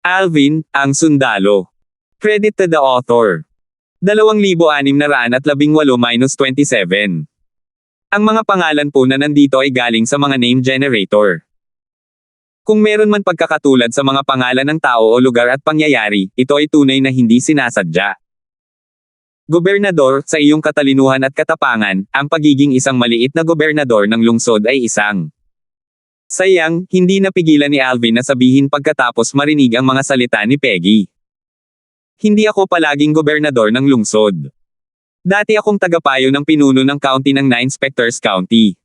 Alvin, ang sundalo. Credit to the author. 2618-27. Ang mga pangalan po na nandito ay galing sa mga name generator. Kung meron man pagkakatulad sa mga pangalan ng tao o lugar at pangyayari, ito ay tunay na hindi sinasadya. Gobernador, sa iyong katalinuhan at katapangan, ang pagiging isang maliit na gobernador ng lungsod ay isang sayang, hindi napigilan ni Alvin na sabihin pagkatapos marinig ang mga salita ni Peggy. Hindi ako palaging gobernador ng lungsod. Dati akong tagapayo ng pinuno ng county ng 9 Inspectors County.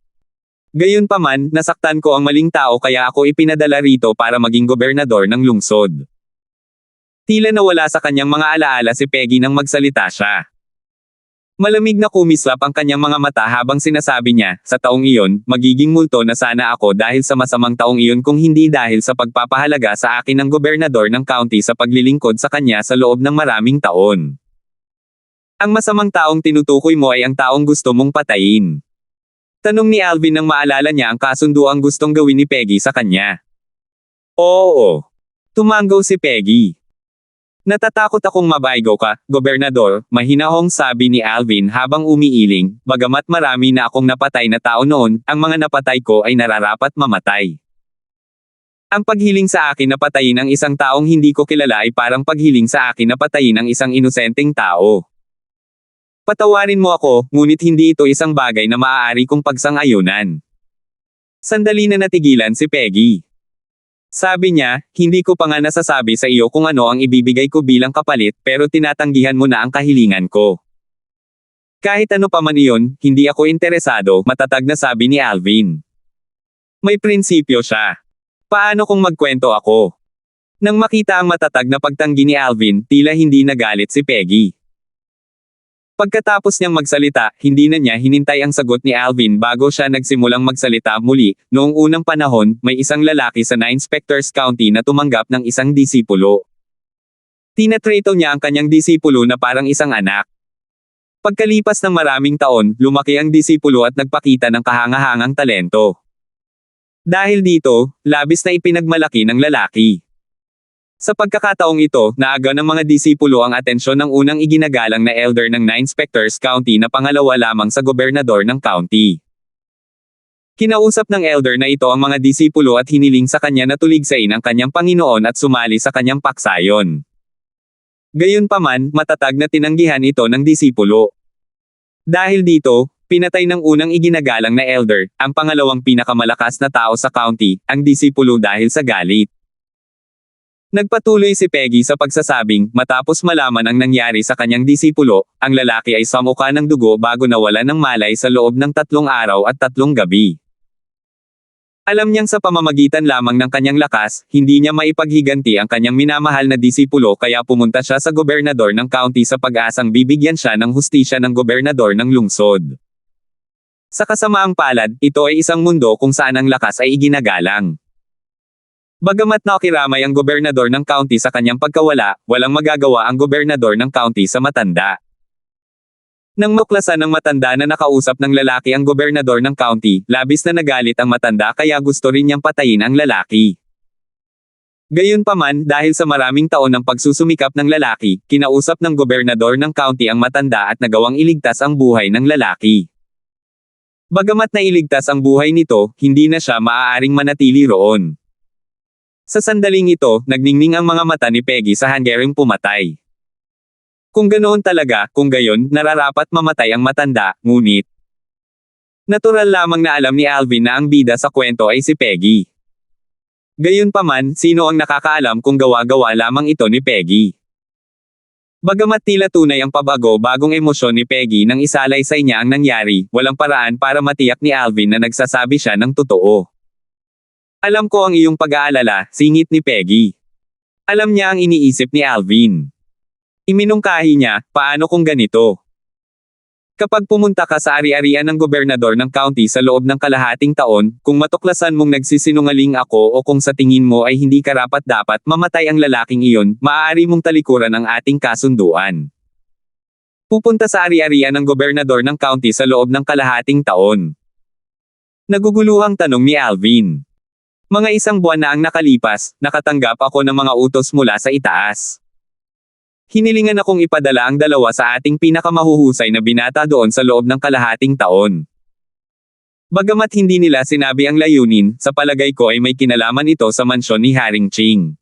Gayunpaman, nasaktan ko ang maling tao kaya ako ipinadala rito para maging gobernador ng lungsod. Tila nawala sa kanyang mga alaala si Peggy nang magsalita siya. Malamig na kumislap ang kanyang mga mata habang sinasabi niya, sa taong iyon, magiging multo na sana ako dahil sa masamang taong iyon kung hindi dahil sa pagpapahalaga sa akin ng gobernador ng county sa paglilingkod sa kanya sa loob ng maraming taon. Ang masamang taong tinutukoy mo ay ang taong gusto mong patayin. Tanong ni Alvin nang maalala niya ang kasunduang gustong gawin ni Peggy sa kanya. Oo. Tumanggaw si Peggy. Natatakot akong mabaygo ka, gobernador, mahinahong sabi ni Alvin habang umiiling, bagamat marami na akong napatay na tao noon, ang mga napatay ko ay nararapat mamatay. Ang paghiling sa akin na patayin ang isang taong hindi ko kilala ay parang paghiling sa akin na patayin ang isang inosenteng tao. Patawarin mo ako, ngunit hindi ito isang bagay na maaari kong pagsang-ayunan. Sandali na natigilan si Peggy. Sabi niya, hindi ko pa nga nasasabi sa iyo kung ano ang ibibigay ko bilang kapalit pero tinatanggihan mo na ang kahilingan ko. Kahit ano pa man iyon, hindi ako interesado, matatag na sabi ni Alvin. May prinsipyo siya. Paano kung magkwento ako? Nang makita ang matatag na pagtanggi ni Alvin, tila hindi nagalit si Peggy. Pagkatapos niyang magsalita, hindi na niya hinintay ang sagot ni Alvin bago siya nagsimulang magsalita muli. Noong unang panahon, may isang lalaki sa 9 Inspectors County na tumanggap ng isang disipulo. Tinatrato niya ang kanyang disipulo na parang isang anak. Pagkalipas ng maraming taon, lumaki ang disipulo at nagpakita ng kahangahangang talento. Dahil dito, labis na ipinagmalaki ng lalaki. Sa pagkakataong ito, naaga ng mga disipulo ang atensyon ng unang iginagalang na elder ng 9 Inspectors County na pangalawa lamang sa gobernador ng county. Kinausap ng elder na ito ang mga disipulo at hiniling sa kanya na tuligsain ang kanyang Panginoon at sumali sa kanyang paksayon. Gayunpaman, matatag na tinanggihan ito ng disipulo. Dahil dito, pinatay ng unang iginagalang na elder, ang pangalawang pinakamalakas na tao sa county, ang disipulo dahil sa galit. Nagpatuloy si Peggy sa pagsasabing, matapos malaman ang nangyari sa kanyang disipulo, ang lalaki ay samuka ng dugo bago nawala ng malay sa loob ng 3 araw at 3 gabi. Alam niyang sa pamamagitan lamang ng kanyang lakas, hindi niya maipaghiganti ang kanyang minamahal na disipulo kaya pumunta siya sa gobernador ng county sa pag-asang bibigyan siya ng hustisya ng gobernador ng lungsod. Sa kasamaang palad, ito ay isang mundo kung saan ang lakas ay iginagalang. Bagamat nakiramay ang gobernador ng county sa kanyang pagkawala, walang magagawa ang gobernador ng county sa matanda. Nang maklasan ng matanda na nakausap ng lalaki ang gobernador ng county, labis na nagalit ang matanda kaya gusto rin niyang patayin ang lalaki. Gayunpaman, dahil sa maraming taon ng pagsusumikap ng lalaki, kinausap ng gobernador ng county ang matanda at nagawang iligtas ang buhay ng lalaki. Bagamat nailigtas ang buhay nito, hindi na siya maaaring manatili roon. Sa sandaling ito, nagningning ang mga mata ni Peggy sa hanggaring pumatay. Kung ganoon talaga, kung gayon, nararapat mamatay ang matanda, ngunit natural lamang na alam ni Alvin na ang bida sa kwento ay si Peggy. Gayunpaman, sino ang nakakaalam kung gawa-gawa lamang ito ni Peggy? Bagamat tila tunay ang pabago-bagong emosyon ni Peggy nang isalaysay niya ang nangyari, walang paraan para matiyak ni Alvin na nagsasabi siya ng totoo. Alam ko ang iyong pag-aalala, singit ni Peggy. Alam niya ang iniisip ni Alvin. Iminungkahi niya, paano kung ganito? Kapag pumunta ka sa ari-arian ng gobernador ng county sa loob ng kalahating taon, kung matuklasan mong nagsisinungaling ako o kung sa tingin mo ay hindi karapat-dapat mamatay ang lalaking iyon, maaari mong talikuran ang ating kasunduan. Pupunta sa ari-arian ng gobernador ng county sa loob ng kalahating taon. Naguguluhang tanong ni Alvin. Mga isang buwan na ang nakalipas, nakatanggap ako ng mga utos mula sa itaas. Hinilingan akong ipadala ang dalawa sa ating pinakamahuhusay na binata doon sa loob ng kalahating taon. Bagamat hindi nila sinabi ang layunin, sa palagay ko ay may kinalaman ito sa mansyon ni Haring Ching.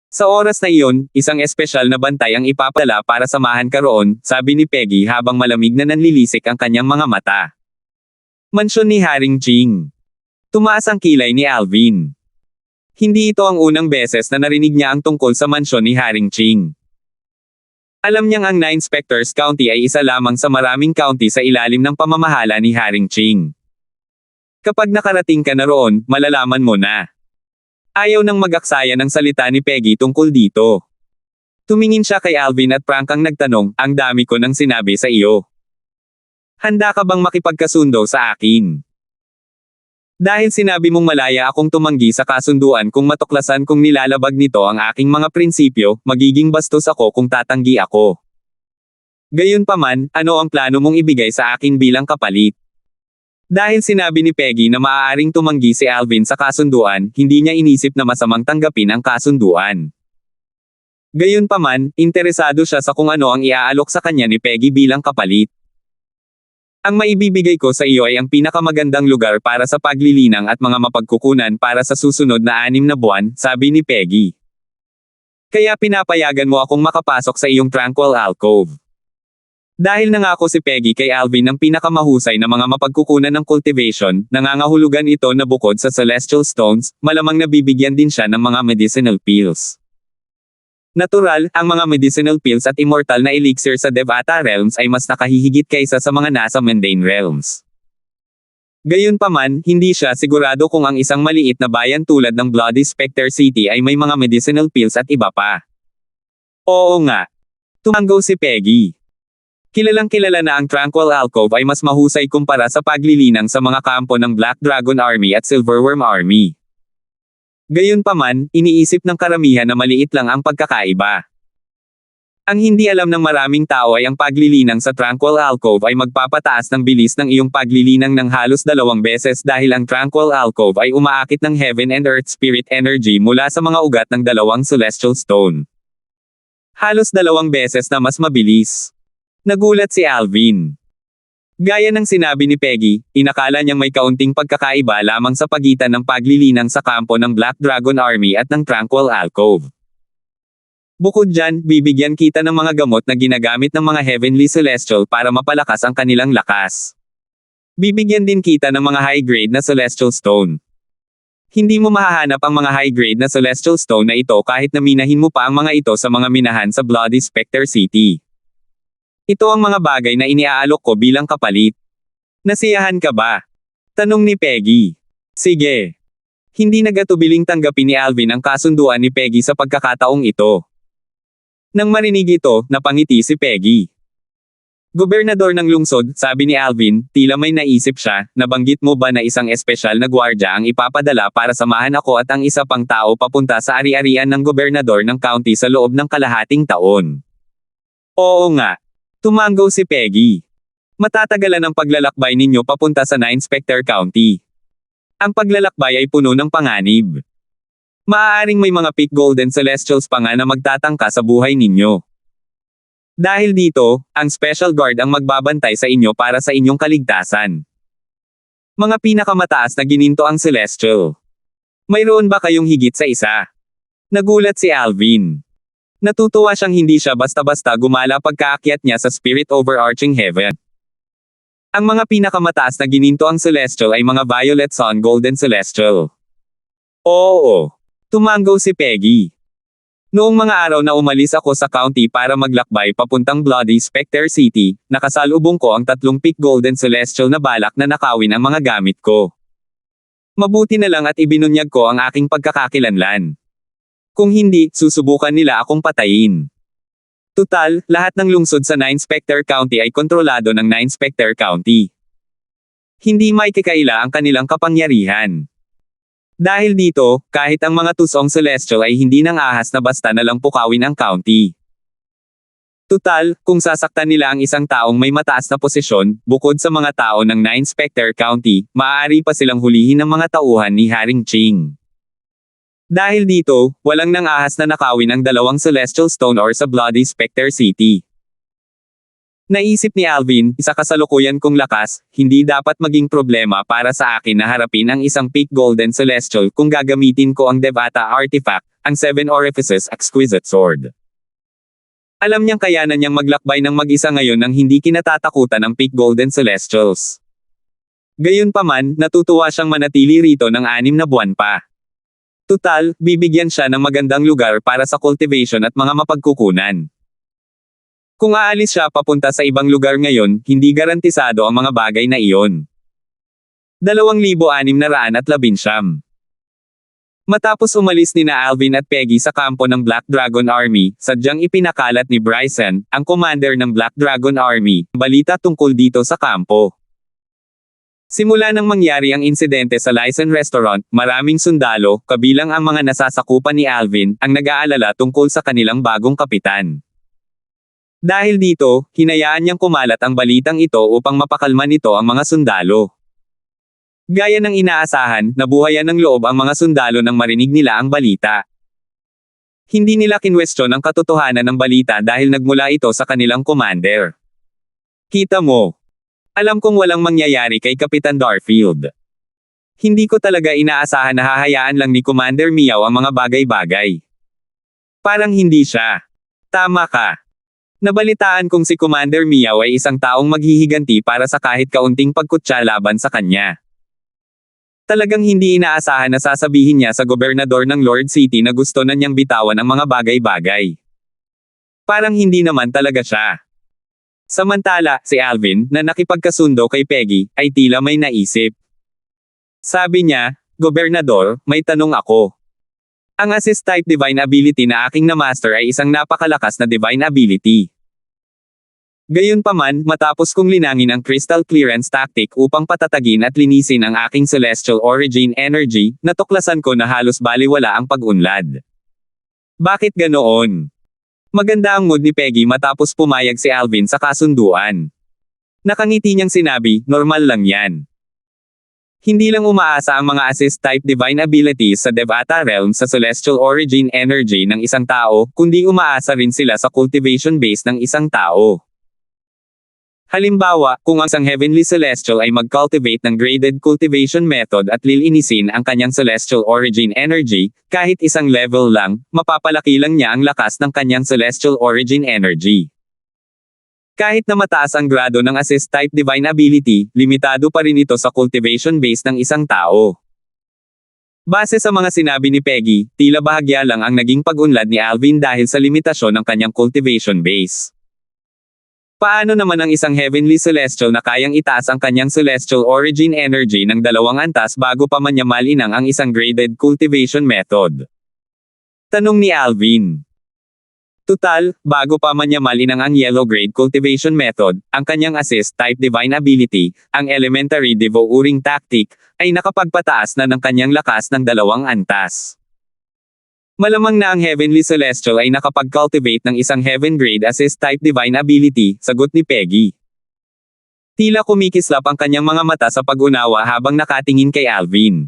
Sa oras na iyon, isang espesyal na bantay ang ipapala para samahan ka roon, sabi ni Peggy habang malamig na nanlilisik ang kanyang mga mata. Mansyon ni Haring Ching. Tumaas ang kilay ni Alvin. Hindi ito ang unang beses na narinig niya ang tungkol sa mansyon ni Haring Ching. Alam niyang ang 9 Specters County ay isa lamang sa maraming county sa ilalim ng pamamahala ni Haring Ching. Kapag nakarating ka na roon, malalaman mo na. Ayaw nang mag-aksaya ng salita ni Peggy tungkol dito. Tumingin siya kay Alvin at prangkang nagtanong, ang dami ko nang sinabi sa iyo. Handa ka bang makipagkasundo sa akin? Dahil sinabi mong malaya akong tumanggi sa kasunduan kung matuklasan kong nilalabag nito ang aking mga prinsipyo, magiging bastos ako kung tatanggi ako. Gayunpaman, ano ang plano mong ibigay sa akin bilang kapalit? Dahil sinabi ni Peggy na maaaring tumanggi si Alvin sa kasunduan, hindi niya inisip na masamang tanggapin ang kasunduan. Gayunpaman, interesado siya sa kung ano ang iaalok sa kanya ni Peggy bilang kapalit. Ang maibibigay ko sa iyo ay ang pinakamagandang lugar para sa paglilinang at mga mapagkukunan para sa susunod na 6 na buwan, sabi ni Peggy. Kaya pinapayagan mo akong makapasok sa iyong tranquil alcove. Dahil nangako si Peggy kay Alvin ng pinakamahusay na mga mapagkukunan ng cultivation, nangangahulugan ito na bukod sa celestial stones, malamang nabibigyan din siya ng mga medicinal pills. Natural, ang mga medicinal pills at immortal na elixir sa Devata realms ay mas nakahihigit kaysa sa mga nasa mundane realms. Gayunpaman, hindi siya sigurado kung ang isang maliit na bayan tulad ng Bloody Specter City ay may mga medicinal pills at iba pa. Oo nga. Tumango si Peggy. Kilalang-kilala na ang Tranquil Alcove ay mas mahusay kumpara sa paglilinang sa mga kampo ng Black Dragon Army at Silverworm Army. Gayunpaman, iniisip ng karamihan na maliit lang ang pagkakaiba. Ang hindi alam ng maraming tao ay ang paglilinang sa Tranquil Alcove ay magpapataas ng bilis ng iyong paglilinang ng halos 2 beses dahil ang Tranquil Alcove ay umaakit ng Heaven and Earth Spirit Energy mula sa mga ugat ng 2 Celestial Stone. Halos 2 beses na mas mabilis. Nagulat si Alvin. Gaya ng sinabi ni Peggy, inakala niyang may kaunting pagkakaiba lamang sa pagitan ng paglilinang sa kampo ng Black Dragon Army at ng Tranquil Alcove. Bukod dyan, bibigyan kita ng mga gamot na ginagamit ng mga Heavenly Celestial para mapalakas ang kanilang lakas. Bibigyan din kita ng mga high-grade na Celestial Stone. Hindi mo mahahanap ang mga high-grade na Celestial Stone na ito kahit na minahin mo pa ang mga ito sa mga minahan sa Bloody Specter City. Ito ang mga bagay na iniaalok ko bilang kapalit. Nasiyahan ka ba? Tanong ni Peggy. Sige. Hindi nagatubiling tanggapin ni Alvin ang kasunduan ni Peggy sa pagkakataong ito. Nang marinig ito, napangiti si Peggy. Gobernador ng lungsod, sabi ni Alvin, tila may naisip siya, nabanggit mo ba na isang espesyal na gwardya ang ipapadala para samahan ako at ang isa pang tao papunta sa ari-arian ng gobernador ng county sa loob ng kalahating taon? Oo nga. Tumango si Peggy. Matatagalan ang paglalakbay ninyo papunta sa 9 Specter County. Ang paglalakbay ay puno ng panganib. Maaaring may mga peak golden celestials pa nga na magtatangka sa buhay ninyo. Dahil dito, ang Special Guard ang magbabantay sa inyo para sa inyong kaligtasan. Mga pinakamataas na gininto ang celestial. Mayroon ba kayong higit sa isa? Nagulat si Alvin. Natutuwa siyang hindi siya basta-basta gumala pagkaakyat niya sa Spirit Overarching Heaven. Ang mga pinakamataas na gininto ang Celestial ay mga Violet Sun Golden Celestial. Oo. Tumango si Peggy. Noong mga araw na umalis ako sa county para maglakbay papuntang Bloody Specter City, nakasalubong ko ang 3 peak Golden Celestial na balak na nakawin ang mga gamit ko. Mabuti na lang at ibinunyag ko ang aking pagkakakilanlan. Kung hindi, susubukan nila akong patayin. Tutal, lahat ng lungsod sa 9 Specter County ay kontrolado ng 9 Specter County. Hindi may kakaila ang kanilang kapangyarihan. Dahil dito, kahit ang mga tusong celestial ay hindi nang ahas na basta na lang pukawin ang county. Tutal, kung sasaktan nila ang isang taong may mataas na posisyon, bukod sa mga tao ng 9 Spectre County, maaari pa silang hulihin ng mga tauhan ni Haring Ching. Dahil dito, walang nang-ahas na nakawin ang dalawang Celestial Stone Ore sa Bloody Spectre City. Naisip ni Alvin, sa kasalukuyan kong lakas, hindi dapat maging problema para sa akin na harapin ang isang Peak Golden Celestial kung gagamitin ko ang Devata Artifact, ang 7 Orifices Exquisite Sword. Alam niyang kayanan niyang maglakbay ng mag-isa ngayon nang hindi kinatatakutan ng Peak Golden Celestials. Gayunpaman, natutuwa siyang manatili rito ng 6 na buwan pa. Tutal, bibigyan siya ng magandang lugar para sa cultivation at mga mapagkukunan. Kung aalis siya papunta sa ibang lugar ngayon, hindi garantisado ang mga bagay na iyon. 2,619. Matapos umalis ni na Alvin at Peggy sa kampo ng Black Dragon Army, sadyang ipinakalat ni Bryson, ang commander ng Black Dragon Army, balita tungkol dito sa kampo. Simula nang mangyari ang insidente sa Lyson Restaurant, maraming sundalo, kabilang ang mga nasasakupan ni Alvin, ang nag-aalala tungkol sa kanilang bagong kapitan. Dahil dito, hinayaan niyang kumalat ang balitang ito upang mapakalma nito ang mga sundalo. Gaya ng inaasahan, nabuhayan ng loob ang mga sundalo nang marinig nila ang balita. Hindi nila kinwestiyon ang katotohanan ng balita dahil nagmula ito sa kanilang commander. Kita mo. Alam kong walang mangyayari kay Kapitan Darfield. Hindi ko talaga inaasahan na hahayaan lang ni Commander Miao ang mga bagay-bagay. Parang hindi siya. Tama ka. Nabalitaan kong si Commander Miao ay isang taong maghihiganti para sa kahit kaunting pagkutsa laban sa kanya. Talagang hindi inaasahan na sasabihin niya sa gobernador ng Lord City na gusto na niyang bitawan ang mga bagay-bagay. Parang hindi naman talaga siya. Samantala, si Alvin, na nakipagkasundo kay Peggy, ay tila may naisip. Sabi niya, "Gobernador, may tanong ako. Ang Assist-type Divine Ability na aking na-master ay isang napakalakas na Divine Ability. Gayunpaman, matapos kong linangin ang Crystal Clearance Tactic upang patatagin at linisin ang aking Celestial Origin Energy, natuklasan ko na halos baliwala ang pag-unlad." Bakit ganoon? Maganda ang mood ni Peggy matapos pumayag si Alvin sa kasunduan. Nakangiti niyang sinabi, "Normal lang yan." Hindi lang umaasa ang mga Assist-type Divine Abilities sa Devata Realm sa Celestial Origin Energy ng isang tao, kundi umaasa rin sila sa cultivation base ng isang tao. Halimbawa, kung ang isang Heavenly Celestial ay mag-cultivate ng graded cultivation method at lilinisin ang kanyang Celestial Origin Energy, kahit isang level lang, mapapalaki lang niya ang lakas ng kanyang Celestial Origin Energy. Kahit na mataas ang grado ng Assist-type Divine Ability, limitado pa rin ito sa cultivation base ng isang tao. Base sa mga sinabi ni Peggy, tila bahagya lang ang naging pag-unlad ni Alvin dahil sa limitasyon ng kanyang cultivation base. Paano naman ang isang Heavenly Celestial na kayang itaas ang kanyang Celestial Origin Energy ng 2 antas bago pa man niya malinang ang isang graded cultivation method? Tanong ni Alvin. Tutal, bago pa man niya malinang ang Yellow Grade Cultivation Method, ang kanyang Assist-type Divine Ability, ang Elementary Devouring Tactic, ay nakapagpataas na ng kanyang lakas ng 2 antas. Malamang na ang Heavenly Celestial ay nakapag-cultivate ng isang Heaven Grade Assist-type Divine Ability, sagot ni Peggy. Tila kumikislap ang kanyang mga mata sa pag-unawa habang nakatingin kay Alvin.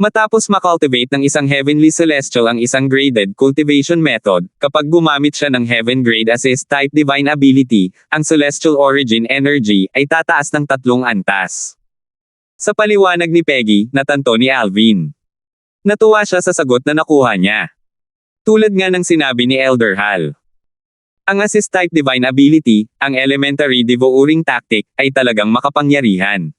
Matapos makultivate ng isang Heavenly Celestial ang isang graded cultivation method, kapag gumamit siya ng Heaven Grade Assist-type Divine Ability, ang Celestial Origin Energy ay tataas ng 3 antas. Sa paliwanag ni Peggy, natanto ni Alvin. Natuwa siya sa sagot na nakuha niya. Tulad nga ng sinabi ni Elder Hal. Ang Assist-type Divine Ability, ang Elementary Devouring Tactic, ay talagang makapangyarihan.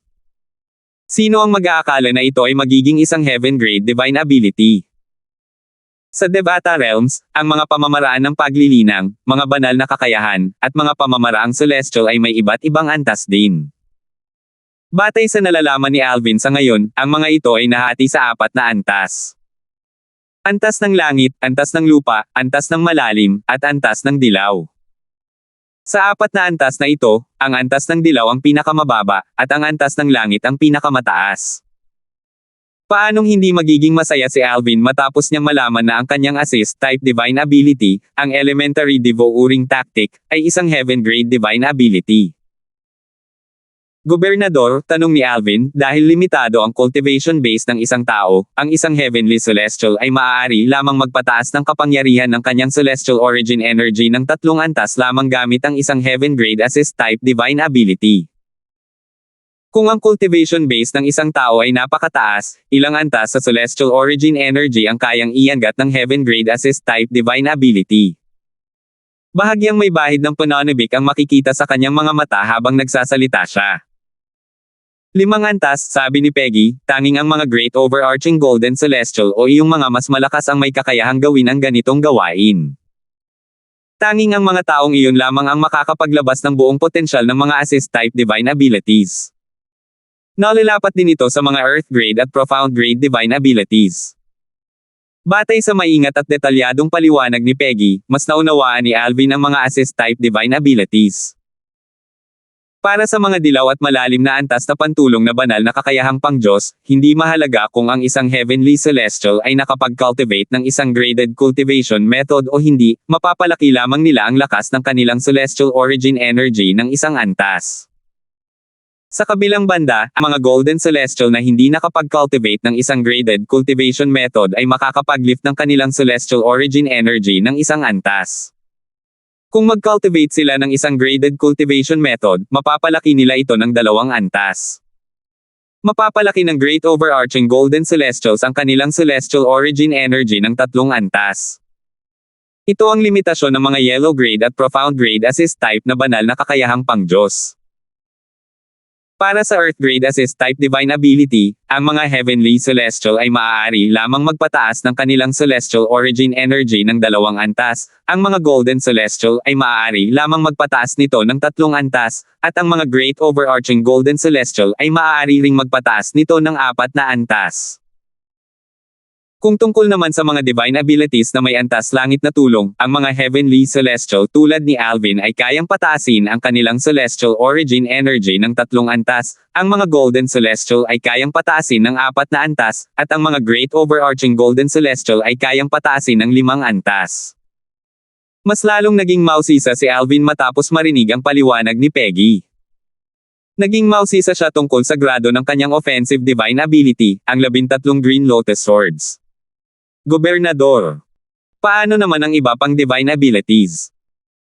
Sino ang mag-aakala na ito ay magiging isang Heaven Grade Divine Ability? Sa Devata Realms, ang mga pamamaraan ng paglilinang, mga banal na kakayahan, at mga pamamaraang celestial ay may iba't ibang antas din. Batay sa nalalaman ni Alvin sa ngayon, ang mga ito ay nahati sa 4 na antas. Antas ng langit, antas ng lupa, antas ng malalim, at antas ng dilaw. Sa 4 na antas na ito, ang antas ng dilaw ang pinakamababa, at ang antas ng langit ang pinakamataas. Paanong hindi magiging masaya si Alvin matapos niyang malaman na ang kanyang assist-type divine ability, ang Elementary Devouring Tactic, ay isang heaven-grade divine ability. Gobernador, tanong ni Alvin, dahil limitado ang cultivation base ng isang tao, ang isang Heavenly Celestial ay maaari lamang magpataas ng kapangyarihan ng kanyang Celestial Origin Energy ng 3 antas lamang gamit ang isang Heaven-grade Assist-type divine ability. Kung ang cultivation base ng isang tao ay napakataas, ilang antas sa Celestial Origin Energy ang kayang iangat ng Heaven-grade Assist-type divine ability. Bahagyang may bahid ng pananabik ang makikita sa kanyang mga mata habang nagsasalita siya. 5 antas, sabi ni Peggy, tanging ang mga Great Overarching Golden Celestial o iyong mga mas malakas ang may kakayahang gawin ang ganitong gawain. Tanging ang mga taong iyon lamang ang makakapaglabas ng buong potensyal ng mga Assist-type divine abilities. Nalalapat din ito sa mga Earth-grade at Profound-grade divine abilities. Batay sa maingat at detalyadong paliwanag ni Peggy, mas naunawaan ni Alvin ang mga Assist-type divine abilities. Para sa mga dilaw at malalim na antas na pantulong na banal na kakayahang pang-Diyos, hindi mahalaga kung ang isang Heavenly Celestial ay nakapag-cultivate ng isang graded cultivation method o hindi, mapapalaki lamang nila ang lakas ng kanilang Celestial Origin Energy ng isang antas. Sa kabilang banda, ang mga Golden Celestial na hindi nakapag-cultivate ng isang graded cultivation method ay makakapag-lift ng kanilang Celestial Origin Energy ng isang antas. Kung mag-cultivate sila ng isang graded cultivation method, mapapalaki nila ito ng 2 antas. Mapapalaki ng Great Overarching Golden Celestials ang kanilang Celestial Origin Energy ng 3 antas. Ito ang limitasyon ng mga Yellow Grade at Profound Grade Assist-type na banal na kakayahang pang-Diyos. Para sa Earth-grade Assist-type divine ability, ang mga Heavenly Celestial ay maaari lamang magpataas ng kanilang Celestial Origin Energy ng 2 antas, ang mga Golden Celestial ay maaari lamang magpataas nito ng 3 antas, at ang mga Great Overarching Golden Celestial ay maaari ring magpataas nito ng 4 na antas. Kung tungkol naman sa mga divine abilities na may antas langit na tulong, ang mga Heavenly Celestial tulad ni Alvin ay kayang pataasin ang kanilang Celestial Origin Energy ng 3 antas, ang mga Golden Celestial ay kayang pataasin ng 4 na antas, at ang mga Great Overarching Golden Celestial ay kayang pataasin ng 5 antas. Mas lalong naging mausisa si Alvin matapos marinig ang paliwanag ni Peggy. Naging mausisa siya tungkol sa grado ng kanyang offensive divine ability, ang 13 Green Lotus Swords. Gobernador. Paano naman ang iba pang divine abilities?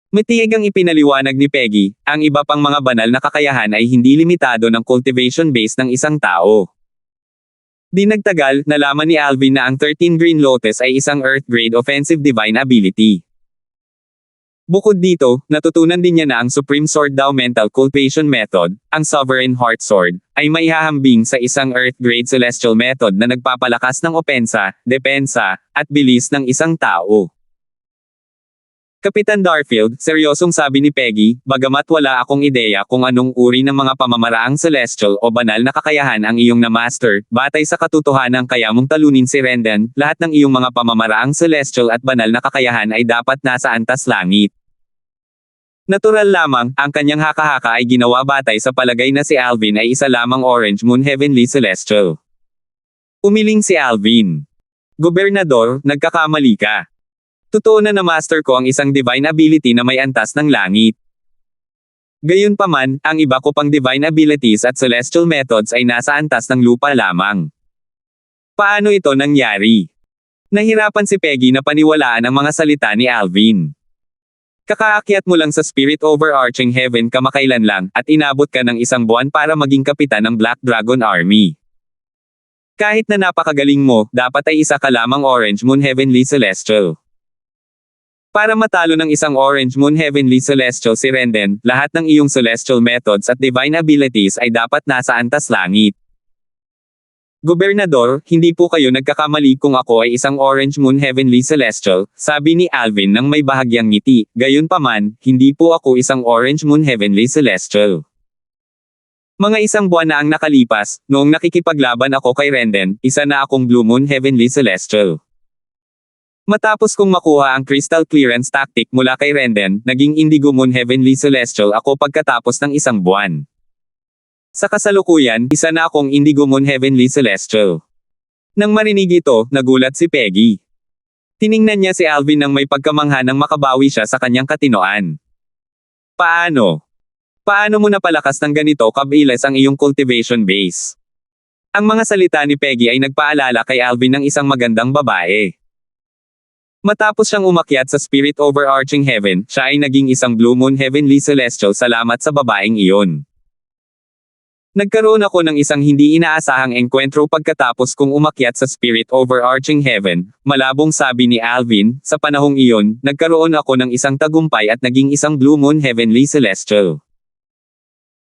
Matiyag ang ipinaliwanag ni Peggy, ang iba pang mga banal na kakayahan ay hindi limitado ng cultivation base ng isang tao. Di nagtagal, nalaman ni Alvin na ang 13 Green Lotus ay isang Earth-grade offensive divine ability. Bukod dito, natutunan din niya na ang Supreme Sword Dao Mental Cultivation Method, ang Sovereign Heart Sword, ay may hahambing sa isang Earth-grade Celestial Method na nagpapalakas ng opensa, depensa, at bilis ng isang tao. Kapitan Darfield, seryosong sabi ni Peggy, bagamat wala akong ideya kung anong uri ng mga pamamaraang celestial o banal na kakayahan ang iyong na-master, batay sa katotohanan kaya mong talunin si Renden, lahat ng iyong mga pamamaraang celestial at banal na kakayahan ay dapat nasa antas langit. Natural lamang, ang kanyang haka-haka ay ginawa batay sa palagay na si Alvin ay isa lamang Orange Moon Heavenly Celestial. Umiling si Alvin. Gobernador, nagkakamali ka. Totoo na na-master ko ang isang divine ability na may antas ng langit. Gayunpaman, ang iba ko pang divine abilities at celestial methods ay nasa antas ng lupa lamang. Paano ito nangyari? Nahirapan si Peggy na paniwalaan ang mga salita ni Alvin. Kakaakyat mo lang sa Spirit Overarching Heaven kamakailan lang, at inabot ka ng 1 buwan para maging kapitan ng Black Dragon Army. Kahit na napakagaling mo, dapat ay isa ka lamang Orange Moon Heavenly Celestial. Para matalo ng isang Orange Moon Heavenly Celestial si Renden, lahat ng iyong celestial methods at divine abilities ay dapat nasa antas langit. Gobernador, hindi po kayo nagkakamali kung ako ay isang Orange Moon Heavenly Celestial, sabi ni Alvin nang may bahagyang ngiti. Gayunpaman, hindi po ako isang Orange Moon Heavenly Celestial. Mga 1 buwan na ang nakalipas, noong nakikipaglaban ako kay Renden, isa na akong Blue Moon Heavenly Celestial. Matapos kong makuha ang Crystal Clearance Tactic mula kay Renden, naging Indigo Moon Heavenly Celestial ako pagkatapos ng 1 buwan. Sa kasalukuyan, isa na akong Indigo Moon Heavenly Celestial. Nang marinig ito, nagulat si Peggy. Tiningnan niya si Alvin nang may pagkamangha nang makabawi siya sa kanyang katinoan. Paano? Paano mo napalakas ng ganito kabilis ang iyong cultivation base? Ang mga salita ni Peggy ay nagpaalala kay Alvin ng isang magandang babae. Matapos siyang umakyat sa Spirit Overarching Heaven, siya ay naging isang Blue Moon Heavenly Celestial salamat sa babaeng iyon. Nagkaroon ako ng isang hindi inaasahang engkwentro pagkatapos kong umakyat sa Spirit Overarching Heaven, malabong sabi ni Alvin. Sa panahong iyon, nagkaroon ako ng isang tagumpay at naging isang Blue Moon Heavenly Celestial.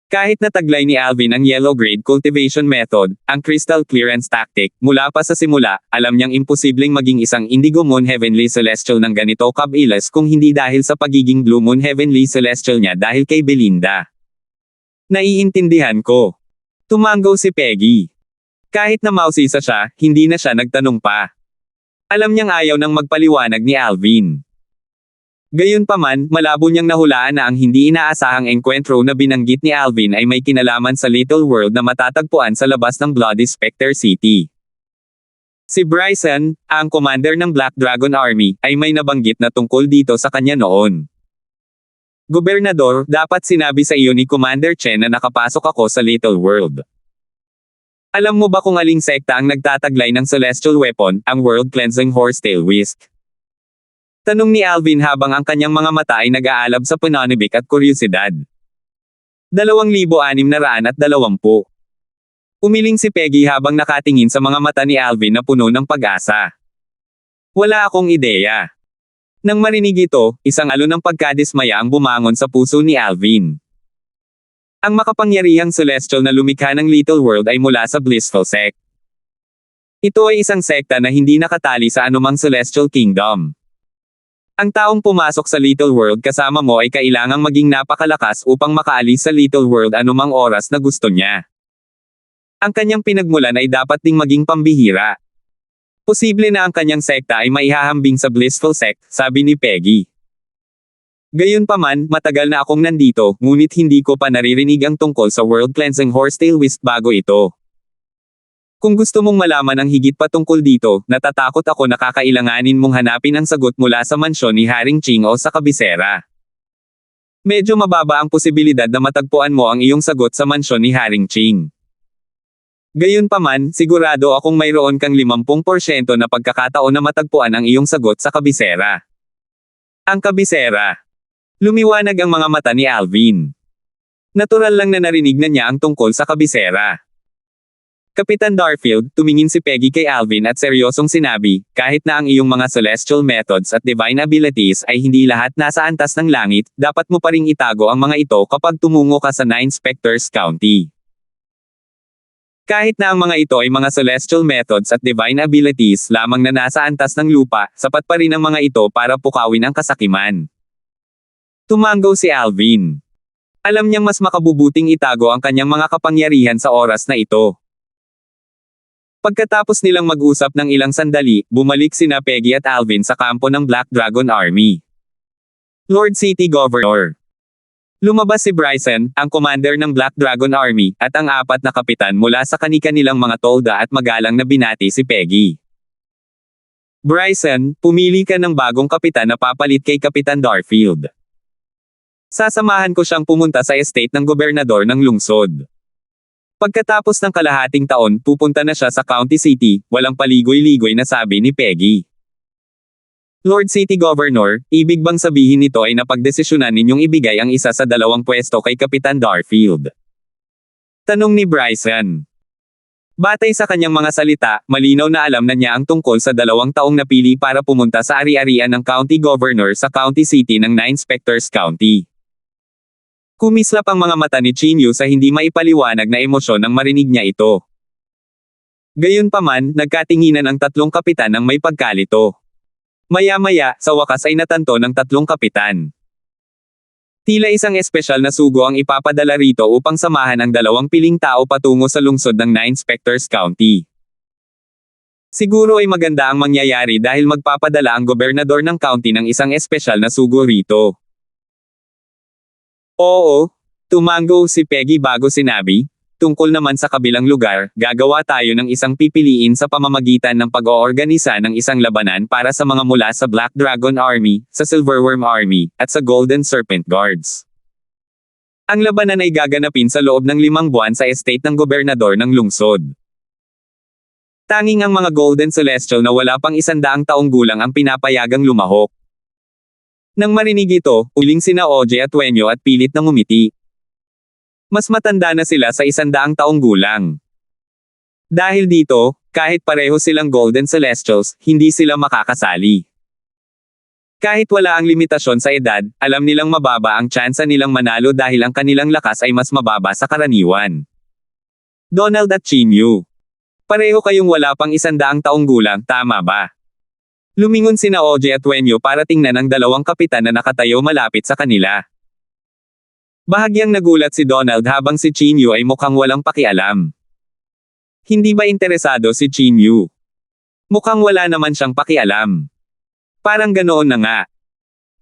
Kahit nataglay ni Alvin ang Yellow Grade Cultivation Method, ang Crystal Clearance Tactic, mula pa sa simula, alam niyang imposibleng maging isang Indigo Moon Heavenly Celestial ng ganito kabilis kung hindi dahil sa pagiging Blue Moon Heavenly Celestial niya dahil kay Belinda. Naiintindihan ko. Tumango si Peggy. Kahit na mausisa siya, hindi na siya nagtanong pa. Alam niyang ayaw nang magpaliwanag ni Alvin. Gayunpaman, malabo niyang nahulaan na ang hindi inaasahang engkwentro na binanggit ni Alvin ay may kinalaman sa Little World na matatagpuan sa labas ng Bloody Spectre City. Si Bryson, ang commander ng Black Dragon Army, ay may nabanggit na tungkol dito sa kanya noon. Gobernador, dapat sinabi sa iyo ni Commander Chen na nakapasok ako sa Little World. Alam mo ba kung aling sekta ang nagtataglay ng Celestial Weapon, ang World Cleansing Horsetail Whisk? Tanong ni Alvin habang ang kanyang mga mata ay nag-aalab sa pananibik at kuryosidad. 2,620. Umiling si Peggy habang nakatingin sa mga mata ni Alvin na puno ng pag-asa. Wala akong ideya. Nang marinig ito, isang alon ng pagkadismaya ang bumangon sa puso ni Alvin. Ang makapangyarihang celestial na lumikha ng Little World ay mula sa Blissful Sect. Ito ay isang sekta na hindi nakatali sa anumang Celestial Kingdom. Ang taong pumasok sa Little World kasama mo ay kailangang maging napakalakas upang makaalis sa Little World anumang oras na gusto niya. Ang kanyang pinagmulan ay dapat ding maging pambihira. Posible na ang kanyang sekta ay maihahambing sa Blissful Sect, sabi ni Peggy. Gayunpaman, matagal na akong nandito, ngunit hindi ko pa naririnig ang tungkol sa World Cleansing Horsetail Whisk bago ito. Kung gusto mong malaman ang higit pa tungkol dito, natatakot ako na kakailanganin mong hanapin ang sagot mula sa mansyon ni Haring Ching o sa kabisera. Medyo mababa ang posibilidad na matagpuan mo ang iyong sagot sa mansyon ni Haring Ching. Gayunpaman, sigurado akong mayroon kang 50% na pagkakataon na matagpuan ang iyong sagot sa kabisera. Ang kabisera. Lumiwanag ang mga mata ni Alvin. Natural lang na narinig na niya ang tungkol sa kabisera. Kapitan Darfield, tumingin si Peggy kay Alvin at seryosong sinabi, kahit na ang iyong mga celestial methods at divine abilities ay hindi lahat nasa antas ng langit, dapat mo pa ring itago ang mga ito kapag tumungo ka sa Nine Spectres County. Kahit na ang mga ito ay mga celestial methods at divine abilities lamang na nasa antas ng lupa, sapat pa rin ang mga ito para pukawin ang kasakiman. Tumango si Alvin. Alam niyang mas makabubuting itago ang kanyang mga kapangyarihan sa oras na ito. Pagkatapos nilang mag-usap ng ilang sandali, bumalik sina Peggy at Alvin sa kampo ng Black Dragon Army. Lord City Governor. Lumabas si Bryson, ang commander ng Black Dragon Army, at ang 4 na kapitan mula sa kani-kanilang mga tolda at magalang na binati si Peggy. Bryson, pumili ka ng bagong kapitan na papalit kay Kapitan Darfield. Sasamahan ko siyang pumunta sa estate ng gobernador ng lungsod. Pagkatapos ng kalahating taon, pupunta na siya sa County City, walang paligoy-ligoy na sabi ni Peggy. Lord City Governor, ibig bang sabihin nito ay napagdesisyonan ninyong ibigay ang isa sa 2 pwesto kay Kapitan Darfield? Tanong ni Bryson. Batay sa kanyang mga salita, malinaw na alam na niya ang tungkol sa 2 taong napili para pumunta sa ari-arian ng County Governor sa County City ng Nine Spectres County. Kumislap ang mga mata ni Chinyu sa hindi maipaliwanag na emosyon nang marinig niya ito. Gayunpaman, nagkatinginan ang 3 kapitan ng may pagkalito. Maya-maya, sa wakas ay natanto ng 3 kapitan. Tila isang espesyal na sugo ang ipapadala rito upang samahan ang 2 piling tao patungo sa lungsod ng Nine Spectres County. Siguro ay maganda ang mangyayari dahil magpapadala ang gobernador ng county ng isang espesyal na sugo rito. Oo, tumango si Peggy bago sinabi, tungkol naman sa kabilang lugar, gagawa tayo ng isang pipiliin sa pamamagitan ng pag-oorganisa ng isang labanan para sa mga mula sa Black Dragon Army, sa Silverworm Army, at sa Golden Serpent Guards. Ang labanan ay gaganapin sa loob ng 5 buwan sa estate ng gobernador ng lungsod. Tanging ang mga Golden Celestial na wala pang 100 taong gulang ang pinapayagang lumahok. Nang marinig ito, uling sina Oje at Wenyo at pilit na ngumiti. Mas matanda na sila sa 100 taong gulang. Dahil dito, kahit pareho silang Golden Celestials, hindi sila makakasali. Kahit wala ang limitasyon sa edad, alam nilang mababa ang tsansa nilang manalo dahil ang kanilang lakas ay mas mababa sa karaniwan. Donald at Chinyu. Pareho kayong wala pang 100 taong gulang, tama ba? Lumingon sina Oje at Wenyo para tingnan ang 2 kapitan na nakatayo malapit sa kanila. Bahagyang nagulat si Donald habang si Chinyu ay mukhang walang pakialam. Hindi ba interesado si Chinyu? Mukhang wala naman siyang pakialam. Parang ganoon na nga.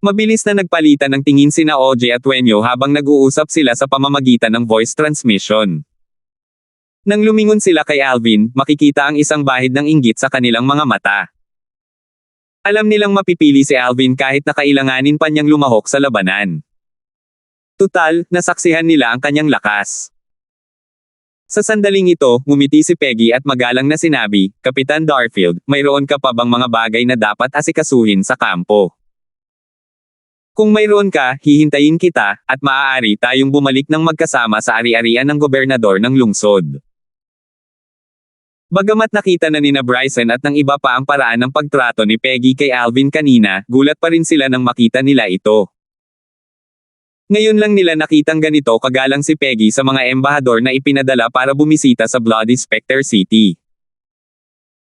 Mabilis na nagpalitan ng tingin sina Oje at Wenyo habang nag-uusap sila sa pamamagitan ng voice transmission. Nang lumingon sila kay Alvin, makikita ang isang bahid ng inggit sa kanilang mga mata. Alam nilang mapipili si Alvin kahit na kailanganin pa niyang lumahok sa labanan. Tutal, nasaksihan nila ang kanyang lakas. Sa sandaling ito, ngumiti si Peggy at magalang na sinabi, Kapitan Darfield, mayroon ka pa bang mga bagay na dapat asikasuhin sa kampo? Kung mayroon ka, hihintayin kita, at maaari tayong bumalik ng magkasama sa ari-arian ng gobernador ng lungsod. Bagamat nakita na nina Bryson at ng iba pa ang paraan ng pagtrato ni Peggy kay Alvin kanina, gulat pa rin sila nang makita nila ito. Ngayon lang nila nakitang ganito kagalang si Peggy sa mga embahador na ipinadala para bumisita sa Bloody Spectre City.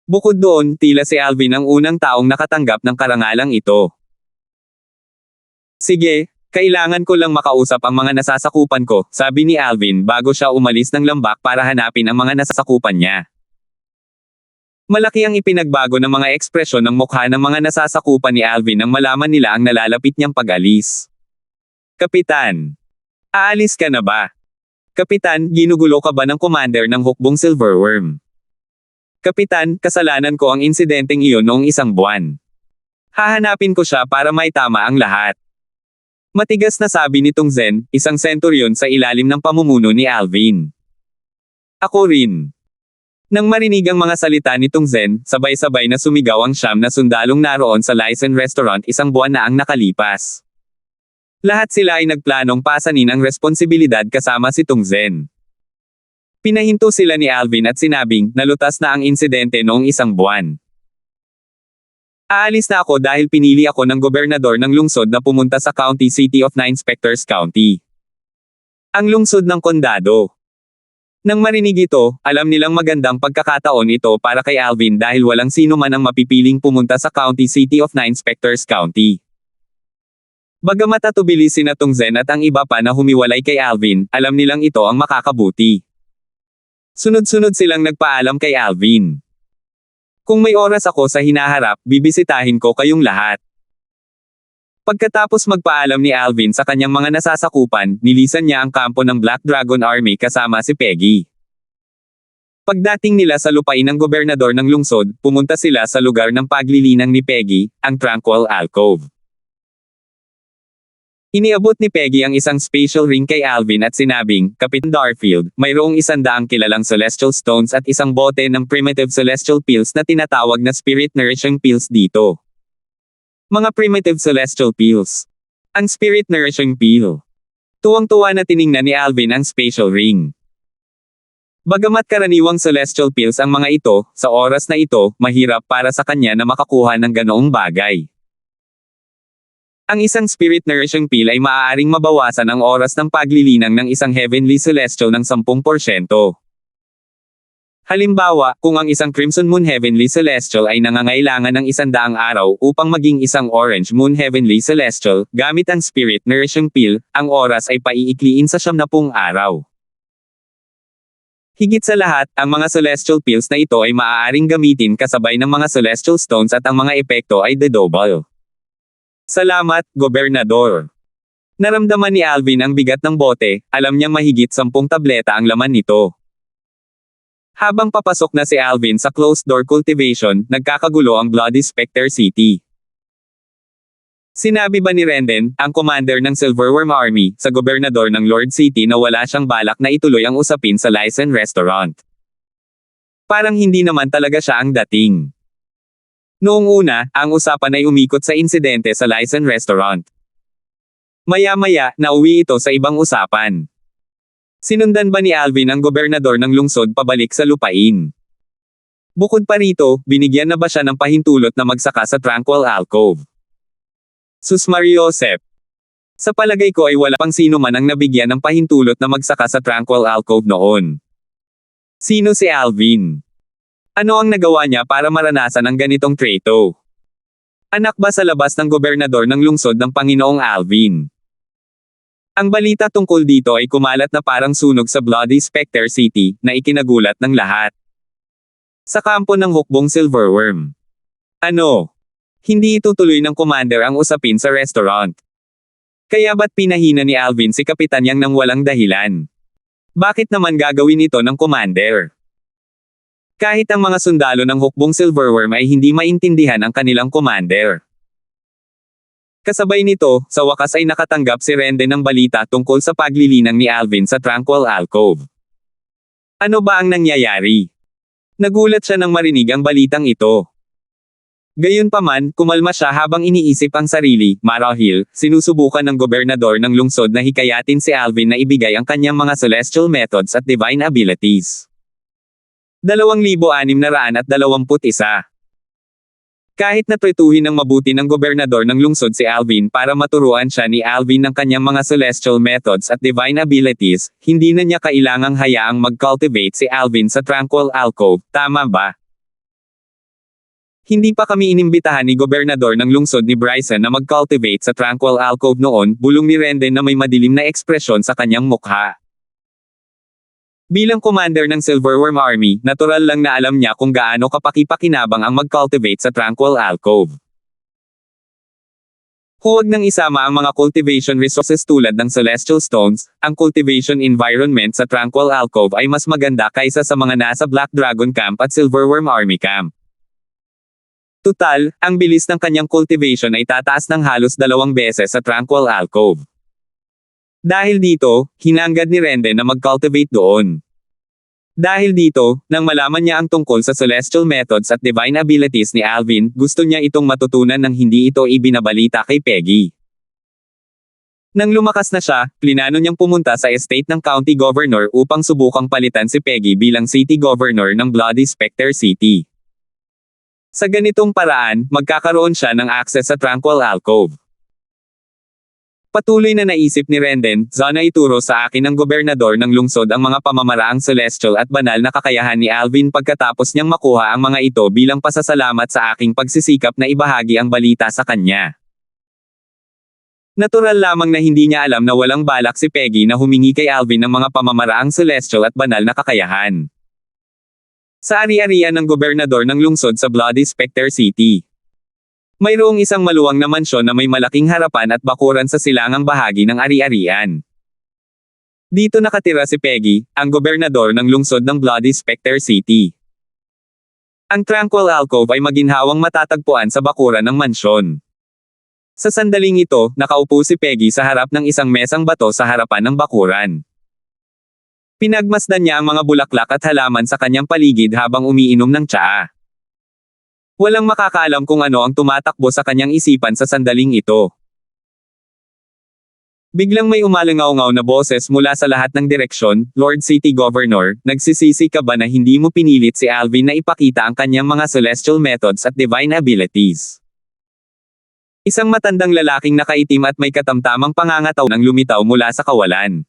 Bukod doon, tila si Alvin ang unang taong nakatanggap ng karangalang ito. Sige, kailangan ko lang makausap ang mga nasasakupan ko, sabi ni Alvin bago siya umalis ng lambak para hanapin ang mga nasasakupan niya. Malaki ang ipinagbago ng mga ekspresyon ng mukha ng mga nasasakupan ni Alvin nang malaman nila ang nalalapit niyang pag-alis. Kapitan. Aalis ka na ba? Kapitan, ginugulo ka ba ng commander ng hukbong Silverworm? Kapitan, kasalanan ko ang insidenteng iyon noong 1 buwan. Hahanapin ko siya para may tama ang lahat. Matigas na sabi nitong Zen, isang centurion sa ilalim ng pamumuno ni Alvin. Ako rin. Nang marinig ang mga salita nitong Zen, sabay-sabay na sumigaw ang 9 na sundalong naroon sa Lysen Restaurant 1 buwan na ang nakalipas. Lahat sila ay nagplanong pasanin ang responsibilidad kasama si Tungzen. Pinahinto sila ni Alvin at sinabing, nalutas na ang insidente noong 1 buwan. Aalis na ako dahil pinili ako ng gobernador ng lungsod na pumunta sa County City of 9 Spectres County. Ang lungsod ng kondado. Nang marinig ito, alam nilang magandang pagkakataon ito para kay Alvin dahil walang sino man ang mapipiling pumunta sa County City of 9 Spectres County. Bagamat atubili sina Tungzen at ang iba pa na humiwalay kay Alvin, alam nilang ito ang makakabuti. Sunod-sunod silang nagpaalam kay Alvin. Kung may oras ako sa hinaharap, bibisitahin ko kayong lahat. Pagkatapos magpaalam ni Alvin sa kanyang mga nasasakupan, nilisan niya ang kampo ng Black Dragon Army kasama si Peggy. Pagdating nila sa lupain ng gobernador ng lungsod, pumunta sila sa lugar ng paglilinang ni Peggy, ang Tranquil Alcove. Iniabot ni Peggy ang isang spatial ring kay Alvin at sinabing, Kapitan Darfield, mayroong 100 kilalang celestial stones at isang bote ng primitive celestial pills na tinatawag na spirit nourishing pills dito. Mga primitive celestial pills. Ang spirit nourishing pill. Tuwang-tuwa na tiningnan ni Alvin ang spatial ring. Bagamat karaniwang celestial pills ang mga ito, sa oras na ito, mahirap para sa kanya na makakuha ng ganoong bagay. Ang isang spirit nourishing pill ay maaaring mabawasan ang oras ng paglilinang ng isang heavenly celestial ng 10%. Halimbawa, kung ang isang Crimson Moon Heavenly Celestial ay nangangailangan ng 100 araw upang maging isang Orange Moon Heavenly Celestial, gamit ang Spirit Nourishing Pill, ang oras ay paiikliin sa 70 araw. Higit sa lahat, ang mga Celestial Pills na ito ay maaaring gamitin kasabay ng mga Celestial Stones at ang mga epekto ay de-double. Salamat, Gobernador. Naramdaman ni Alvin ang bigat ng bote, alam niyang mahigit 10 tableta ang laman nito. Habang papasok na si Alvin sa closed-door cultivation, nagkakagulo ang Bloody Spectre City. Sinabi ba ni Renden, ang commander ng Silverworm Army, sa gobernador ng Lord City na wala siyang balak na ituloy ang usapin sa Lysen Restaurant? Parang hindi naman talaga siya ang dating. Noong una, ang usapan ay umikot sa insidente sa Lysen Restaurant. Maya-maya, nauwi ito sa ibang usapan. Sinundan ba ni Alvin ang gobernador ng lungsod pabalik sa lupain? Bukod pa rito, binigyan na ba siya ng pahintulot na magsaka sa Tranquil Alcove? Sus Mariosep. Sa palagay ko ay wala pang sino man ang nabigyan ng pahintulot na magsaka sa Tranquil Alcove noon. Sino si Alvin? Ano ang nagawa niya para maranasan ang ganitong treto? Anak ba sa labas ng gobernador ng lungsod ng Panginoong Alvin? Ang balita tungkol dito ay kumalat na parang sunog sa Bloody Spectre City, na ikinagulat ng lahat. Sa kampo ng hukbong Silverworm. Ano? Hindi itutuloy ng commander ang usapin sa restaurant. Kaya ba't pinahina ni Alvin si Kapitan Yang nang walang dahilan? Bakit naman gagawin ito ng commander? Kahit ang mga sundalo ng hukbong Silverworm ay hindi maintindihan ang kanilang commander. Kasabay nito, sa wakas ay nakatanggap si Renden ng balita tungkol sa paglilinang ni Alvin sa Tranquil Alcove. Ano ba ang nangyayari? Nagulat siya nang marinig ang balitang ito. Gayunpaman, kumalma siya habang iniisip ang sarili, marahil, sinusubukan ng gobernador ng lungsod na hikayatin si Alvin na ibigay ang kanyang mga celestial methods at divine abilities. 2,621 Kahit natretuhin ng mabuti ng gobernador ng lungsod si Alvin para maturuan siya ni Alvin ng kanyang mga celestial methods at divine abilities, hindi na niya kailangang hayaang mag-cultivate si Alvin sa Tranquil Alcove, tama ba? Hindi pa kami inimbitahan ni gobernador ng lungsod ni Bryson na mag-cultivate sa Tranquil Alcove noon, bulong ni Renden na may madilim na ekspresyon sa kanyang mukha. Bilang commander ng Silverworm Army, natural lang na alam niya kung gaano kapaki-pakinabang ang mag-cultivate sa Tranquil Alcove. Huwag nang isama ang mga cultivation resources tulad ng Celestial Stones, ang cultivation environment sa Tranquil Alcove ay mas maganda kaysa sa mga nasa Black Dragon Camp at Silverworm Army Camp. Tutal, ang bilis ng kanyang cultivation ay tataas ng halos 2 beses sa Tranquil Alcove. Dahil dito, hinanggad ni Renden na mag-cultivate doon. Dahil dito, nang malaman niya ang tungkol sa celestial methods at divine abilities ni Alvin, gusto niya itong matutunan nang hindi ito ibinabalita kay Peggy. Nang lumakas na siya, plinano niyang pumunta sa estate ng county governor upang subukang palitan si Peggy bilang city governor ng Bloody Spectre City. Sa ganitong paraan, magkakaroon siya ng access sa Tranquil Alcove. Patuloy na naisip ni Renden, sana ituro sa akin ng gobernador ng lungsod ang mga pamamaraang celestial at banal na kakayahan ni Alvin pagkatapos niyang makuha ang mga ito bilang pasasalamat sa aking pagsisikap na ibahagi ang balita sa kanya. Natural lamang na hindi niya alam na walang balak si Peggy na humingi kay Alvin ng mga pamamaraang celestial at banal na kakayahan. Sa ari-arian ng gobernador ng lungsod sa Bloody Spectre City. Mayroong isang maluwang na mansyon na may malaking harapan at bakuran sa silangang bahagi ng ari-arian. Dito nakatira si Peggy, ang gobernador ng lungsod ng Bloody Spectre City. Ang Tranquil Alcove ay maginhawang matatagpuan sa bakuran ng mansyon. Sa sandaling ito, nakaupo si Peggy sa harap ng isang mesang bato sa harapan ng bakuran. Pinagmasdan niya ang mga bulaklak at halaman sa kanyang paligid habang umiinom ng tsaa. Walang makakaalam kung ano ang tumatakbo sa kanyang isipan sa sandaling ito. Biglang may umalangaw-ngaw na boses mula sa lahat ng direksyon, Lord City Governor, nagsisisi ka ba na hindi mo pinilit si Alvin na ipakita ang kanyang mga celestial methods at divine abilities? Isang matandang lalaking nakaitim at may katamtamang pangangataw nang lumitaw mula sa kawalan.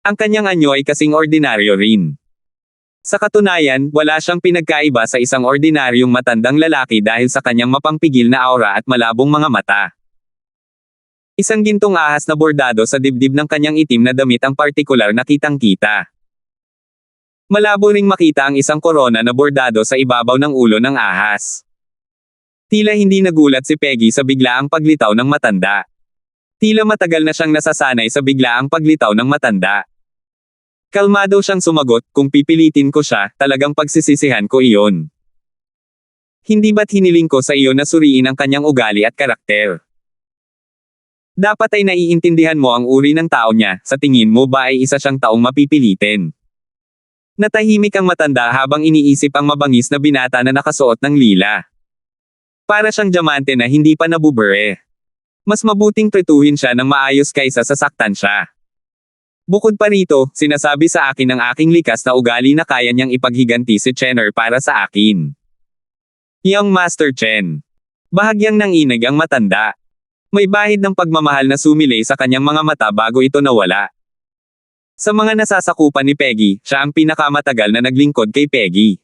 Ang kanyang anyo ay kasing ordinaryo rin. Sa katunayan, wala siyang pinagkaiba sa isang ordinaryong matandang lalaki dahil sa kanyang mapangpigil na aura at malabong mga mata. Isang gintong ahas na bordado sa dibdib ng kanyang itim na damit ang partikular na kitang-kita. Malabo ring makita ang isang korona na bordado sa ibabaw ng ulo ng ahas. Tila hindi nagulat si Peggy sa biglaang paglitaw ng matanda. Tila matagal na siyang nasasanay sa biglaang paglitaw ng matanda. Kalmado siyang sumagot, kung pipilitin ko siya, talagang pagsisisihan ko iyon. Hindi ba't hiniling ko sa iyo na suriin ang kanyang ugali at karakter? Dapat ay naiintindihan mo ang uri ng tao niya, sa tingin mo ba ay isa siyang taong mapipilitin? Natahimik ang matanda habang iniisip ang mabangis na binata na nakasuot ng lila. Para siyang diamante na hindi pa nabubure. Mas mabuting trituhin siya ng maayos kaysa sasaktan siya. Bukod pa rito, sinasabi sa akin ng aking likas na ugali na kaya niyang ipaghiganti si Chenner para sa akin. Young Master Chen. Bahagyang nanginig ang matanda. May bahid ng pagmamahal na sumilay sa kanyang mga mata bago ito nawala. Sa mga nasasakupan ni Peggy, siya ang pinakamatagal na naglingkod kay Peggy.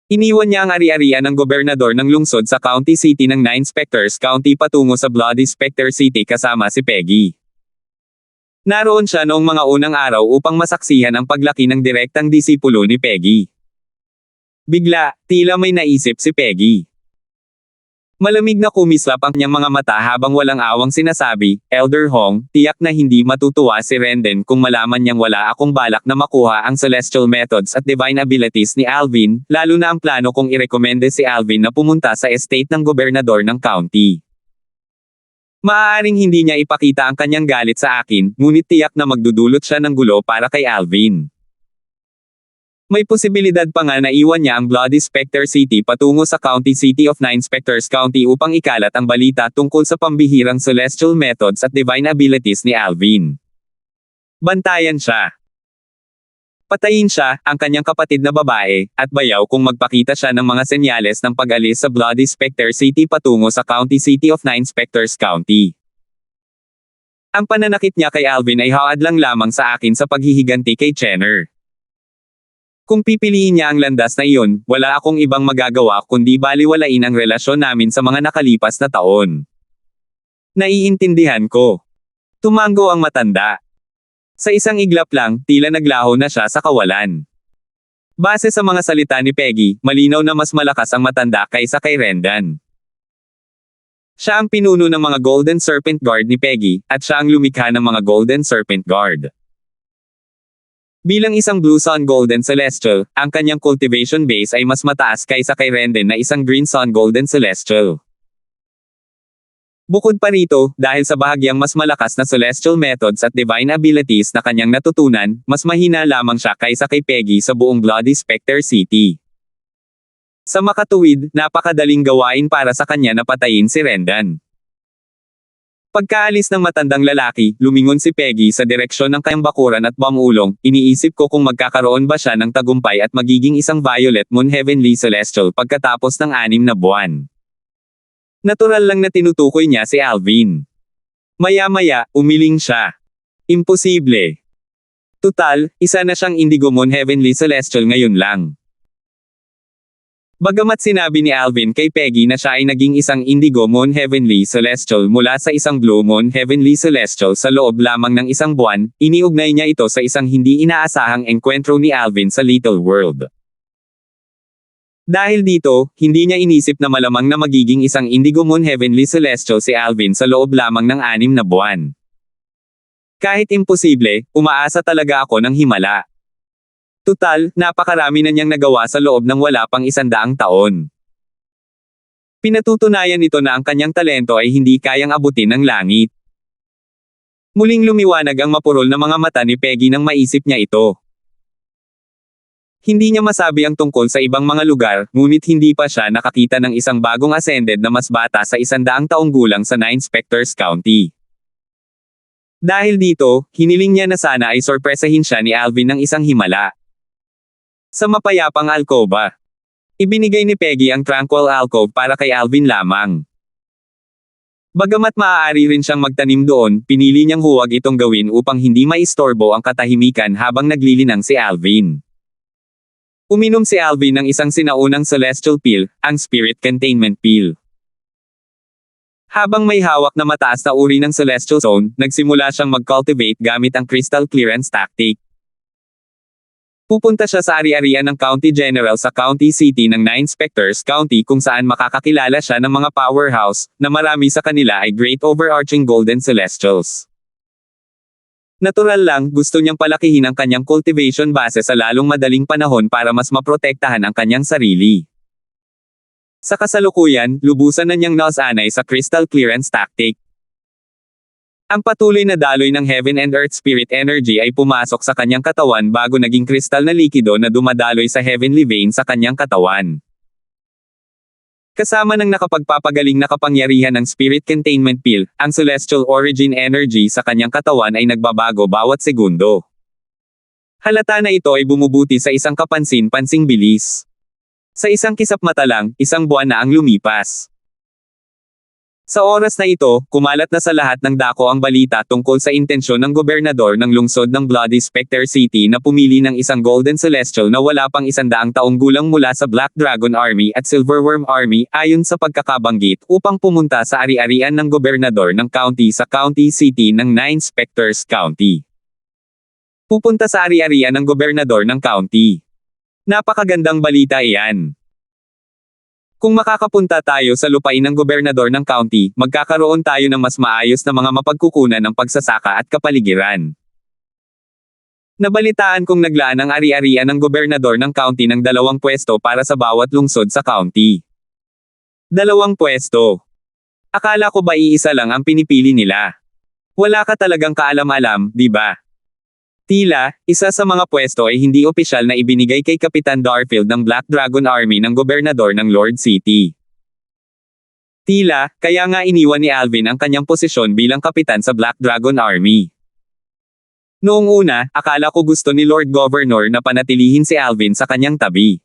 Iniwan niya ang ari-arian ng gobernador ng lungsod sa county city ng 9 Specters County patungo sa Bloody Specter City kasama si Peggy. Naroon siya noong mga unang araw upang masaksihan ang paglaki ng direktang disipulo ni Peggy. Bigla, tila may naisip si Peggy. Malamig na kumislap ang kanyang mga mata habang walang awang sinasabi, Elder Hong, tiyak na hindi matutuwa si Renden kung malaman niyang wala akong balak na makuha ang celestial methods at divine abilities ni Alvin, lalo na ang plano kong irekomende si Alvin na pumunta sa estate ng gobernador ng county. Maaaring hindi niya ipakita ang kanyang galit sa akin, ngunit tiyak na magdudulot siya ng gulo para kay Alvin. May posibilidad pa nga na iwan niya ang Bloody Specter City patungo sa County City of 9 Specters County upang ikalat ang balita tungkol sa pambihirang celestial methods at divine abilities ni Alvin. Bantayan siya. Patayin siya, ang kanyang kapatid na babae, at bayaw kung magpakita siya ng mga senyales ng pag-alis sa Bloody Specter City patungo sa County City of 9 Specters County. Ang pananakit niya kay Alvin ay haadlang lamang sa akin sa paghihiganti kay Chenner. Kung pipiliin niya ang landas na iyon, wala akong ibang magagawa kundi baliwalain ang relasyon namin sa mga nakalipas na taon. Naiintindihan ko. Tumango ang matanda. Sa isang iglap lang, tila naglaho na siya sa kawalan. Base sa mga salita ni Peggy, malinaw na mas malakas ang matanda kaysa kay Rendan. Siya ang pinuno ng mga Golden Serpent Guard ni Peggy, at siya ang lumikha ng mga Golden Serpent Guard. Bilang isang Blue Sun Golden Celestial, ang kanyang cultivation base ay mas mataas kaysa kay Renden na isang Green Sun Golden Celestial. Bukod pa rito, dahil sa bahagyang mas malakas na celestial methods at divine abilities na kanyang natutunan, mas mahina lamang siya kaysa kay Peggy sa buong Bloody Specter City. Sa makatuwid, napakadaling gawain para sa kanya na patayin si Rendan. Pagkaalis ng matandang lalaki, lumingon si Peggy sa direksyon ng kanyang bakuran at pamulong, iniisip ko kung magkakaroon ba siya ng tagumpay at magiging isang Violet Moon Heavenly Celestial pagkatapos ng 6 na buwan. Natural lang na tinutukoy niya si Alvin. Maya-maya, umiling siya. Imposible. Tutal, isa na siyang Indigo Moon Heavenly Celestial ngayon lang. Bagamat sinabi ni Alvin kay Peggy na siya ay naging isang Indigo Moon Heavenly Celestial mula sa isang Blue Moon Heavenly Celestial sa loob lamang ng isang buwan, iniugnay niya ito sa isang hindi inaasahang engkwentro ni Alvin sa Little World. Dahil dito, hindi niya inisip na malamang na magiging isang Indigo Moon Heavenly Celestial si Alvin sa loob lamang ng 6 na buwan. Kahit imposible, umaasa talaga ako ng himala. Tutal, napakarami na niyang nagawa sa loob ng wala pang 100 taon. Pinatutunayan nito na ang kanyang talento ay hindi kayang abutin ng langit. Muling lumiwanag ang mapurol na mga mata ni Peggy nang maisip niya ito. Hindi niya masabi ang tungkol sa ibang mga lugar, ngunit hindi pa siya nakakita ng isang bagong ascended na mas bata sa 100 taong gulang sa 9 Specters County. Dahil dito, hiniling niya na sana ay sorpresahin siya ni Alvin ng isang himala. Sa mapayapang alcoba. Ibinigay ni Peggy ang tranquil alcove para kay Alvin lamang. Bagamat maaari rin siyang magtanim doon, pinili niyang huwag itong gawin upang hindi maistorbo ang katahimikan habang naglilinang si Alvin. Uminom si Alvin ng isang sinaunang celestial pill, ang Spirit Containment Pill. Habang may hawak na mataas na uri ng celestial zone, nagsimula siyang mag-cultivate gamit ang crystal clearance tactic. Pupunta siya sa ari-arian ng County General sa County City ng 9 Specters County kung saan makakakilala siya ng mga powerhouse, na marami sa kanila ay Great Overarching Golden Celestials. Natural lang, gusto niyang palakihin ang kanyang cultivation base sa lalong madaling panahon para mas maprotektahan ang kanyang sarili. Sa kasalukuyan, lubusan na niyang nasanay sa crystal clearance tactic. Ang patuloy na daloy ng Heaven and Earth Spirit Energy ay pumasok sa kanyang katawan bago naging kristal na likido na dumadaloy sa heavenly vein sa kanyang katawan. Kasama ng nakapagpapagaling na kapangyarihan ng Spirit Containment Pill, ang Celestial Origin Energy sa kanyang katawan ay nagbabago bawat segundo. Halata na ito ay bumubuti sa isang kapansin-pansing bilis. Sa isang kisap mata lang, isang buwan na ang lumipas. Sa oras na ito, kumalat na sa lahat ng dako ang balita tungkol sa intensyon ng gobernador ng lungsod ng Bloody Spectre City na pumili ng isang Golden Celestial na wala pang 100 taong gulang mula sa Black Dragon Army at Silverworm Army ayon sa pagkakabanggit upang pumunta sa ari-arian ng gobernador ng county sa county city ng Nine Spectres County. Pupunta sa ari-arian ng gobernador ng county. Napakagandang balita iyan. Kung makakapunta tayo sa lupain ng gobernador ng county, magkakaroon tayo ng mas maayos na mga mapagkukunan ng pagsasaka at kapaligiran. Nabalitaan kong naglaan ang ari-arian ng gobernador ng county ng 2 pwesto para sa bawat lungsod sa county. 2 pwesto. Akala ko ba iisa lang ang pinipili nila? Wala ka talagang kaalam-alam, di ba? Tila, isa sa mga pwesto ay hindi opisyal na ibinigay kay Kapitan Darfield ng Black Dragon Army ng gobernador ng Lord City. Tila, kaya nga iniwan ni Alvin ang kanyang posisyon bilang kapitan sa Black Dragon Army. Noong una, akala ko gusto ni Lord Governor na panatilihin si Alvin sa kanyang tabi.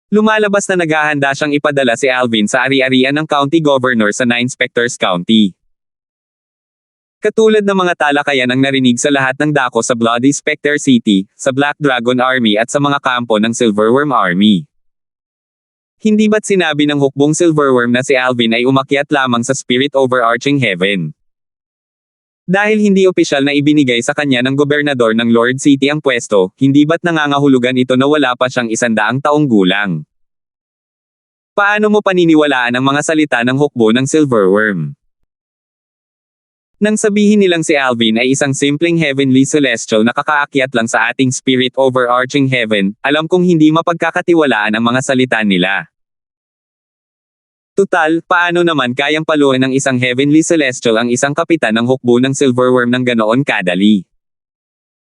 Lumalabas na naghahanda siyang ipadala si Alvin sa ari-arian ng county governor sa Nine Spectres County. Katulad ng mga talakayan ang narinig sa lahat ng dako sa Bloody Spectre City, sa Black Dragon Army at sa mga kampo ng Silverworm Army. Hindi ba't sinabi ng hukbong Silverworm na si Alvin ay umakyat lamang sa Spirit Overarching Heaven? Dahil hindi opisyal na ibinigay sa kanya ng gobernador ng Lord City ang pwesto, hindi ba't nangangahulugan ito na wala pa siyang 100 taong gulang? Paano mo paniniwalaan ang mga salita ng hukbo ng Silverworm? Nang sabihin nilang si Alvin ay isang simpleng heavenly celestial na kakaakyat lang sa ating Spirit Overarching Heaven, alam kong hindi mapagkakatiwalaan ang mga salita nila. Tutal, paano naman kayang paluin ng isang heavenly celestial ang isang kapitan ng hukbo ng Silverworm ng ganoon kadali?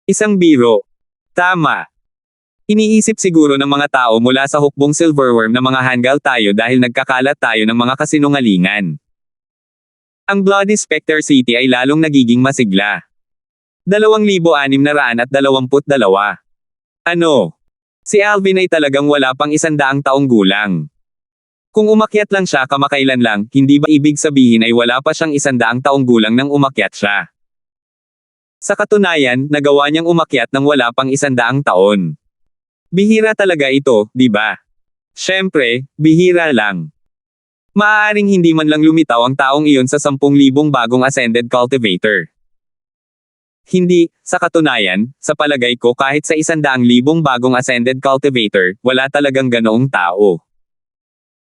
Isang biro. Tama. Iniisip siguro ng mga tao mula sa hukbong Silverworm na mga hanggal tayo dahil nagkakalat tayo ng mga kasinungalingan. Ang Bloody Spectre City ay lalong nagiging masigla. 2,622. Ano? Si Alvin ay talagang wala pang 100 taong gulang. Kung umakyat lang siya kamakailan lang, hindi ba ibig sabihin ay wala pa siyang 100 taong gulang nang umakyat siya? Sa katunayan, nagawa niyang umakyat nang wala pang 100 taon. Bihira talaga ito, di ba? Siyempre, bihira lang. Maaaring hindi man lang lumitaw ang taong iyon sa 10,000 bagong ascended cultivator. Hindi, sa katunayan, sa palagay ko kahit sa 100,000 bagong ascended cultivator, wala talagang ganoong tao.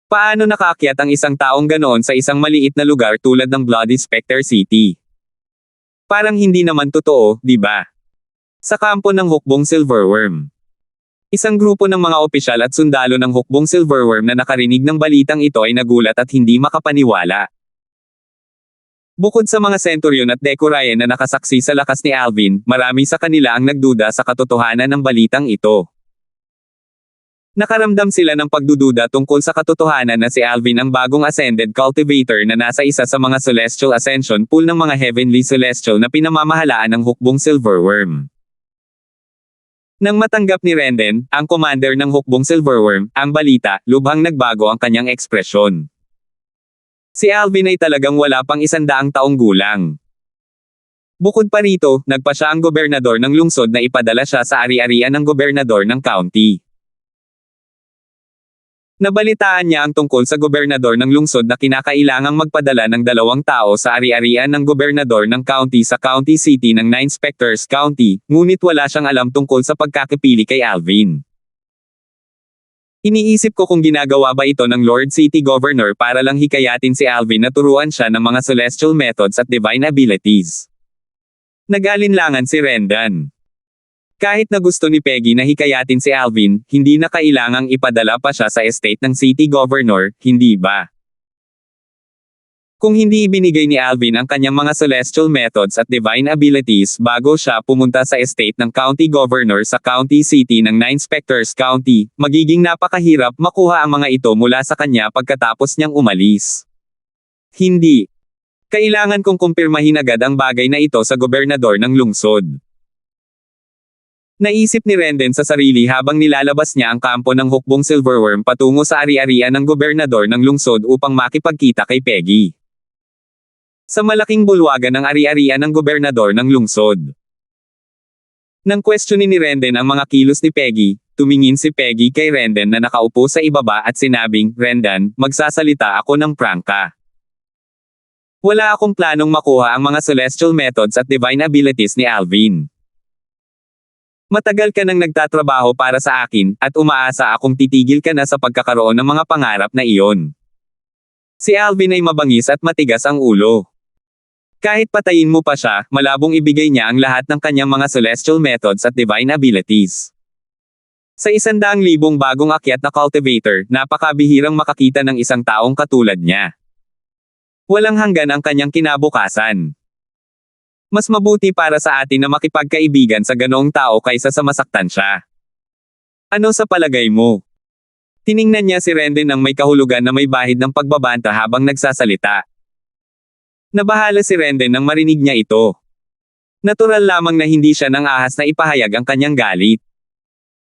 Paano nakaakyat ang isang taong ganoon sa isang maliit na lugar tulad ng Bloody Spectre City? Parang hindi naman totoo, di ba? Sa kampo ng hukbong Silverworm. Isang grupo ng mga opisyal at sundalo ng hukbong Silverworm na nakarinig ng balitang ito ay nagulat at hindi makapaniwala. Bukod sa mga Centurion at Decurion na nakasaksi sa lakas ni Alvin, marami sa kanila ang nagduda sa katotohanan ng balitang ito. Nakaramdam sila ng pagdududa tungkol sa katotohanan na si Alvin ang bagong ascended cultivator na nasa isa sa mga celestial ascension pool ng mga heavenly celestial na pinamamahalaan ng hukbong Silverworm. Nang matanggap ni Renden, ang commander ng hukbong Silverworm, ang balita, lubhang nagbago ang kanyang ekspresyon. Si Alvin ay talagang wala pang 100 taong gulang. Bukod pa rito, nagpa siya ang gobernador ng lungsod na ipadala siya sa ari-arian ng gobernador ng county. Nabalitaan niya ang tungkol sa gobernador ng lungsod na kinakailangang magpadala ng 2 tao sa ari-arian ng gobernador ng county sa county city ng Nine Spectres County, ngunit wala siyang alam tungkol sa pagkakipili kay Alvin. Iniisip ko kung ginagawa ba ito ng Lord City Governor para lang hikayatin si Alvin na turuan siya ng mga celestial methods at divine abilities. Nag-alinlangan si Rendan. Kahit na gusto ni Peggy na hikayatin si Alvin, hindi na kailangang ipadala pa siya sa estate ng city governor, hindi ba? Kung hindi ibinigay ni Alvin ang kanyang mga celestial methods at divine abilities bago siya pumunta sa estate ng county governor sa county city ng 9 Specters County, magiging napakahirap makuha ang mga ito mula sa kanya pagkatapos niyang umalis. Hindi. Kailangan kong kumpirmahin agad ang bagay na ito sa gobernador ng lungsod. Naisip ni Renden sa sarili habang nilalabas niya ang kampo ng hukbong silverworm patungo sa ari-arian ng gobernador ng lungsod upang makipagkita kay Peggy. Sa malaking bulwagan ng ari-arian ng gobernador ng lungsod. Nang questionin ni Renden ang mga kilos ni Peggy, tumingin si Peggy kay Renden na nakaupo sa ibaba at sinabing, "Rendan, magsasalita ako ng prangka. Wala akong planong makuha ang mga celestial methods at divine abilities ni Alvin. Matagal ka nang nagtatrabaho para sa akin, at umaasa akong titigil ka na sa pagkakaroon ng mga pangarap na iyon." Si Alvin ay mabangis at matigas ang ulo. Kahit patayin mo pa siya, malabong ibigay niya ang lahat ng kanyang mga celestial methods at divine abilities. Sa 100,000 bagong akyat na cultivator, napakabihirang makakita ng isang taong katulad niya. Walang hanggan ang kanyang kinabukasan. Mas mabuti para sa atin na makipagkaibigan sa ganoong tao kaysa sa masaktan siya. Ano sa palagay mo? Tiningnan niya si Renden nang may kahulugan na may bahid ng pagbabanta habang nagsasalita. Nabahala si Renden nang marinig niya ito. Natural lamang na hindi siya nang ahas na ipahayag ang kanyang galit.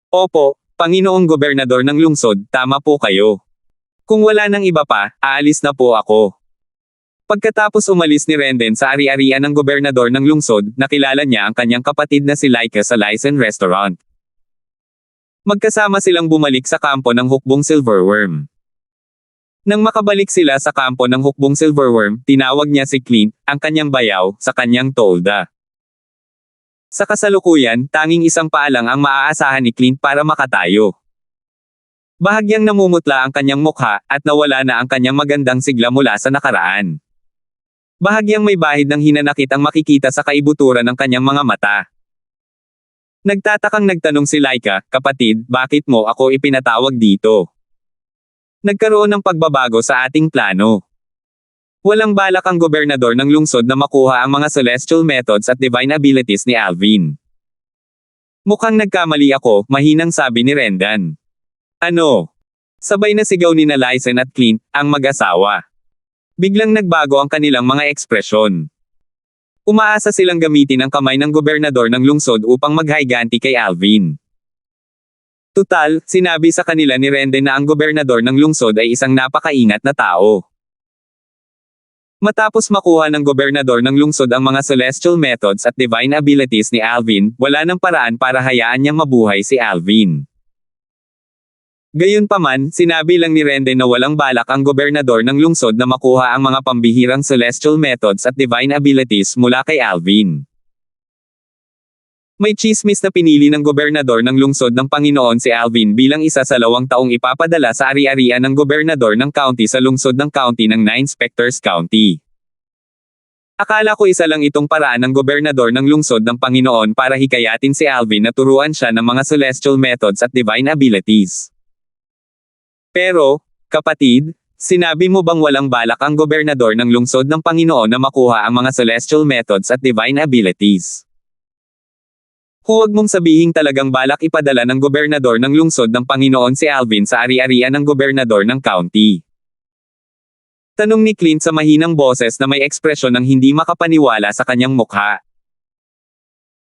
"Opo, Panginoong Gobernador ng lungsod, tama po kayo. Kung wala nang iba pa, aalis na po ako." Pagkatapos umalis ni Renden sa ari-arian ng gobernador ng lungsod, nakilala niya ang kanyang kapatid na si Laika sa Lysen Restaurant. Magkasama silang bumalik sa kampo ng hukbong silverworm. Nang makabalik sila sa kampo ng hukbong silverworm, tinawag niya si Clint, ang kanyang bayaw, sa kanyang tolda. Sa kasalukuyan, tanging isang paa lang ang maaasahan ni Clint para makatayo. Bahagyang namumutla ang kanyang mukha, at nawala na ang kanyang magandang sigla mula sa nakaraan. Bahagyang may bahid ng hinanakit ang makikita sa kaibuturan ng kanyang mga mata. Nagtatakang nagtanong si Laika, "Kapatid, bakit mo ako ipinatawag dito? Nagkaroon ng pagbabago sa ating plano. Walang balak ang gobernador ng lungsod na makuha ang mga celestial methods at divine abilities ni Alvin." "Mukhang nagkamali ako," mahinang sabi ni Rendan. "Ano?" Sabay na sigaw ni Lysen at Clint, ang mag-asawa. Biglang nagbago ang kanilang mga ekspresyon. Umaasa silang gamitin ang kamay ng gobernador ng lungsod upang maghayganti kay Alvin. Tutal, sinabi sa kanila ni Renden na ang gobernador ng lungsod ay isang napakaingat na tao. Matapos makuha ng gobernador ng lungsod ang mga celestial methods at divine abilities ni Alvin, wala nang paraan para hayaan niyang mabuhay si Alvin. Gayunpaman, sinabi lang ni Renden na walang balak ang gobernador ng lungsod na makuha ang mga pambihirang celestial methods at divine abilities mula kay Alvin. May tsismis na pinili ng gobernador ng lungsod ng Panginoon si Alvin bilang isa sa 2 taong ipapadala sa ari-arian ng gobernador ng county sa lungsod ng county ng 9 Specters County. Akala ko isa lang itong paraan ng gobernador ng lungsod ng Panginoon para hikayatin si Alvin na turuan siya ng mga celestial methods at divine abilities. Pero, kapatid, sinabi mo bang walang balak ang gobernador ng lungsod ng Panginoon na makuha ang mga celestial methods at divine abilities? Huwag mong sabihing talagang balak ipadala ng gobernador ng lungsod ng Panginoon si Alvin sa ari-arian ng gobernador ng county. Tanong ni Clint sa mahinang boses na may ekspresyon ng hindi makapaniwala sa kanyang mukha.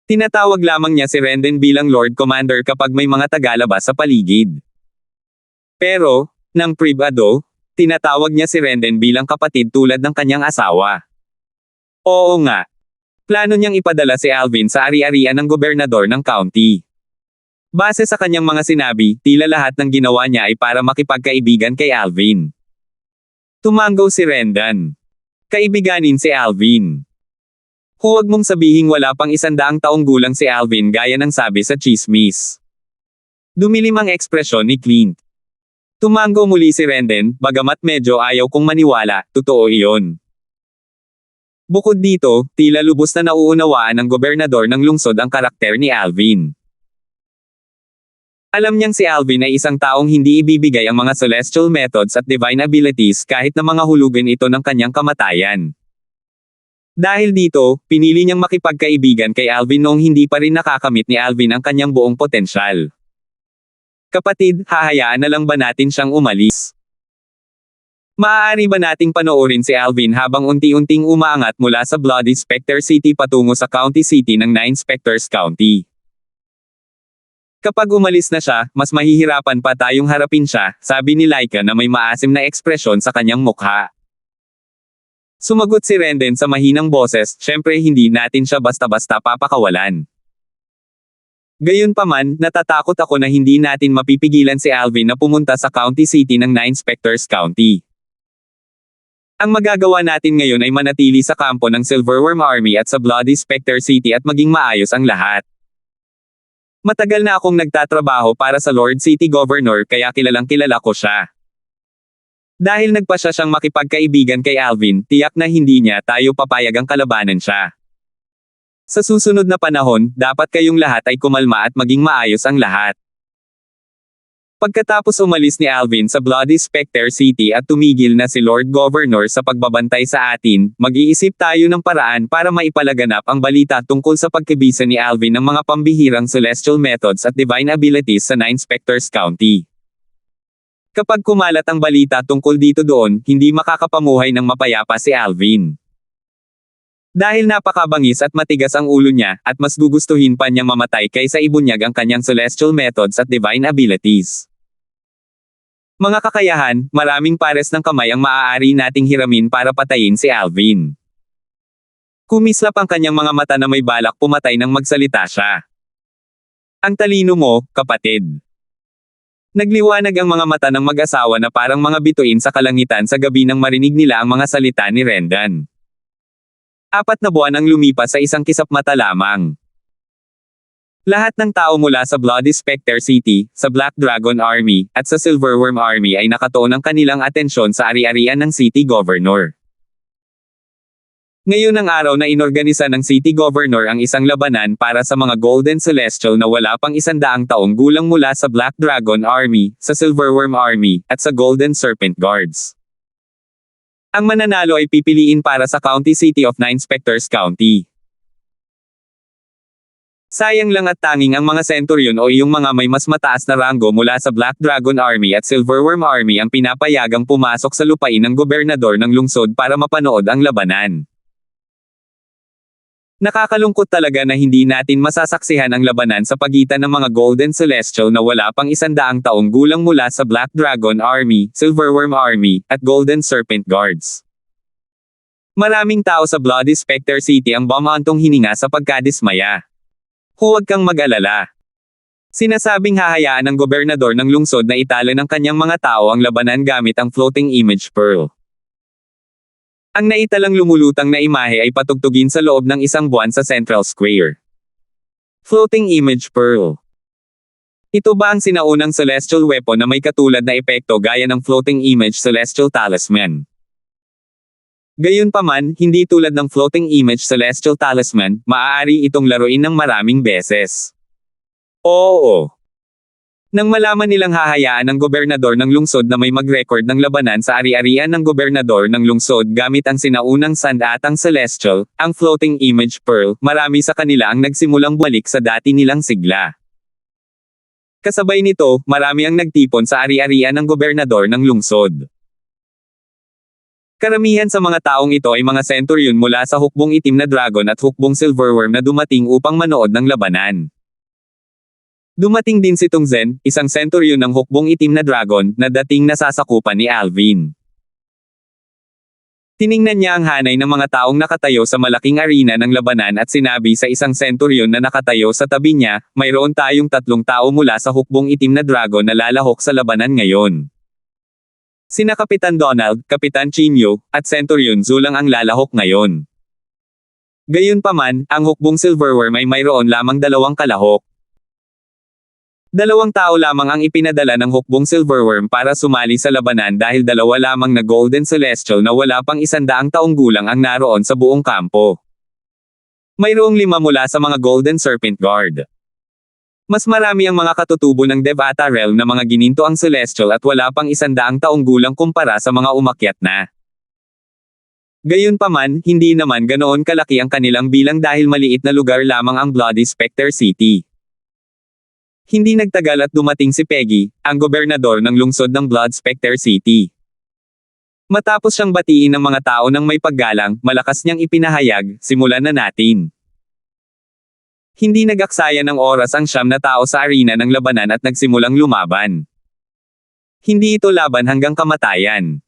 Tinatawag lamang niya si Renden bilang Lord Commander kapag may mga tagalabas sa paligid. Pero, nang pribado, tinatawag niya si Renden bilang kapatid tulad ng kanyang asawa. Oo nga. Plano niyang ipadala si Alvin sa ari-arian ng gobernador ng county. Base sa kanyang mga sinabi, tila lahat ng ginawa niya ay para makipagkaibigan kay Alvin. Tumango si Rendan. Kaibiganin si Alvin. Huwag mong sabihing wala pang 100 taong gulang si Alvin gaya ng sabi sa tsismis. Dumilim ang ekspresyon ni Clint. Tumango muli si Renden, bagamat medyo ayaw kong maniwala, totoo iyon. Bukod dito, tila lubos na nauunawaan ng gobernador ng lungsod ang karakter ni Alvin. Alam niyang si Alvin ay isang taong hindi ibibigay ang mga celestial methods at divine abilities kahit na mga hulugan ito ng kanyang kamatayan. Dahil dito, pinili niyang makipagkaibigan kay Alvin noong hindi pa rin nakakamit ni Alvin ang kanyang buong potensyal. Kapatid, hahayaan na lang ba natin siyang umalis? Maaari ba nating panoorin si Alvin habang unti-unting umaangat mula sa Bloody Spectre City patungo sa County City ng Nine Spectres County? Kapag umalis na siya, mas mahihirapan pa tayong harapin siya, sabi ni Laika na may maasim na ekspresyon sa kanyang mukha. Sumagot si Renden sa mahinang boses, syempre hindi natin siya basta-basta papakawalan. Gayunpaman, natatakot ako na hindi natin mapipigilan si Alvin na pumunta sa County City ng Nine Spectres County. Ang magagawa natin ngayon ay manatili sa kampo ng Silverworm Army at sa Bloody Spectre City at maging maayos ang lahat. Matagal na akong nagtatrabaho para sa Lord City Governor kaya kilalang kilala ko siya. Dahil nagpasya siyang makipagkaibigan kay Alvin, tiyak na hindi niya tayo papayagang kalabanan siya. Sa susunod na panahon, dapat kayong lahat ay kumalma at maging maayos ang lahat. Pagkatapos umalis ni Alvin sa Bloody Spectre City at tumigil na si Lord Governor sa pagbabantay sa atin, mag-iisip tayo ng paraan para maipalaganap ang balita tungkol sa pagkabisa ni Alvin ng mga pambihirang celestial methods at divine abilities sa Nine Spectres County. Kapag kumalat ang balita tungkol dito doon, hindi makakapamuhay ng mapayapa si Alvin. Dahil napakabangis at matigas ang ulo niya, at mas gugustuhin pa niyang mamatay kaysa ibunyag ang kanyang celestial methods at divine abilities. Mga kakayahan, maraming pares ng kamay ang maaari nating hiramin para patayin si Alvin. Kumislap ang kanyang mga mata na may balak pumatay nang magsalita siya. Ang talino mo, kapatid. Nagliwanag ang mga mata ng mag-asawa na parang mga bituin sa kalangitan sa gabi nang marinig nila ang mga salita ni Rendan. 4 na buwan ang lumipas sa isang kisap mata lamang. Lahat ng tao mula sa Bloody Spectre City, sa Black Dragon Army, at sa Silverworm Army ay nakatuon ang kanilang atensyon sa ari-arian ng City Governor. Ngayon ang araw na inorganisa ng City Governor ang isang labanan para sa mga Golden Celestial na wala pang 100 taong gulang mula sa Black Dragon Army, sa Silverworm Army, at sa Golden Serpent Guards. Ang mananalo ay pipiliin para sa County City of Nine Spectres County. Sayang lang at tanging ang mga Centurion o yung mga may mas mataas na ranggo mula sa Black Dragon Army at Silverworm Army ang pinapayagang pumasok sa lupain ng gobernador ng lungsod para mapanood ang labanan. Nakakalungkot talaga na hindi natin masasaksihan ang labanan sa pagitan ng mga Golden Celestial na wala pang 100 taong gulang mula sa Black Dragon Army, Silverworm Army, at Golden Serpent Guards. Maraming tao sa Bloody Spectre City ang bumantong hininga sa pagkadismaya. Huwag kang mag-alala. Sinasabing hahayaan ng gobernador ng lungsod na itala ng kanyang mga tao ang labanan gamit ang Floating Image Pearl. Ang naitalang lumulutang na imahe ay patugtugin sa loob ng 1 buwan sa Central Square. Floating Image Pearl. Ito ba ang sinaunang celestial weapon na may katulad na epekto gaya ng Floating Image Celestial Talisman? Gayunpaman, hindi tulad ng Floating Image Celestial Talisman, maaari itong laruin ng maraming beses. Oo. Nang malaman nilang hahayaan ng gobernador ng lungsod na may mag-record ng labanan sa ari-arian ng gobernador ng lungsod gamit ang sinaunang sandatang celestial, ang Floating Image Pearl, marami sa kanila ang nagsimulang balik sa dati nilang sigla. Kasabay nito, marami ang nagtipon sa ari-arian ng gobernador ng lungsod. Karamihan sa mga taong ito ay mga Centurion mula sa hukbong itim na dragon at hukbong silverworm na dumating upang manood ng labanan. Dumating din si Tungzen, isang Centurion ng hukbong itim na dragon, na dating nasasakupan ni Alvin. Tiningnan niya ang hanay ng mga taong nakatayo sa malaking arena ng labanan at sinabi sa isang Centurion na nakatayo sa tabi niya, mayroon tayong 3 tao mula sa hukbong itim na dragon na lalahok sa labanan ngayon. Sina Kapitan Donald, Kapitan Chinyo, at Centurion Zulang ang lalahok ngayon. Gayunpaman, ang hukbong silverworm ay mayroon lamang 2 kalahok. 2 tao lamang ang ipinadala ng hukbong silverworm para sumali sa labanan dahil 2 lamang na golden celestial na wala pang 100 taong gulang ang naroon sa buong kampo. Mayroong 5 mula sa mga Golden Serpent Guard. Mas marami ang mga katutubo ng Devata Realm na mga gininto ang celestial at wala pang 100 taong gulang kumpara sa mga umakyat na. Gayunpaman, hindi naman ganoon kalaki ang kanilang bilang dahil maliit na lugar lamang ang Bloody Specter City. Hindi nagtagal at dumating si Peggy, ang gobernador ng lungsod ng Blood Specter City. Matapos siyang batiin ng mga tao ng may paggalang, malakas niyang ipinahayag, simulan na natin. Hindi nag-aksaya ng oras ang 9 na tao sa arena ng labanan at nagsimulang lumaban. Hindi ito laban hanggang kamatayan.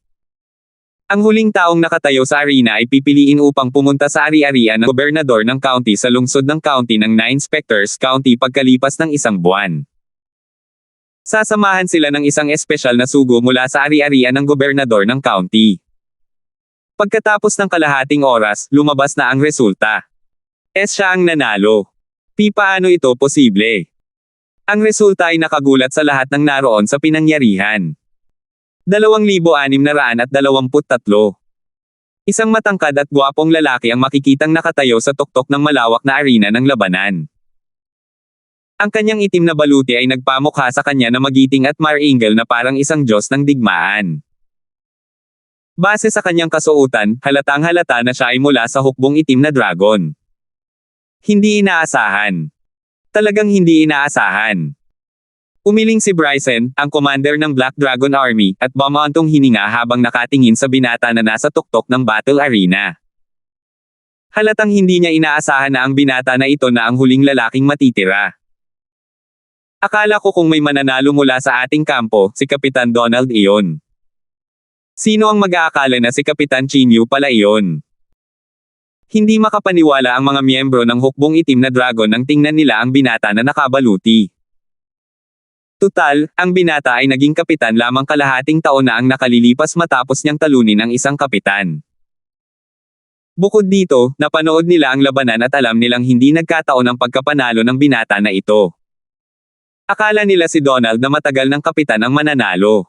Ang huling taong nakatayo sa arena ay pipiliin upang pumunta sa ari-arian ng gobernador ng county sa lungsod ng county ng 9 Specters County pagkalipas ng 1 buwan. Sasamahan sila ng isang espesyal na sugo mula sa ari-arian ng gobernador ng county. Pagkatapos ng kalahating oras, lumabas na ang resulta. Siya ang nanalo. Paano ito posible? Ang resulta ay nakagulat sa lahat ng naroon sa pinangyarihan. 2,623. Isang matangkad at gwapong lalaki ang makikitang nakatayo sa tuktok ng malawak na arena ng labanan. Ang kanyang itim na baluti ay nagpamukha sa kanya na magiting at maringal na parang isang Diyos ng digmaan. Base sa kanyang kasuotan, halatang-halata na siya ay mula sa hukbong itim na dragon. Hindi inaasahan. Talagang hindi inaasahan. Umiling si Bryson, ang commander ng Black Dragon Army, at bumantong hininga habang nakatingin sa binata na nasa tuktok ng battle arena. Halatang hindi niya inaasahan na ang binata na ito na ang huling lalaking matitira. Akala ko kung may mananalo mula sa ating kampo, si Kapitan Donald iyon. Sino ang mag-aakala na si Kapitan Chinyu pala iyon? Hindi makapaniwala ang mga miyembro ng hukbong itim na dragon nang tingnan nila ang binata na nakabaluti. Tutal, ang binata ay naging kapitan lamang kalahating taon na ang nakalilipas matapos niyang talunin ang isang kapitan. Bukod dito, napanood nila ang labanan at alam nilang hindi nagkataon ang pagkapanalo ng binata na ito. Akala nila si Donald na matagal ng kapitan ang mananalo.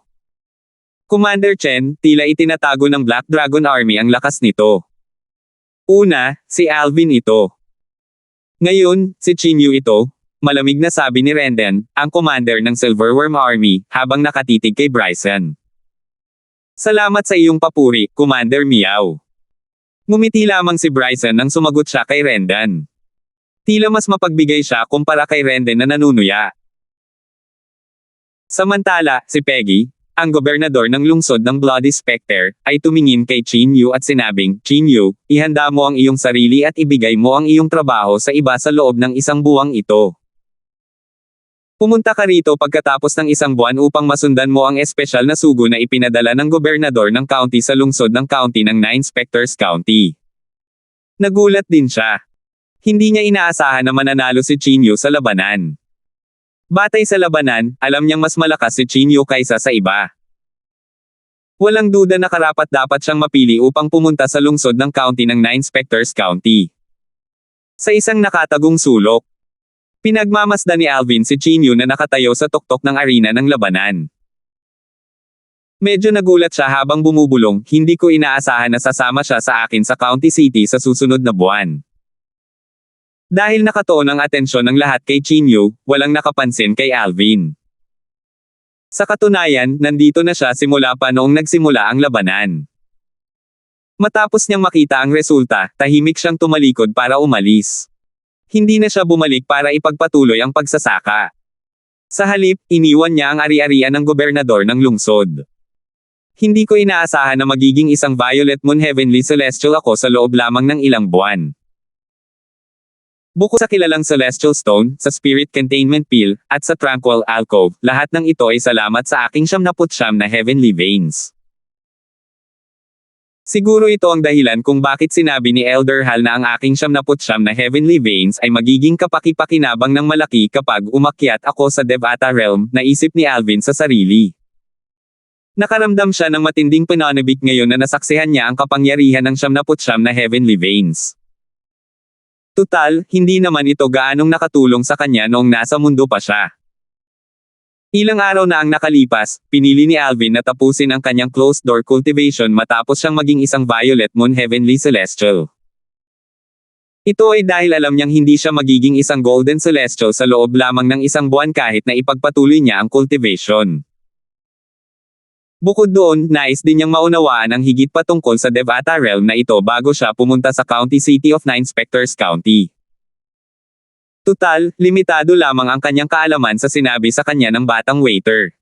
Commander Chen, tila itinatago ng Black Dragon Army ang lakas nito. Una, si Alvin ito. Ngayon, si Chinyu ito, malamig na sabi ni Renden, ang commander ng Silverworm Army, habang nakatitig kay Bryson. Salamat sa iyong papuri, Commander Miao. Ngumiti lamang si Bryson nang sumagot siya kay Renden. Tila mas mapagbigay siya kumpara kay Renden na nanunuya. Samantala, si Peggy, ang gobernador ng lungsod ng Bloody Specter, ay tumingin kay Chinyu at sinabing, Chinyu, ihanda mo ang iyong sarili at ibigay mo ang iyong trabaho sa iba sa loob ng 1 buwang ito. Pumunta ka rito pagkatapos ng 1 buwan upang masundan mo ang espesyal na sugo na ipinadala ng gobernador ng county sa lungsod ng county ng 9 Specters County. Nagulat din siya. Hindi niya inaasahan na mananalo si Chinyu sa labanan. Batay sa labanan, alam niyang mas malakas si Chinyu kaysa sa iba. Walang duda na karapat-dapat siyang mapili upang pumunta sa lungsod ng county ng 9 Specters County. Sa isang nakatagong sulok, pinagmamasdan ni Alvin si Chinyu na nakatayo sa tuktok ng arena ng labanan. Medyo nagulat siya habang bumubulong, hindi ko inaasahan na sasama siya sa akin sa county city sa susunod na buwan. Dahil nakatuon ang atensyon ng lahat kay Chinyu, walang nakapansin kay Alvin. Sa katunayan, nandito na siya simula pa noong nagsimula ang labanan. Matapos niyang makita ang resulta, tahimik siyang tumalikod para umalis. Hindi na siya bumalik para ipagpatuloy ang pagsasaka. Sa halip, iniwan niya ang ari-arian ng gobernador ng lungsod. Hindi ko inaasahan na magiging isang Violet Moon Heavenly Celestial ako sa loob lamang ng ilang buwan. Bukod sa kilalang Celestial Stone, sa Spirit Containment Pill, at sa Tranquil Alcove, lahat ng ito ay salamat sa aking 79 na Heavenly Veins. Siguro ito ang dahilan kung bakit sinabi ni Elder Hal na ang aking 79 na Heavenly Veins ay magiging kapaki-pakinabang ng malaki kapag umakyat ako sa Devata Realm, naisip ni Alvin sa sarili. Nakaramdam siya ng matinding pananabik ngayon na nasaksihan niya ang kapangyarihan ng 79 na Heavenly Veins. Tutal, hindi naman ito gaanong nakatulong sa kanya noong nasa mundo pa siya. Ilang araw na ang nakalipas, pinili ni Alvin na tapusin ang kanyang closed-door cultivation matapos siyang maging isang Violet Moon Heavenly Celestial. Ito ay dahil alam niyang hindi siya magiging isang Golden Celestial sa loob lamang ng isang buwan kahit na ipagpatuloy niya ang cultivation. Bukod doon, nais din niyang maunawaan ang higit pa tungkol sa Devata Realm na ito bago siya pumunta sa County City of Nine Specters County. Tutal, limitado lamang ang kanyang kaalaman sa sinabi sa kanya ng batang waiter.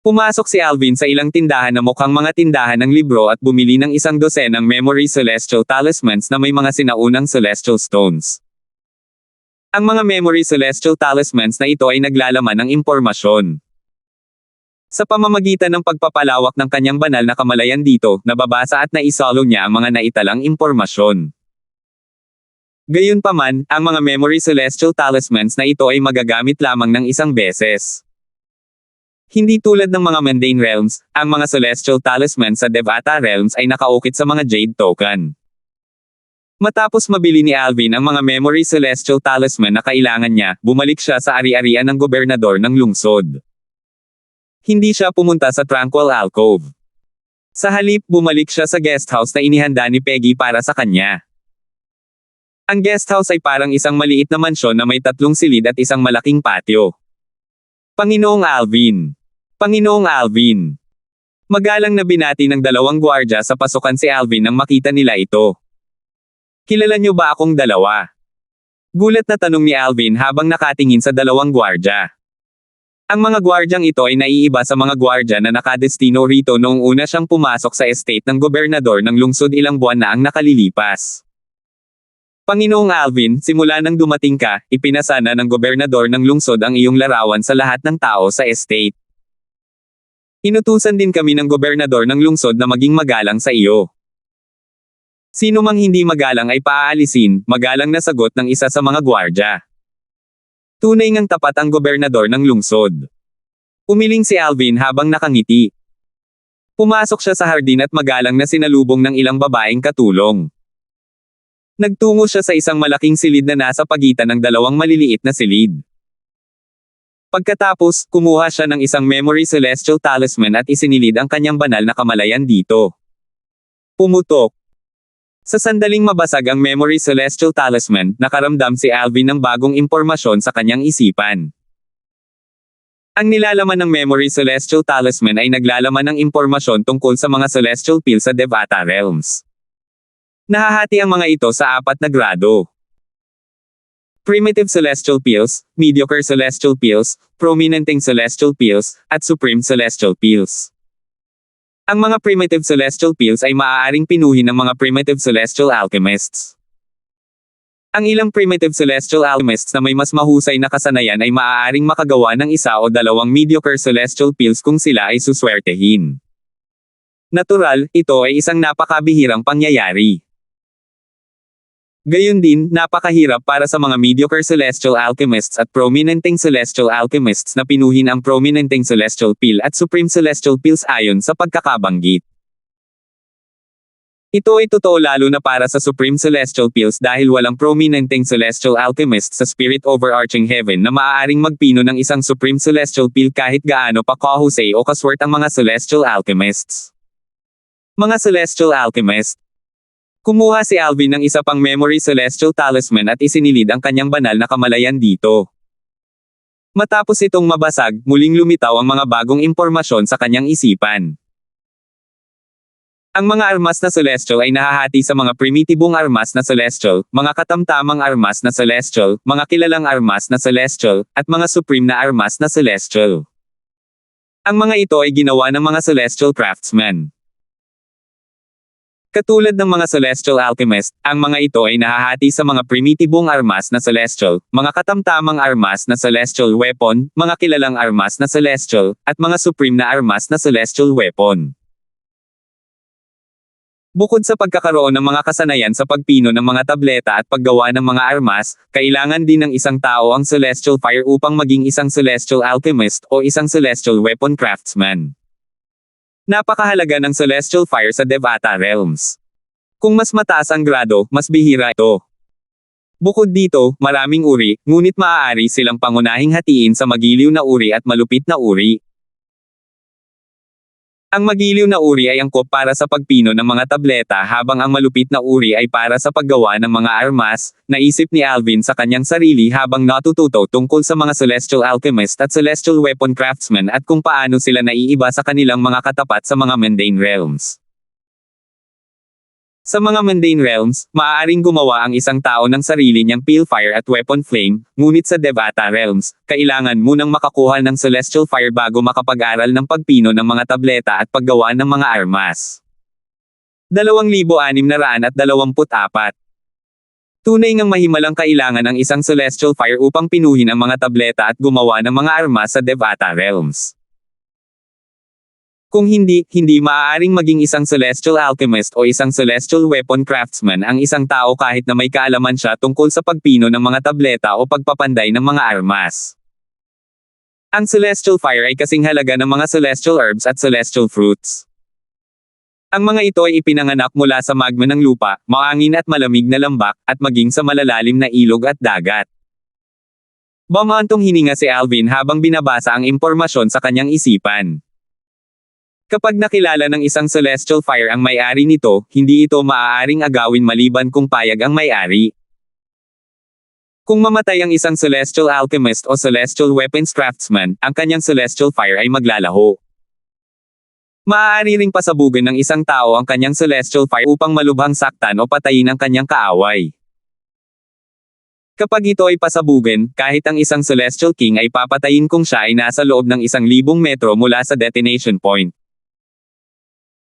Pumasok si Alvin sa ilang tindahan na mukhang mga tindahan ng libro at bumili ng isang dosenang Memory Celestial Talismans na may mga sinaunang Celestial Stones. Ang mga Memory Celestial Talismans na ito ay naglalaman ng impormasyon. Sa pamamagitan ng pagpapalawak ng kanyang banal na kamalayan dito, nababasa at naisolo niya ang mga naitalang impormasyon. Gayunpaman, ang mga Memory Celestial Talismans na ito ay magagamit lamang ng isang beses. Hindi tulad ng mga Mundane Realms, ang mga Celestial Talismans sa Devata Realms ay nakaukit sa mga Jade Token. Matapos mabili ni Alvin ang mga Memory Celestial Talisman na kailangan niya, bumalik siya sa ari-arian ng gobernador ng lungsod. Hindi siya pumunta sa Tranquil Alcove. Sa halip, bumalik siya sa guest house na inihanda ni Peggy para sa kanya. Ang guest house ay parang isang maliit na mansyon na may 3 silid at isang malaking patio. Panginoong Alvin. Panginoong Alvin. Magalang na binati ng 2 gwardya sa pasukan si Alvin nang makita nila ito. Kilala niyo ba akong 2? Gulat na tanong ni Alvin habang nakatingin sa 2 gwardya. Ang mga gwardyang ito ay naiiba sa mga gwardya na nakadestino rito noong una siyang pumasok sa estate ng gobernador ng lungsod ilang buwan na ang nakalilipas. Panginoong Alvin, simula nang dumating ka, ipinasa na ng gobernador ng lungsod ang iyong larawan sa lahat ng tao sa estate. Inutusan din kami ng gobernador ng lungsod na maging magalang sa iyo. Sino mang hindi magalang ay paaalisin, magalang na sagot ng isa sa mga gwardya. Tunay ngang tapat ang gobernador ng lungsod. Umiling si Alvin habang nakangiti. Pumasok siya sa hardin at magalang na sinalubong ng ilang babaeng katulong. Nagtungo siya sa isang malaking silid na nasa pagitan ng 2 maliliit na silid. Pagkatapos, kumuha siya ng isang Memory Celestial Talisman at isinilid ang kanyang banal na kamalayan dito. Pumutok. Sa sandaling mabasag ang Memory Celestial Talisman, nakaramdam si Alvin ng bagong impormasyon sa kanyang isipan. Ang nilalaman ng Memory Celestial Talisman ay naglalaman ng impormasyon tungkol sa mga Celestial Pills sa Devata Realms. Nahahati ang mga ito sa 4 na grado. Primitive Celestial Pills, Mediocre Celestial Pills, Prominenting Celestial Pills, at Supreme Celestial Pills. Ang mga Primitive Celestial Pills ay maaaring pinuhin ng mga Primitive Celestial Alchemists. Ang ilang Primitive Celestial Alchemists na may mas mahusay na kasanayan ay maaaring makagawa ng 1 o 2 Mediocre Celestial Pills kung sila ay suswertehin. Natural, ito ay isang napakabihirang pangyayari. Gayon din, napakahirap para sa mga Mediocre Celestial Alchemists at Prominenting Celestial Alchemists na pinuhin ang Prominenting Celestial Pill at Supreme Celestial Pills ayon sa pagkakabanggit. Ito ay totoo lalo na para sa Supreme Celestial Pills dahil walang Prominenting Celestial Alchemist sa Spirit Overarching Heaven na maaaring magpino ng isang Supreme Celestial Pill kahit gaano pa kahusay o kaswert ang mga Celestial Alchemists. Mga Celestial Alchemist. Kumuha si Alvin ng isa pang Memory Celestial Talisman at isinilid ang kanyang banal na kamalayan dito. Matapos itong mabasag, muling lumitaw ang mga bagong impormasyon sa kanyang isipan. Ang mga armas na Celestial ay nahahati sa mga primitibong armas na Celestial, mga katamtamang armas na Celestial, mga kilalang armas na Celestial, at mga supreme na armas na Celestial. Ang mga ito ay ginawa ng mga Celestial Craftsmen. Katulad ng mga Celestial Alchemist, ang mga ito ay nahahati sa mga primitibong armas na Celestial, mga katamtamang armas na Celestial Weapon, mga kilalang armas na Celestial, at mga supreme na armas na Celestial Weapon. Bukod sa pagkakaroon ng mga kasanayan sa pagpino ng mga tableta at paggawa ng mga armas, kailangan din ng isang tao ang Celestial Fire upang maging isang Celestial Alchemist o isang Celestial Weapon Craftsman. Napakahalaga ng Celestial Fire sa Devata Realms. Kung mas mataas ang grado, mas bihira ito. Bukod dito, maraming uri, ngunit maaari silang pangunahing hatiin sa magiliw na uri at malupit na uri. Ang magiliw na uri ay angkop para sa pagpino ng mga tableta habang ang malupit na uri ay para sa paggawa ng mga armas, naisip ni Alvin sa kanyang sarili habang natututo tungkol sa mga celestial alchemist at celestial weapon craftsmen at kung paano sila naiiba sa kanilang mga katapat sa mga mundane realms. Sa mga mundane realms, maaaring gumawa ang isang tao ng sarili niyang pale fire at weapon flame, ngunit sa Devata realms, kailangan munang makakuha ng celestial fire bago makapag-aral ng pagpino ng mga tableta at paggawa ng mga armas. 2,624. Tunay ngang mahimalang kailangan ang isang celestial fire upang pinuhin ang mga tableta at gumawa ng mga armas sa Devata realms. Kung hindi maaaring maging isang celestial alchemist o isang celestial weapon craftsman ang isang tao kahit na may kaalaman siya tungkol sa pagpino ng mga tableta o pagpapanday ng mga armas. Ang celestial fire ay kasing halaga ng mga celestial herbs at celestial fruits. Ang mga ito ay ipinanganak mula sa magma ng lupa, maangin at malamig na lambak, at maging sa malalalim na ilog at dagat. Bumantong hininga si Alvin habang binabasa ang impormasyon sa kanyang isipan. Kapag nakilala ng isang celestial fire ang may-ari nito, hindi ito maaaring agawin maliban kung payag ang may-ari. Kung mamatay ang isang celestial alchemist o celestial weapons craftsman, ang kanyang celestial fire ay maglalaho. Maaari ring pasabugan ng isang tao ang kanyang celestial fire upang malubhang saktan o patayin ang kanyang kaaway. Kapag ito ay pasabugan, kahit ang isang celestial king ay papatayin kung siya ay nasa loob ng 1,000 metro mula sa detonation point.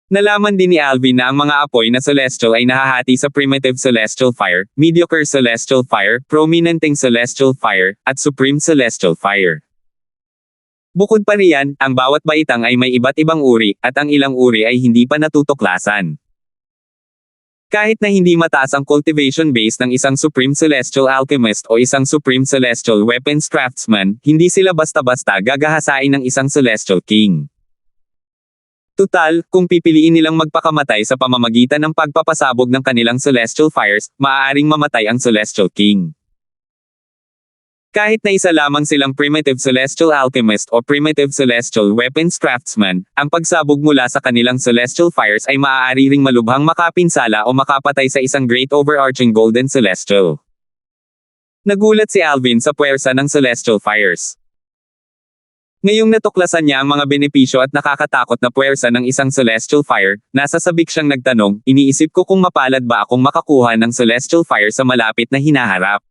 Nalaman din ni Alvin na ang mga apoy na celestial ay nahahati sa primitive celestial fire, mediocre celestial fire, prominenteng celestial fire, at supreme celestial fire. Bukod pa riyan, ang bawat baitang ay may iba't ibang uri, at ang ilang uri ay hindi pa natutuklasan. Kahit na hindi mataas ang cultivation base ng isang supreme celestial alchemist o isang supreme celestial weapons craftsman, hindi sila basta-basta gagahasain ng isang celestial king. Tutal, kung pipiliin nilang magpakamatay sa pamamagitan ng pagpapasabog ng kanilang celestial fires, maaaring mamatay ang celestial king. Kahit na isa lamang silang primitive celestial alchemist o primitive celestial weapons craftsman, ang pagsabog mula sa kanilang celestial fires ay maaari ring malubhang makapinsala o makapatay sa isang great overarching golden celestial. Nagulat si Alvin sa puwersa ng celestial fires. Ngayong natuklasan niya ang mga benepisyo at nakakatakot na puwersa ng isang celestial fire, nasa sabik siyang nagtanong, iniisip ko kung mapalad ba akong makakuha ng celestial fire sa malapit na hinaharap.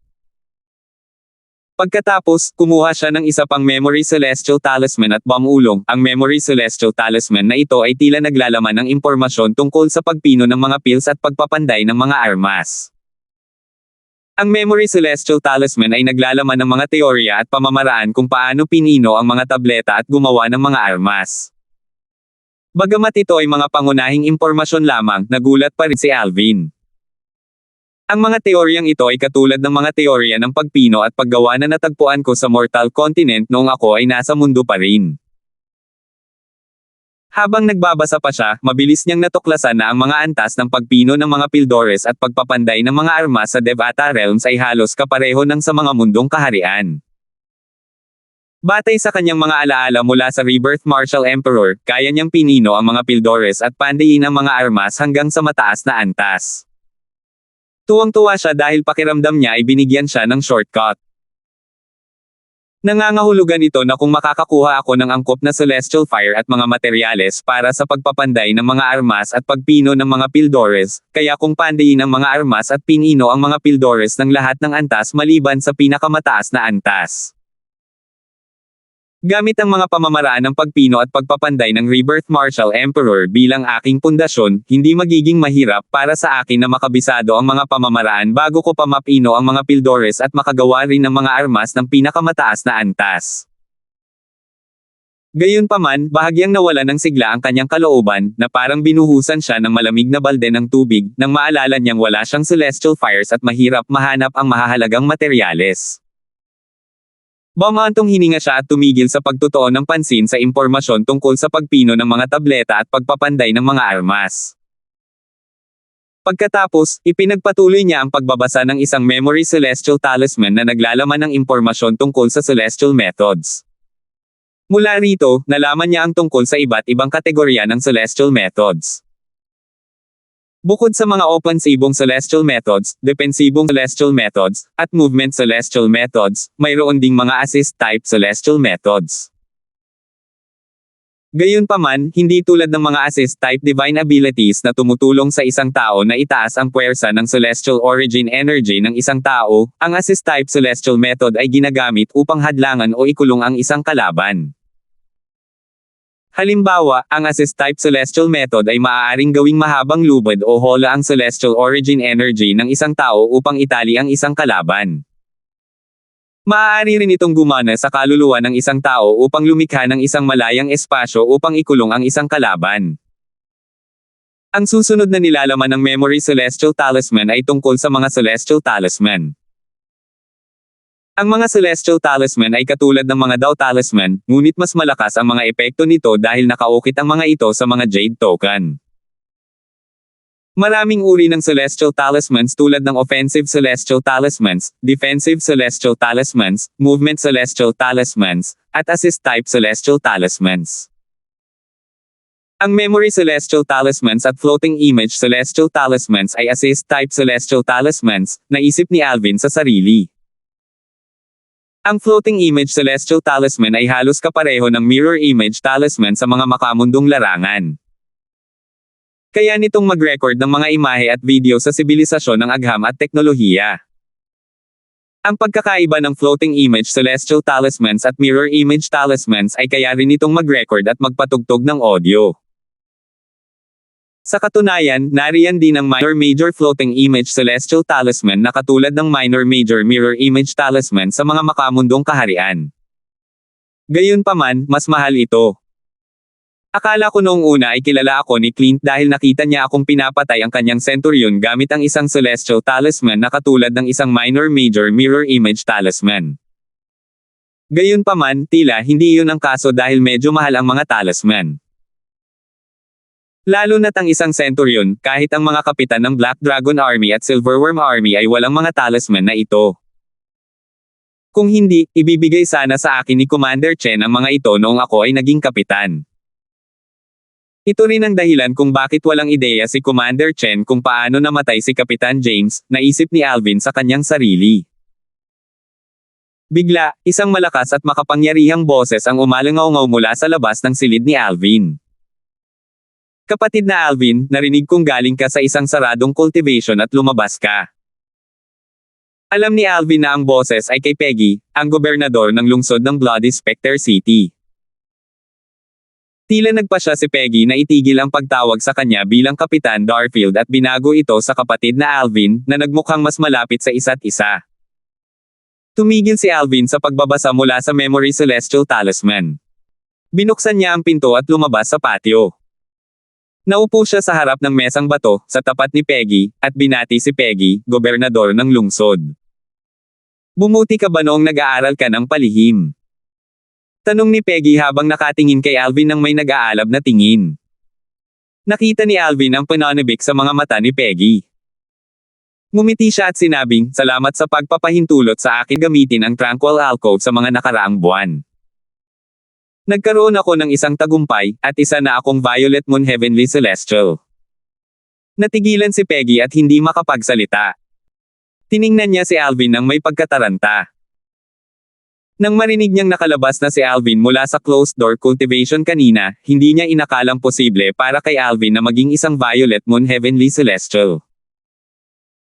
Pagkatapos, kumuha siya ng isa pang memory celestial talisman at bumulong. Ang memory celestial talisman na ito ay tila naglalaman ng impormasyon tungkol sa pagpino ng mga pills at pagpapanday ng mga armas. Ang memory celestial talisman ay naglalaman ng mga teorya at pamamaraan kung paano pinino ang mga tableta at gumawa ng mga armas. Bagamat ito ay mga pangunahing impormasyon lamang, nagulat pa rin si Alvin. Ang mga teoryang ito ay katulad ng mga teorya ng pagpino at paggawa na natagpuan ko sa Mortal Continent noong ako ay nasa mundo pa rin. Habang nagbabasa pa siya, mabilis niyang natuklasan na ang mga antas ng pagpino ng mga Pildores at pagpapanday ng mga armas sa Devata Realms ay halos kapareho ng sa mga mundong kaharian. Batay sa kanyang mga alaala mula sa Rebirth Martial Emperor, kaya niyang pinino ang mga Pildores at pandayin ang mga armas hanggang sa mataas na antas. Tuwang-tuwa siya dahil pakiramdam niya ay binigyan siya ng shortcut. Nangangahulugan ito na kung makakakuha ako ng angkop na celestial fire at mga materyales para sa pagpapanday ng mga armas at pagpino ng mga Pildores, kaya kung pandayin ang mga armas at pinino ang mga Pildores ng lahat ng antas maliban sa pinakamataas na antas. Gamit ang mga pamamaraan ng pagpino at pagpapanday ng Rebirth Martial Emperor bilang aking pundasyon, hindi magiging mahirap para sa akin na makabisado ang mga pamamaraan bago ko pa mapino ang mga Pildores at makagawa rin ng mga armas ng pinakamataas na antas. Gayunpaman, bahagyang nawala ng sigla ang kanyang kalooban, na parang binuhusan siya ng malamig na balde ng tubig, nang maalala niyang wala siyang celestial fires at mahirap mahanap ang mahahalagang materyales. Bumantong hininga siya at tumigil sa pagtutuon ng pansin sa impormasyon tungkol sa pagpino ng mga tableta at pagpapanday ng mga armas. Pagkatapos, ipinagpatuloy niya ang pagbabasa ng isang memory celestial talisman na naglalaman ng impormasyon tungkol sa celestial methods. Mula rito, nalaman niya ang tungkol sa iba't ibang kategorya ng celestial methods. Bukod sa mga opensibong celestial methods, defensibong celestial methods, at movement celestial methods, mayroon ding mga assist-type celestial methods. Gayunpaman, hindi tulad ng mga assist-type divine abilities na tumutulong sa isang tao na itaas ang puwersa ng celestial origin energy ng isang tao, ang assist-type celestial method ay ginagamit upang hadlangan o ikulong ang isang kalaban. Halimbawa, ang assist-type celestial method ay maaaring gawing mahabang lubid o hola ang celestial origin energy ng isang tao upang itali ang isang kalaban. Maaari rin itong gumana sa kaluluwa ng isang tao upang lumikha ng isang malayang espasyo upang ikulong ang isang kalaban. Ang susunod na nilalaman ng Memory Celestial Talisman ay tungkol sa mga Celestial Talisman. Ang mga Celestial Talisman ay katulad ng mga Dao Talisman, ngunit mas malakas ang mga epekto nito dahil nakaukit ang mga ito sa mga Jade Token. Maraming uri ng Celestial Talismans tulad ng Offensive Celestial Talismans, Defensive Celestial Talismans, Movement Celestial Talismans, at Assist-type Celestial Talismans. Ang Memory Celestial Talismans at Floating Image Celestial Talismans ay Assist-type Celestial Talismans, naisip ni Alvin sa sarili. Ang Floating Image Celestial Talisman ay halos kapareho ng Mirror Image Talisman sa mga makamundong larangan. Kaya nitong mag-record ng mga imahe at video sa sibilisasyon ng agham at teknolohiya. Ang pagkakaiba ng Floating Image Celestial Talismans at Mirror Image Talismans ay kaya rin itong mag-record at magpatugtog ng audio. Sa katunayan, nariyan din ang Minor-Major Floating Image Celestial Talisman na katulad ng Minor-Major Mirror Image Talisman sa mga makamundong kaharian. Gayunpaman, mas mahal ito. Akala ko noong una ay kilala ako ni Clint dahil nakita niya akong pinapatay ang kanyang Centurion gamit ang isang Celestial Talisman na katulad ng isang Minor-Major Mirror Image Talisman. Gayunpaman, tila hindi yun ang kaso dahil medyo mahal ang mga talisman. Lalo na't ang isang Centurion, kahit ang mga kapitan ng Black Dragon Army at Silverworm Army ay walang mga talisman na ito. Kung hindi, ibibigay sana sa akin ni Commander Chen ang mga ito noong ako ay naging kapitan. Ito rin ang dahilan kung bakit walang ideya si Commander Chen kung paano namatay si Kapitan James, naisip ni Alvin sa kanyang sarili. Bigla, isang malakas at makapangyarihang boses ang umalangaw-ngaw mula sa labas ng silid ni Alvin. Kapatid na Alvin, narinig kong galing ka sa isang saradong cultivation at lumabas ka. Alam ni Alvin na ang boses ay kay Peggy, ang gobernador ng lungsod ng Bloody Spectre City. Tila nagpasya si Peggy na itigil ang pagtawag sa kanya bilang Kapitan Darfield at binago ito sa kapatid na Alvin, na nagmukhang mas malapit sa isa't isa. Tumigil si Alvin sa pagbabasa mula sa Memory Celestial Talisman. Binuksan niya ang pinto at lumabas sa patio. Naupo siya sa harap ng mesang bato, sa tapat ni Peggy, at binati si Peggy, gobernador ng lungsod. Bumuti ka ba noong nag-aaral ka ng palihim? Tanong ni Peggy habang nakatingin kay Alvin ng may nag-aalab na tingin. Nakita ni Alvin ang pananabik sa mga mata ni Peggy. Ngumiti siya at sinabing, salamat sa pagpapahintulot sa akin gamitin ang Tranquil Alcove sa mga nakaraang buwan. Nagkaroon ako ng isang tagumpay, at isa na akong Violet Moon Heavenly Celestial. Natigilan si Peggy at hindi makapagsalita. Tiningnan niya si Alvin ng may pagkataranta. Nang marinig niyang nakalabas na si Alvin mula sa closed door cultivation kanina, hindi niya inakalang posible para kay Alvin na maging isang Violet Moon Heavenly Celestial.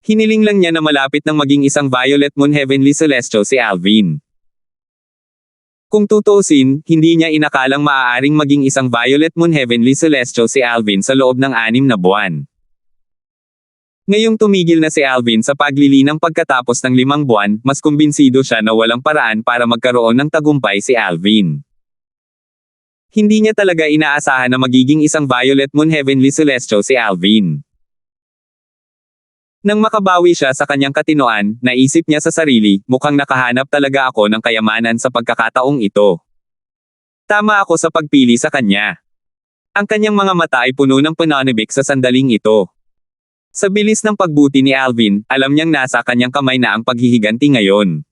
Hiniling lang niya na malapit nang maging isang Violet Moon Heavenly Celestial si Alvin. Kung tutuusin, hindi niya inakalang maaaring maging isang Violet Moon Heavenly Celestial si Alvin sa loob ng 6 na buwan. Ngayong tumigil na si Alvin sa paglilinang pagkatapos ng 5 buwan, mas kumbinsido siya na walang paraan para magkaroon ng tagumpay si Alvin. Hindi niya talaga inaasahan na magiging isang Violet Moon Heavenly Celestial si Alvin. Nang makabawi siya sa kanyang katinoan, naisip niya sa sarili, mukhang nakahanap talaga ako ng kayamanan sa pagkakataong ito. Tama ako sa pagpili sa kanya. Ang kanyang mga mata ay puno ng pananabik sa sandaling ito. Sa bilis ng pagbuti ni Alvin, alam niyang nasa kanyang kamay na ang paghihiganti ngayon.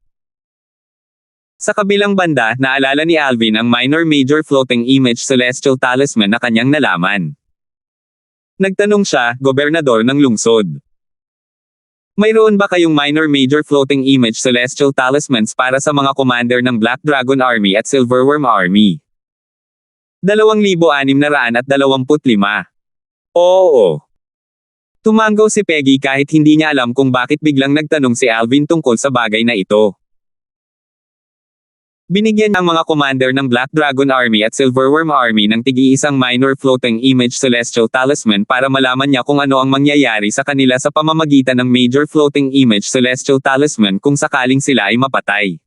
Sa kabilang banda, naalala ni Alvin ang minor-major floating image celestial talisman na kanyang nalaman. Nagtanong siya, gobernador ng lungsod. Mayroon ba kayong minor-major floating image celestial talismans para sa mga commander ng Black Dragon Army at Silverworm Army? 2,625. Oo. Tumango si Peggy kahit hindi niya alam kung bakit biglang nagtanong si Alvin tungkol sa bagay na ito. Binigyan ang mga commander ng Black Dragon Army at Silverworm Army ng tig-iisang minor floating image celestial talisman para malaman niya kung ano ang mangyayari sa kanila sa pamamagitan ng major floating image celestial talisman kung sakaling sila ay mapatay.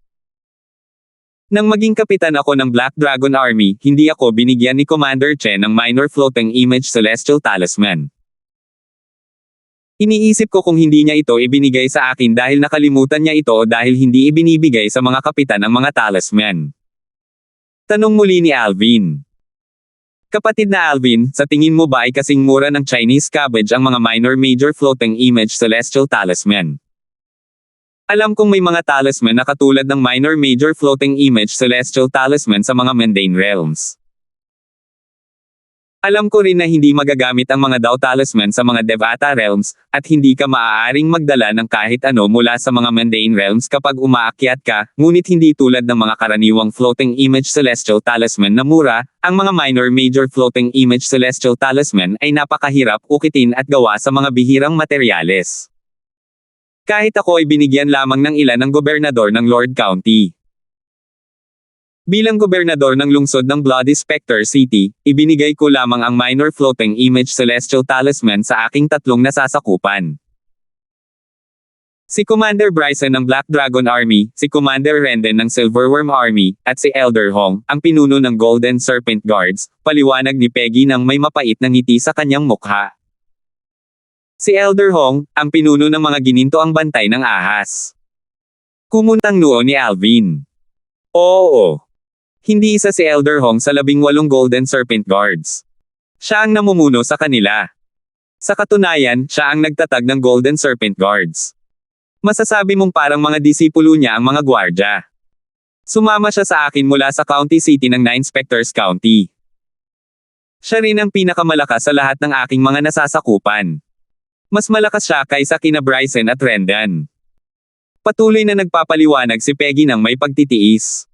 Nang maging kapitan ako ng Black Dragon Army, hindi ako binigyan ni Commander Chen ng minor floating image celestial talisman. Iniisip ko kung hindi niya ito ibinigay sa akin dahil nakalimutan niya ito o dahil hindi ibinibigay sa mga kapitan ang mga talisman. Tanong muli ni Alvin. Kapatid na Alvin, sa tingin mo ba ay kasing mura ng Chinese cabbage ang mga minor-major floating image celestial talisman? Alam kong may mga talisman na katulad ng minor-major floating image celestial talisman sa mga mundane realms. Alam ko rin na hindi magagamit ang mga Dao talisman sa mga Devata realms, at hindi ka maaaring magdala ng kahit ano mula sa mga mundane realms kapag umaakyat ka, ngunit hindi tulad ng mga karaniwang floating image celestial talisman na mura, ang mga minor-major floating image celestial talisman ay napakahirap ukitin at gawa sa mga bihirang materyales. Kahit ako ay binigyan lamang ng ilan ng gobernador ng Lord County. Bilang gobernador ng lungsod ng Bloody Spectre City, ibinigay ko lamang ang minor floating image celestial talisman sa aking tatlong nasasakupan. Si Commander Bryson ng Black Dragon Army, si Commander Renden ng Silverworm Army, at si Elder Hong, ang pinuno ng Golden Serpent Guards, paliwanag ni Peggy nang may mapait na ngiti sa kanyang mukha. Si Elder Hong, ang pinuno ng mga gininto ang bantay ng ahas. Kumuntang noo ni Alvin. Oo. Hindi isa si Elder Hong sa 18 Golden Serpent Guards. Siya ang namumuno sa kanila. Sa katunayan, siya ang nagtatag ng Golden Serpent Guards. Masasabi mong parang mga disipulo niya ang mga gwardya. Sumama siya sa akin mula sa county city ng Nine Spectres County. Siya rin ang pinakamalakas sa lahat ng aking mga nasasakupan. Mas malakas siya kaysa kina Bryson at Rendan. Patuloy na nagpapaliwanag si Peggy ng may pagtitiis.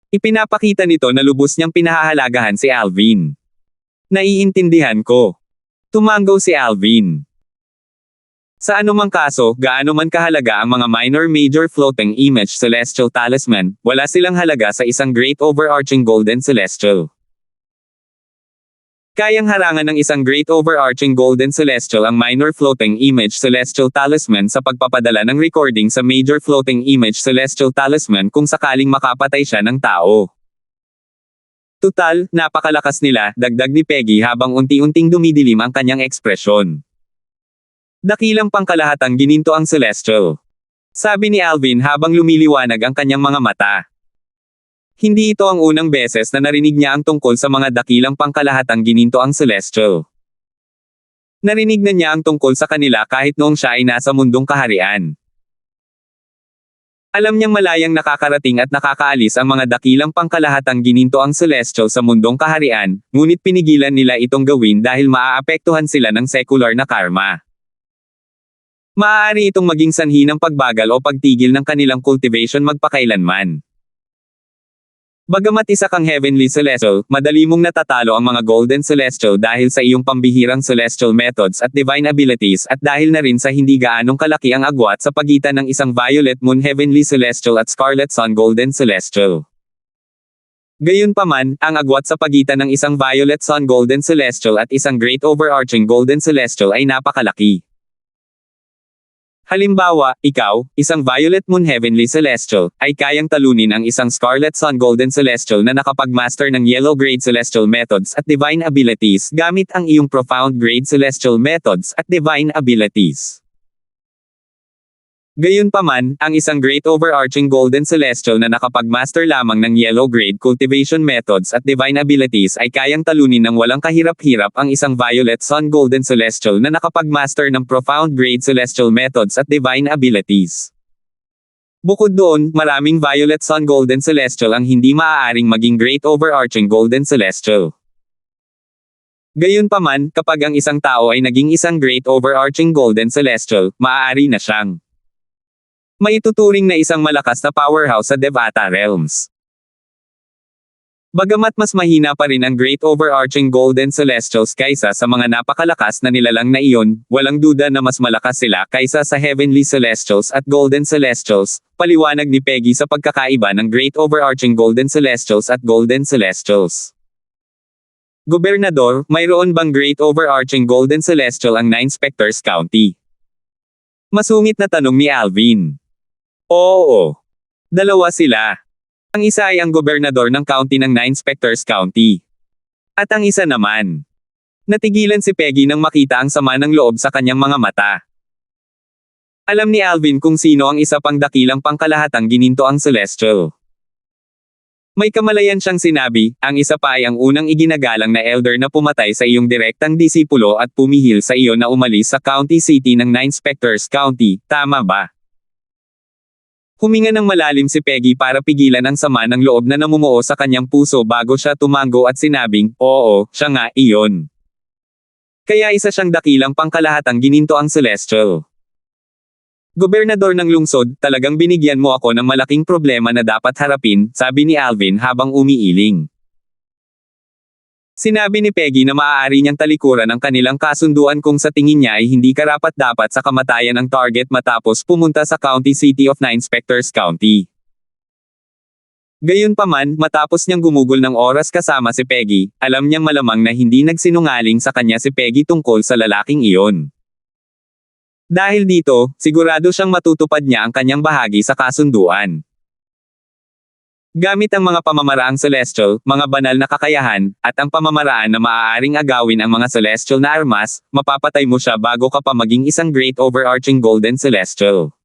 Ipinapakita nito na lubos niyang pinahahalagahan si Alvin. Naiintindihan ko. Tumango si Alvin. Sa anumang kaso, gaano man kahalaga ang mga minor-major floating image celestial talisman, wala silang halaga sa isang great overarching golden celestial. Kayang harangan ng isang great overarching golden celestial ang minor floating image celestial talisman sa pagpapadala ng recording sa major floating image celestial talisman kung sakaling makapatay siya ng tao. Tutal, napakalakas nila, dagdag ni Peggy habang unti-unting dumidilim ang kanyang ekspresyon. Dakilang pangkalahatang gininto ang celestial. Sabi ni Alvin habang lumiliwanag ang kanyang mga mata. Hindi ito ang unang beses na narinig niya ang tungkol sa mga dakilang pangkalahatang gininto ang celestial. Narinig na niya ang tungkol sa kanila kahit noong siya ay nasa mundong kaharian. Alam niyang malayang nakakarating at nakakaalis ang mga dakilang pangkalahatang gininto ang celestial sa mundong kaharian, ngunit pinigilan nila itong gawin dahil maaapektuhan sila ng secular na karma. Maaari itong maging sanhi ng pagbagal o pagtigil ng kanilang cultivation magpakailanman. Bagamat isa kang heavenly celestial, madali mong natatalo ang mga golden celestial dahil sa iyong pambihirang celestial methods at divine abilities at dahil na rin sa hindi gaanong kalaki ang agwat sa pagitan ng isang violet moon heavenly celestial at scarlet sun golden celestial. Gayunpaman, ang agwat sa pagitan ng isang violet sun golden celestial at isang great overarching golden celestial ay napakalaki. Halimbawa, ikaw, isang Violet Moon Heavenly Celestial, ay kayang talunin ang isang Scarlet Sun Golden Celestial na nakapag-master ng Yellow Grade Celestial Methods at Divine Abilities gamit ang iyong Profound Grade Celestial Methods at Divine Abilities. Gayunpaman, ang isang great overarching golden celestial na nakapag-master lamang ng yellow grade cultivation methods at divine abilities ay kayang talunin ng walang kahirap-hirap ang isang violet sun golden celestial na nakapag-master ng profound grade celestial methods at divine abilities. Bukod doon, maraming violet sun golden celestial ang hindi maaaring maging great overarching golden celestial. Gayunpaman, kapag ang isang tao ay naging isang great overarching golden celestial, maaari na siyang maituturing na isang malakas na powerhouse sa Devata realms. Bagamat mas mahina pa rin ang great overarching golden celestials kaysa sa mga napakalakas na nilalang na iyon, walang duda na mas malakas sila kaysa sa heavenly celestials at golden celestials, paliwanag ni Peggy sa pagkakaiba ng great overarching golden celestials at golden celestials. Gobernador, mayroon bang great overarching golden celestial ang Nine Spectres County? Masungit na tanong ni Alvin. Oo. Dalawa sila. Ang isa ay ang gobernador ng county ng Nine Spectres County. At ang isa naman. Natigilan si Peggy nang makita ang sama ng loob sa kanyang mga mata. Alam ni Alvin kung sino ang isa pang dakilang pangkalahatang ginintoang celestial. May kamalayan siyang sinabi, ang isa pa ay ang unang iginagalang na elder na pumatay sa iyong direktang disipulo at pumihil sa iyo na umalis sa county city ng Nine Spectres County, tama ba? Huminga ng malalim si Peggy para pigilan ang sama ng loob na namumuo sa kanyang puso bago siya tumango at sinabing, oo, siya nga, iyon. Kaya isa siyang dakilang pangkalahatang gininto ang celestial. Gobernador ng lungsod, talagang binigyan mo ako ng malaking problema na dapat harapin, sabi ni Alvin habang umiiling. Sinabi ni Peggy na maaari niyang talikuran ang kanilang kasunduan kung sa tingin niya ay hindi karapat-dapat sa kamatayan ng target matapos pumunta sa county city of Nine Spectres County. Gayunpaman, matapos niyang gumugol ng oras kasama si Peggy, alam niyang malamang na hindi nagsinungaling sa kanya si Peggy tungkol sa lalaking iyon. Dahil dito, sigurado siyang matutupad niya ang kanyang bahagi sa kasunduan. Gamit ang mga pamamaraang celestial, mga banal na kakayahan, at ang pamamaraan na maaaring agawin ang mga celestial na armas, mapapatay mo siya bago ka pa maging isang great overarching golden celestial.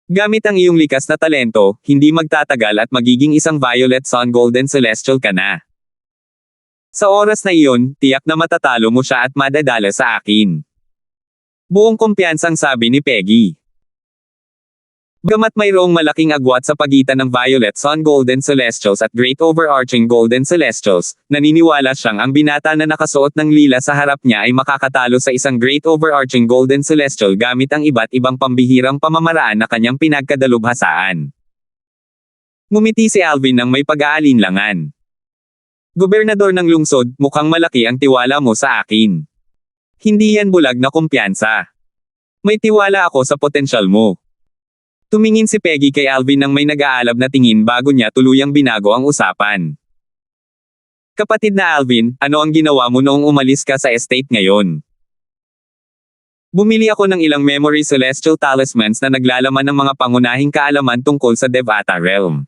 Gamit ang iyong likas na talento, hindi magtatagal at magiging isang violet sun golden celestial ka na. Sa oras na iyon, tiyak na matatalo mo siya at madadala sa akin. Buong kumpiyansang sabi ni Peggy. Bagamat mayroong malaking agwat sa pagitan ng Violet Sun Golden Celestials at Great Overarching Golden Celestials, naniniwala siyang ang binata na nakasuot ng lila sa harap niya ay makakatalo sa isang Great Overarching Golden Celestial gamit ang iba't ibang pambihirang pamamaraan na kanyang pinagkadalubhasaan. Ngumiti si Alvin nang may pag-aalinlangan. Gobernador ng lungsod, mukhang malaki ang tiwala mo sa akin. Hindi yan bulag na kumpiyansa. May tiwala ako sa potensyal mo. Tumingin si Peggy kay Alvin nang may nag-aalab na tingin bago niya tuluyang binago ang usapan. Kapatid na Alvin, ano ang ginawa mo noong umalis ka sa estate ngayon? Bumili ako ng ilang memory celestial talismans na naglalaman ng mga pangunahing kaalaman tungkol sa Devata realm.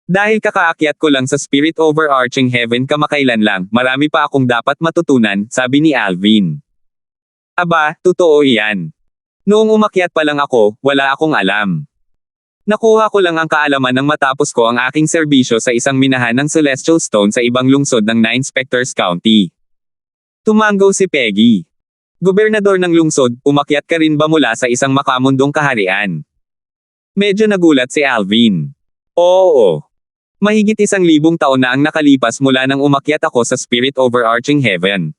Dahil kakaakyat ko lang sa spirit overarching heaven kamakailan lang, marami pa akong dapat matutunan, sabi ni Alvin. Aba, totoo iyan. Noong umakyat pa lang ako, wala akong alam. Nakuha ko lang ang kaalaman nang matapos ko ang aking serbisyo sa isang minahan ng Celestial Stone sa ibang lungsod ng Nine Spectres County. Tumango si Peggy. Gobernador ng lungsod, umakyat ka rin ba mula sa isang makamundong kaharian? Medyo nagulat si Alvin. Oo. Mahigit 1,000 taon na ang nakalipas mula nang umakyat ako sa Spirit Overarching Heaven.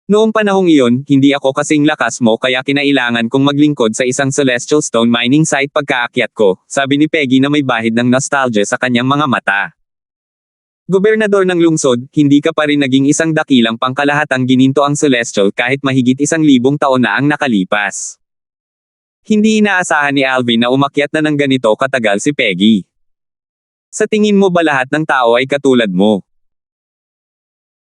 Noong panahong iyon, hindi ako kasing lakas mo kaya kinailangan kong maglingkod sa isang Celestial Stone mining site pagkaakyat ko, sabi ni Peggy na may bahid ng nostalgia sa kanyang mga mata. Gobernador ng lungsod, hindi ka pa rin naging isang dakilang pangkalahatang gininto ang Celestial kahit mahigit 1,000 taon na ang nakalipas. Hindi inaasahan ni Alvin na umakyat na ng ganito katagal si Peggy. Sa tingin mo ba lahat ng tao ay katulad mo?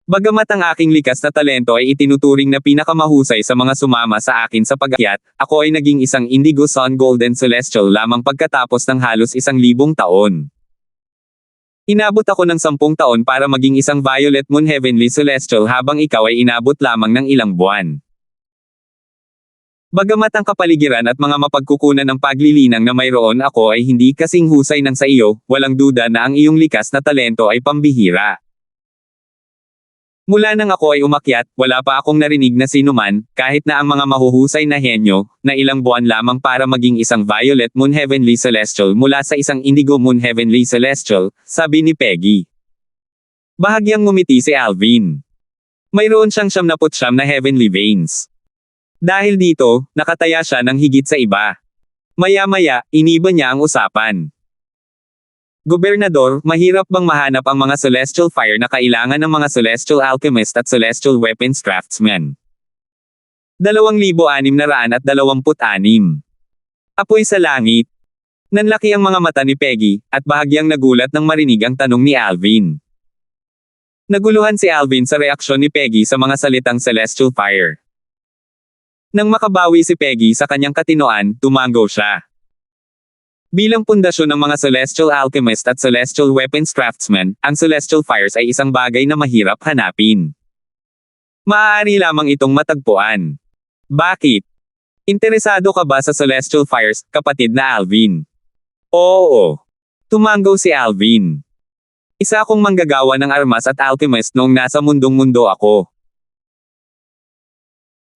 Bagamat ang aking likas na talento ay itinuturing na pinakamahusay sa mga sumama sa akin sa pag-akyat, ako ay naging isang Indigo Sun Golden Celestial lamang pagkatapos ng halos 1,000 taon. Inabot ako ng 10 taon para maging isang Violet Moon Heavenly Celestial habang ikaw ay inabot lamang ng ilang buwan. Bagamat ang kapaligiran at mga mapagkukunan ng paglilinang na mayroon ako ay hindi kasing husay ng sa iyo, walang duda na ang iyong likas na talento ay pambihira. Mula nang ako ay umakyat, wala pa akong narinig na sinuman, kahit na ang mga mahuhusay na henyo, na ilang buwan lamang para maging isang Violet Moon Heavenly Celestial mula sa isang Indigo Moon Heavenly Celestial, sabi ni Peggy. Bahagyang ngumiti si Alvin. Mayroon siyang 79 na Heavenly Veins. Dahil dito, nakataya siya ng higit sa iba. Maya-maya, iniba niya ang usapan. Gobernador, mahirap bang mahanap ang mga celestial fire na kailangan ng mga celestial alchemist at celestial weapons craftsmen? 2,626. Apoy sa langit. Nanlaki ang mga mata ni Peggy, at bahagyang nagulat nang marinig ang tanong ni Alvin. Naguluhan si Alvin sa reaksyon ni Peggy sa mga salitang celestial fire. Nang makabawi si Peggy sa kanyang katinoan, tumango siya. Bilang pundasyon ng mga celestial alchemist at celestial weapons craftsmen, ang celestial fires ay isang bagay na mahirap hanapin. Maaari lamang itong matagpuan. Bakit? Interesado ka ba sa celestial fires, kapatid na Alvin? Oo. Tumango si Alvin. Isa akong manggagawa ng armas at alchemist noong nasa mundong-mundo ako.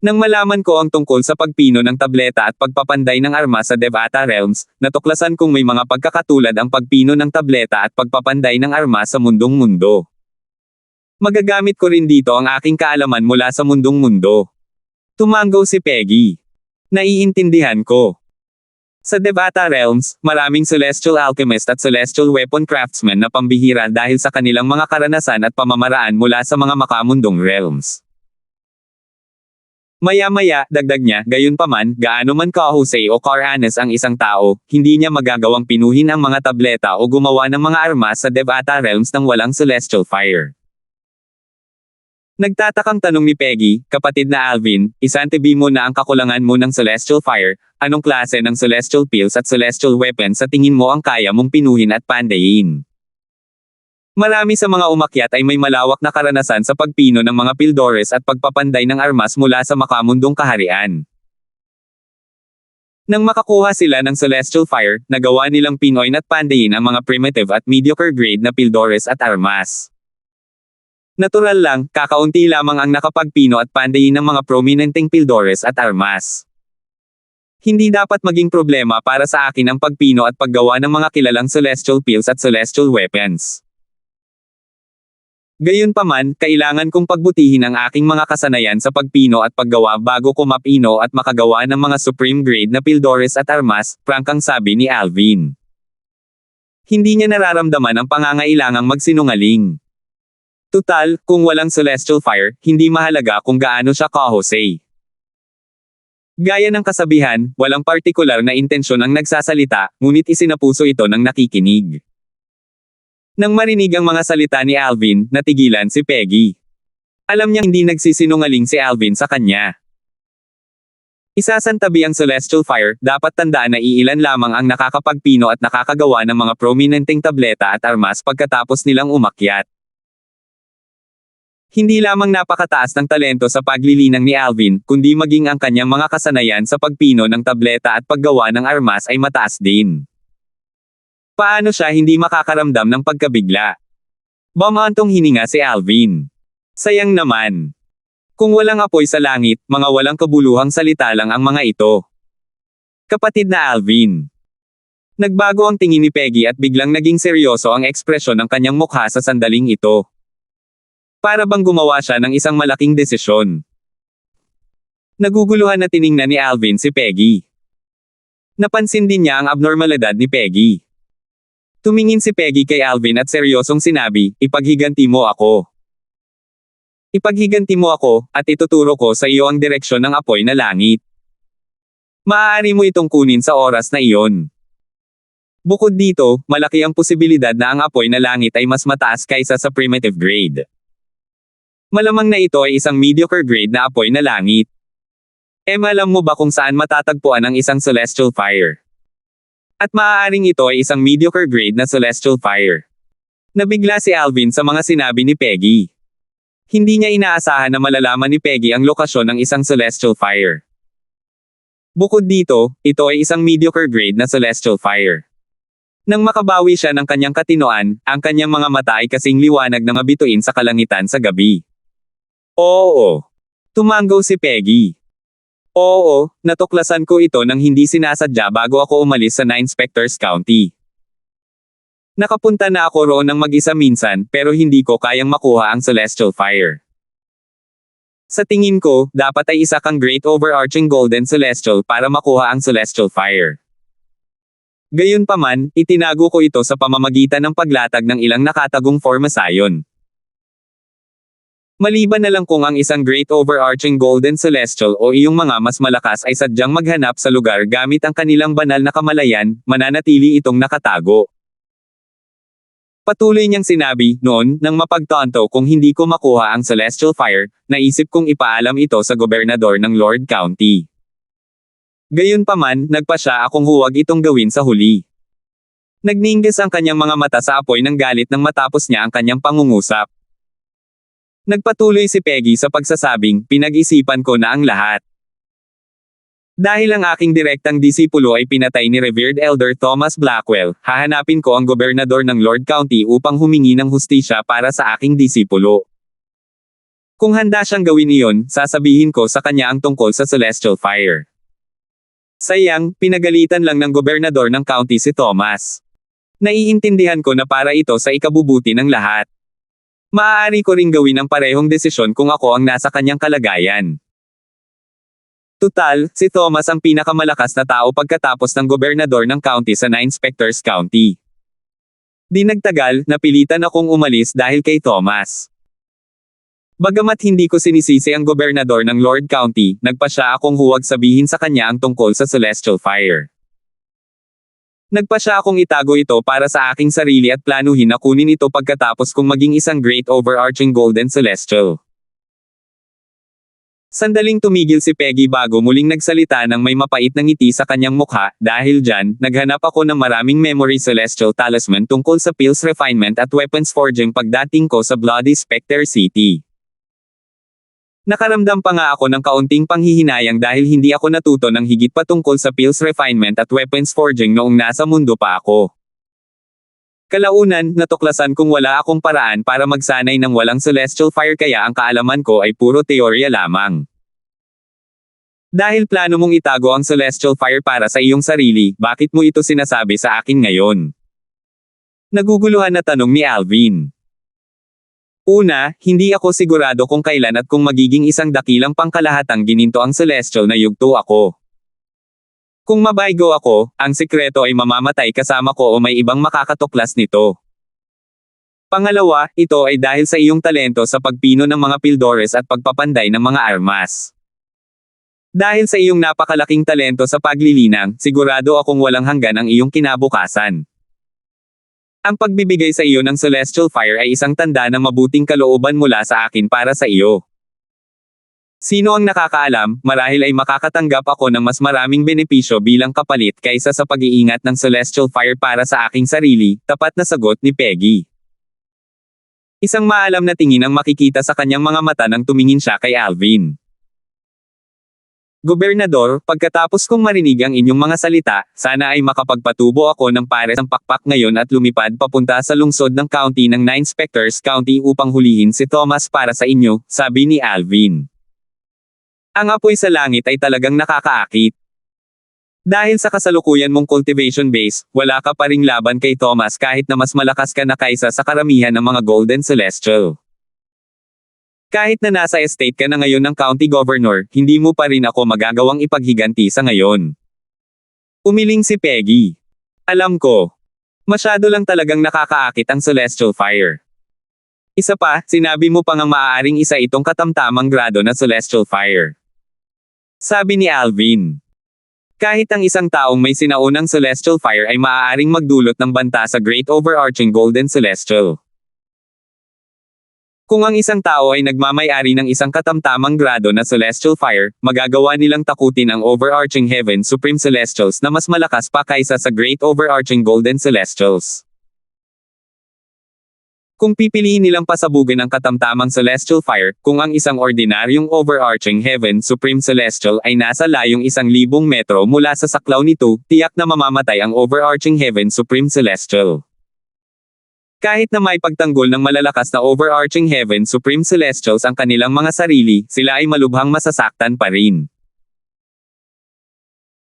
Nang malaman ko ang tungkol sa pagpino ng tableta at pagpapanday ng armas sa Devata Realms, natuklasan kong may mga pagkakatulad ang pagpino ng tableta at pagpapanday ng armas sa mundong-mundo. Magagamit ko rin dito ang aking kaalaman mula sa mundong-mundo. Tumango si Peggy. Naiintindihan ko. Sa Devata Realms, maraming celestial alchemist at celestial weapon craftsmen na pambihira dahil sa kanilang mga karanasan at pamamaraan mula sa mga makamundong realms. Maya-maya, dagdag niya, gayunpaman, gaano man kahusay o karanas ang isang tao, hindi niya magagawang pinuhin ang mga tableta o gumawa ng mga armas sa Devata Realms nang walang celestial fire. Nagtatakang tanong ni Peggy, kapatid na Alvin, isantabi mo na ang kakulangan mo ng celestial fire, anong klase ng celestial pills at celestial weapons sa tingin mo ang kaya mong pinuhin at pandayin? Marami sa mga umakyat ay may malawak na karanasan sa pagpino ng mga pildores at pagpapanday ng armas mula sa makamundong kaharian. Nang makakuha sila ng celestial fire, nagawa nilang pinoy at pandayin ang mga primitive at mediocre grade na pildores at armas. Natural lang, kakaunti lamang ang nakapagpino at pandayin ng mga prominenteng pildores at armas. Hindi dapat maging problema para sa akin ang pagpino at paggawa ng mga kilalang celestial pills at celestial weapons. Gayunpaman, kailangan kong pagbutihin ang aking mga kasanayan sa pagpino at paggawa bago ko mapino at makagawa ng mga supreme grade na pildores at armas, prangkang sabi ni Alvin. Hindi niya nararamdaman ang pangangailangang magsinungaling. Tutal, kung walang celestial fire, hindi mahalaga kung gaano siya kahusay. Gaya ng kasabihan, walang partikular na intensyon ang nagsasalita, ngunit isinapuso ito ng nakikinig. Nang marinig ang mga salita ni Alvin, natigilan si Peggy. Alam niyang hindi nagsisinungaling si Alvin sa kanya. Isasantabi ang celestial fire, dapat tandaan na iilan lamang ang nakakapagpino at nakakagawa ng mga prominenteng tableta at armas pagkatapos nilang umakyat. Hindi lamang napakataas ng talento sa paglilinang ni Alvin, kundi maging ang kanyang mga kasanayan sa pagpino ng tableta at paggawa ng armas ay mataas din. Paano siya hindi makakaramdam ng pagkabigla? Bumantong hininga si Alvin. Sayang naman. Kung walang apoy sa langit, mga walang kabuluhang salita lang ang mga ito. Kapatid na Alvin. Nagbago ang tingin ni Peggy at biglang naging seryoso ang ekspresyon ng kanyang mukha sa sandaling ito. Para bang gumawa siya ng isang malaking desisyon. Naguguluhan na tiningnan ni Alvin si Peggy. Napansin din niya ang abnormalidad ni Peggy. Tumingin si Peggy kay Alvin at seryosong sinabi, ipaghiganti mo ako. Ipaghiganti mo ako, at ituturo ko sa iyo ang direksyon ng apoy na langit. Maaari mo itong kunin sa oras na iyon. Bukod dito, malaki ang posibilidad na ang apoy na langit ay mas mataas kaysa sa primitive grade. Malamang na ito ay isang mediocre grade na apoy na langit. Alam mo ba kung saan matatagpuan ang isang celestial fire? At maaaring ito ay isang mediocre grade na celestial fire. Nabigla si Alvin sa mga sinabi ni Peggy. Hindi niya inaasahan na malalaman ni Peggy ang lokasyon ng isang celestial fire. Bukod dito, ito ay isang mediocre grade na celestial fire. Nang makabawi siya ng kanyang katinoan, ang kanyang mga mata ay kasing liwanag na mabituin sa kalangitan sa gabi. Oo. Tumanggaw si Peggy. Oo, natuklasan ko ito nang hindi sinasadya bago ako umalis sa Nine Specters County. Nakapunta na ako roon ng mag-isa minsan pero hindi ko kayang makuha ang celestial fire. Sa tingin ko, dapat ay isa kang great overarching golden celestial para makuha ang celestial fire. Gayunpaman, itinago ko ito sa pamamagitan ng paglatag ng ilang nakatagong formasayon. Maliban na lang kung ang isang great overarching golden celestial o iyong mga mas malakas ay sadyang maghanap sa lugar gamit ang kanilang banal na kamalayan, mananatili itong nakatago. Patuloy niyang sinabi, noon, nang mapagtanto kung hindi ko makuha ang celestial fire, naisip kong ipaalam ito sa gobernador ng Lord County. Gayunpaman, nagpasya akong huwag itong gawin sa huli. Nagningas ang kanyang mga mata sa apoy ng galit nang matapos niya ang kanyang pangungusap. Nagpatuloy si Peggy sa pagsasabing, pinag-isipan ko na ang lahat. Dahil ang aking direktang disipulo ay pinatay ni Revered Elder Thomas Blackwell, hahanapin ko ang gobernador ng Lord County upang humingi ng hustisya para sa aking disipulo. Kung handa siyang gawin iyon, sasabihin ko sa kanya ang tungkol sa celestial fire. Sayang, pinagalitan lang ng gobernador ng county si Thomas. Naiintindihan ko na para ito sa ikabubuti ng lahat. Maaari ko ring gawin ang parehong desisyon kung ako ang nasa kanyang kalagayan. Tutal, si Thomas ang pinakamalakas na tao pagkatapos ng gobernador ng county sa Nine Specters County. Di nagtagal, napilitan akong umalis dahil kay Thomas. Bagamat hindi ko sinisisi ang gobernador ng Lord County, nagpasya akong huwag sabihin sa kanya ang tungkol sa celestial fire. Nagpasya akong itago ito para sa aking sarili at planuhin na kunin ito pagkatapos kong maging isang great overarching golden celestial. Sandaling tumigil si Peggy bago muling nagsalita ng may mapait na ngiti sa kanyang mukha, dahil dyan, naghanap ako ng maraming memory celestial talisman tungkol sa pills refinement at weapons forging pagdating ko sa Bloody Spectre City. Nakaramdam pa nga ako ng kaunting panghihinayang dahil hindi ako natuto ng higit pa tungkol sa pills refinement at weapons forging noong nasa mundo pa ako. Kalaunan, natuklasan kong wala akong paraan para magsanay ng walang celestial fire kaya ang kaalaman ko ay puro teorya lamang. Dahil plano mong itago ang celestial fire para sa iyong sarili, bakit mo ito sinasabi sa akin ngayon? Naguguluhan na tanong ni Alvin. Una, hindi ako sigurado kung kailan at kung magiging isang dakilang pangkalahatang gininto ang celestial na yugto ako. Kung mabaygo ako, ang sikreto ay mamamatay kasama ko o may ibang makakatuklas nito. Pangalawa, ito ay dahil sa iyong talento sa pagpino ng mga pildores at pagpapanday ng mga armas. Dahil sa iyong napakalaking talento sa paglilinang, sigurado akong walang hanggan ang iyong kinabukasan. Ang pagbibigay sa iyo ng celestial fire ay isang tanda ng mabuting kalooban mula sa akin para sa iyo. Sino ang nakakaalam, marahil ay makakatanggap ako ng mas maraming benepisyo bilang kapalit kaysa sa pag-iingat ng celestial fire para sa aking sarili, tapat na sagot ni Peggy. Isang maalam na tingin ang makikita sa kanyang mga mata nang tumingin siya kay Alvin. Gobernador, pagkatapos kong marinig ang inyong mga salita, sana ay makapagpatubo ako ng pares ng pakpak ngayon at lumipad papunta sa lungsod ng county ng Nine Specters County upang hulihin si Thomas para sa inyo, sabi ni Alvin. Ang apoy sa langit ay talagang nakakaakit. Dahil sa kasalukuyan mong cultivation base, wala ka pa ring laban kay Thomas kahit na mas malakas ka na kaysa sa karamihan ng mga Golden Celestial. Kahit na nasa estate ka na ngayon ng county governor, hindi mo pa rin ako magagawang ipaghiganti sa ngayon. Umiling si Peggy. Alam ko. Masyado lang talagang nakakaakit ang celestial fire. Isa pa, sinabi mo pa ngang maaaring isa itong katamtamang grado na celestial fire. Sabi ni Alvin. Kahit ang isang taong may sinaunang celestial fire ay maaaring magdulot ng banta sa Great Overarching Golden Celestial. Kung ang isang tao ay nagmamay-ari ng isang katamtamang grado na celestial fire, magagawa nilang takutin ang overarching heaven supreme celestials na mas malakas pa kaysa sa great overarching golden celestials. Kung pipiliin nilang pasabugan ang katamtamang celestial fire, kung ang isang ordinaryong overarching heaven supreme celestial ay nasa layong 1,000 metro mula sa saklaw nito, tiyak na mamamatay ang overarching heaven supreme celestial. Kahit na may pagtanggol ng malalakas na overarching heaven supreme celestials ang kanilang mga sarili, sila ay malubhang masasaktan pa rin.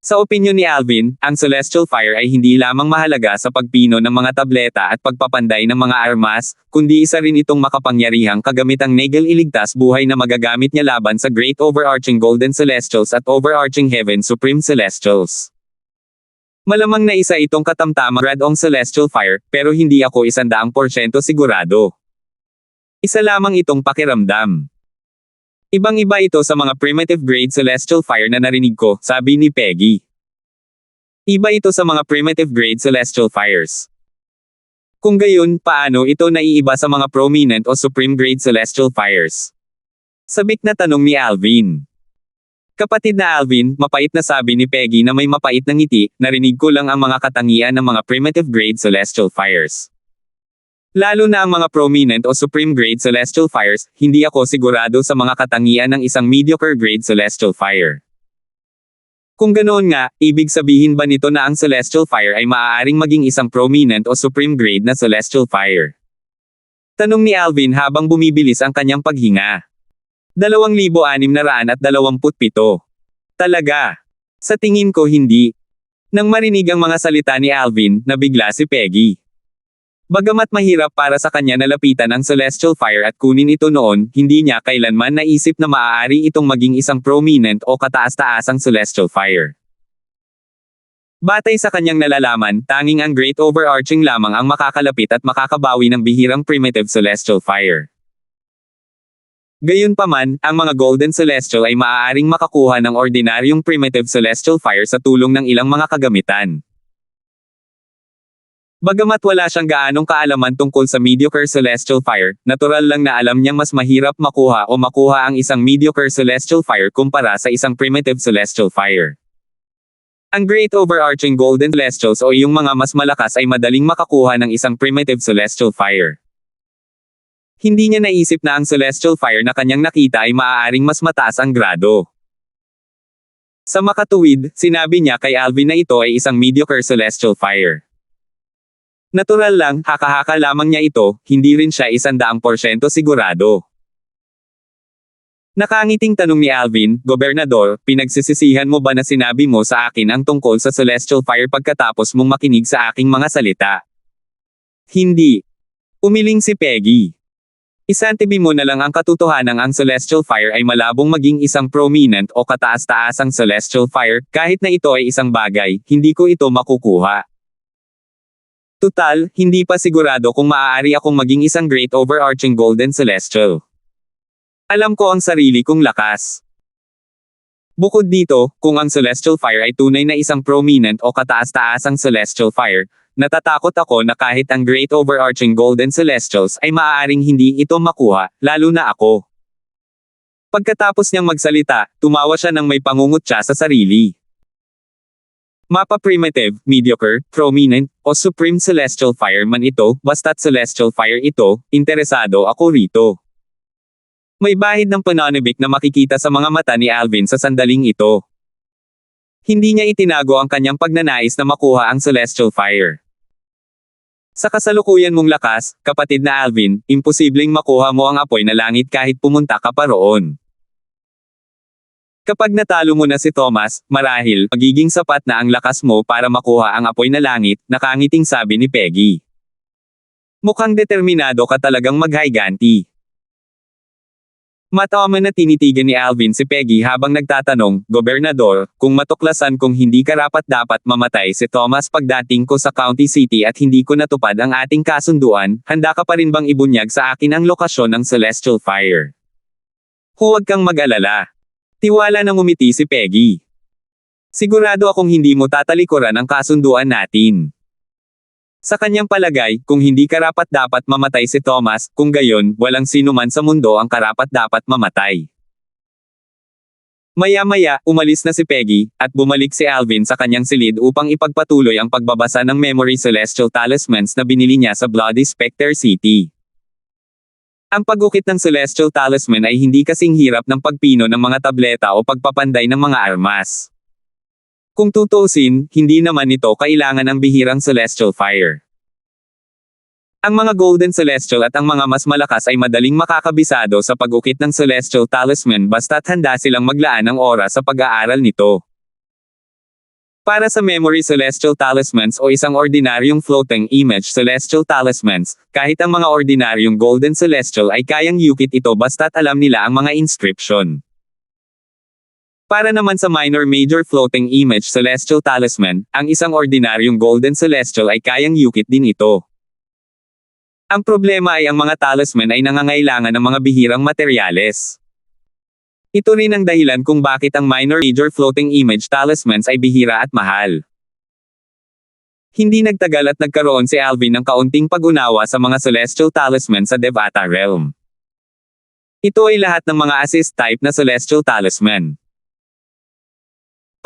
Sa opinyon ni Alvin, ang celestial fire ay hindi lamang mahalaga sa pagpino ng mga tableta at pagpapanday ng mga armas, kundi isa rin itong makapangyarihang kagamitang Nagel iligtas buhay na magagamit niya laban sa Great Overarching Golden Celestials at Overarching Heaven Supreme Celestials. Malamang na isa itong katamtamang radong celestial fire, pero hindi ako 100% sigurado. Isa lamang itong pakiramdam. Ibang-iba ito sa mga primitive grade celestial fire na narinig ko, sabi ni Peggy. Iba ito sa mga primitive grade celestial fires. Kung gayon, paano ito naiiba sa mga prominent o supreme grade celestial fires? Sabik na tanong ni Alvin. Kapatid na Alvin, mapait na sabi ni Peggy na may mapait na ngiti, narinig ko lang ang mga katangian ng mga primitive grade celestial fires. Lalo na ang mga prominent o supreme grade celestial fires, hindi ako sigurado sa mga katangian ng isang mediocre grade celestial fire. Kung ganoon nga, ibig sabihin ba nito na ang celestial fire ay maaaring maging isang prominent o supreme grade na celestial fire? Tanong ni Alvin habang bumibilis ang kanyang paghinga. 2,627. Talaga? Sa tingin ko hindi. Nang marinig ang mga salita ni Alvin, nabigla si Peggy. Bagamat mahirap para sa kanya na lapitan ang celestial fire at kunin ito noon, hindi niya kailanman naisip na maaari itong maging isang prominent o kataas-taasang celestial fire. Batay sa kanyang nalalaman, tanging ang Great Overarching lamang ang makakalapit at makakabawi ng bihirang primitive celestial fire. Gayunpaman, ang mga Golden Celestial ay maaaring makakuha ng ordinaryong primitive celestial fire sa tulong ng ilang mga kagamitan. Bagamat wala siyang gaanong kaalaman tungkol sa mediocre celestial fire, natural lang na alam niyang mas mahirap makuha ang isang mediocre celestial fire kumpara sa isang primitive celestial fire. Ang Great Overarching Golden Celestials o yung mga mas malakas ay madaling makakuha ng isang primitive celestial fire. Hindi niya naisip na ang celestial fire na kanyang nakita ay maaaring mas mataas ang grado. Sa makatuwid, sinabi niya kay Alvin na ito ay isang mediocre celestial fire. Natural lang, haka-haka lamang niya ito, hindi rin siya 100% sigurado. Nakangiting tanong ni Alvin, Gobernador, pinagsisisihan mo ba na sinabi mo sa akin ang tungkol sa celestial fire pagkatapos mong makinig sa aking mga salita? Hindi. Umiling si Peggy. Isantabi mo na lang ang katotohanan ang celestial fire ay malabong maging isang prominent o kataas-taasang celestial fire, kahit na ito ay isang bagay, hindi ko ito makukuha. Tutal, hindi pa sigurado kung maaari akong maging isang Great Overarching Golden Celestial. Alam ko ang sarili kong lakas. Bukod dito, kung ang celestial fire ay tunay na isang prominent o kataas-taasang celestial fire, natatakot ako na kahit ang Great Overarching Golden Celestials ay maaaring hindi ito makuha, lalo na ako. Pagkatapos niyang magsalita, tumawa siya nang may pangungutya sa sarili. Mapa primitive, mediocre, prominent, o supreme celestial fire man ito, basta't celestial fire ito, interesado ako rito. May bahid ng pananabik na makikita sa mga mata ni Alvin sa sandaling ito. Hindi niya itinago ang kanyang pagnanais na makuha ang celestial fire. Sa kasalukuyan mong lakas, kapatid na Alvin, imposibleng makuha mo ang apoy na langit kahit pumunta ka pa roon. Kapag natalo mo na si Thomas, marahil, magiging sapat na ang lakas mo para makuha ang apoy na langit, nakangiting sabi ni Peggy. Mukhang determinado ka talagang maghayganti. Matawa na tinitigan ni Alvin si Peggy habang nagtatanong, Gobernador, kung matuklasan kong hindi karapat-dapat mamatay si Thomas pagdating ko sa County City at hindi ko natupad ang ating kasunduan, handa ka pa rin bang ibunyag sa akin ang lokasyon ng celestial fire? Huwag kang mag-alala. Tiwala nang umiti si Peggy. Sigurado akong hindi mo tatalikuran ang kasunduan natin. Sa kanyang palagay, kung hindi karapat-dapat mamatay si Thomas, kung gayon, walang sino man sa mundo ang karapat-dapat mamatay. Maya-maya, umalis na si Peggy, at bumalik si Alvin sa kanyang silid upang ipagpatuloy ang pagbabasa ng Memory Celestial Talismans na binili niya sa Bloody Spectre City. Ang pag-ukit ng Celestial Talisman ay hindi kasing hirap ng pagpino ng mga tableta o pagpapanday ng mga armas. Kung tutuusin, hindi naman ito kailangan ng bihirang Celestial Fire. Ang mga Golden Celestial at ang mga mas malakas ay madaling makakabisado sa pag-ukit ng Celestial Talisman basta't handa silang maglaan ng oras sa pag-aaral nito. Para sa Memory Celestial Talismans o isang ordinaryong Floating Image Celestial Talismans, kahit ang mga ordinaryong Golden Celestial ay kayang yukit ito basta't alam nila ang mga inscription. Para naman sa Minor Major Floating Image Celestial Talisman, ang isang ordinaryong Golden Celestial ay kayang yukit din ito. Ang problema ay ang mga talisman ay nangangailangan ng mga bihirang materyales. Ito rin ang dahilan kung bakit ang Minor Major Floating Image Talismans ay bihira at mahal. Hindi nagtagal at nagkaroon si Alvin ng kaunting pag-unawa sa mga Celestial Talisman sa Devata Realm. Ito ay lahat ng mga assist type na Celestial Talisman.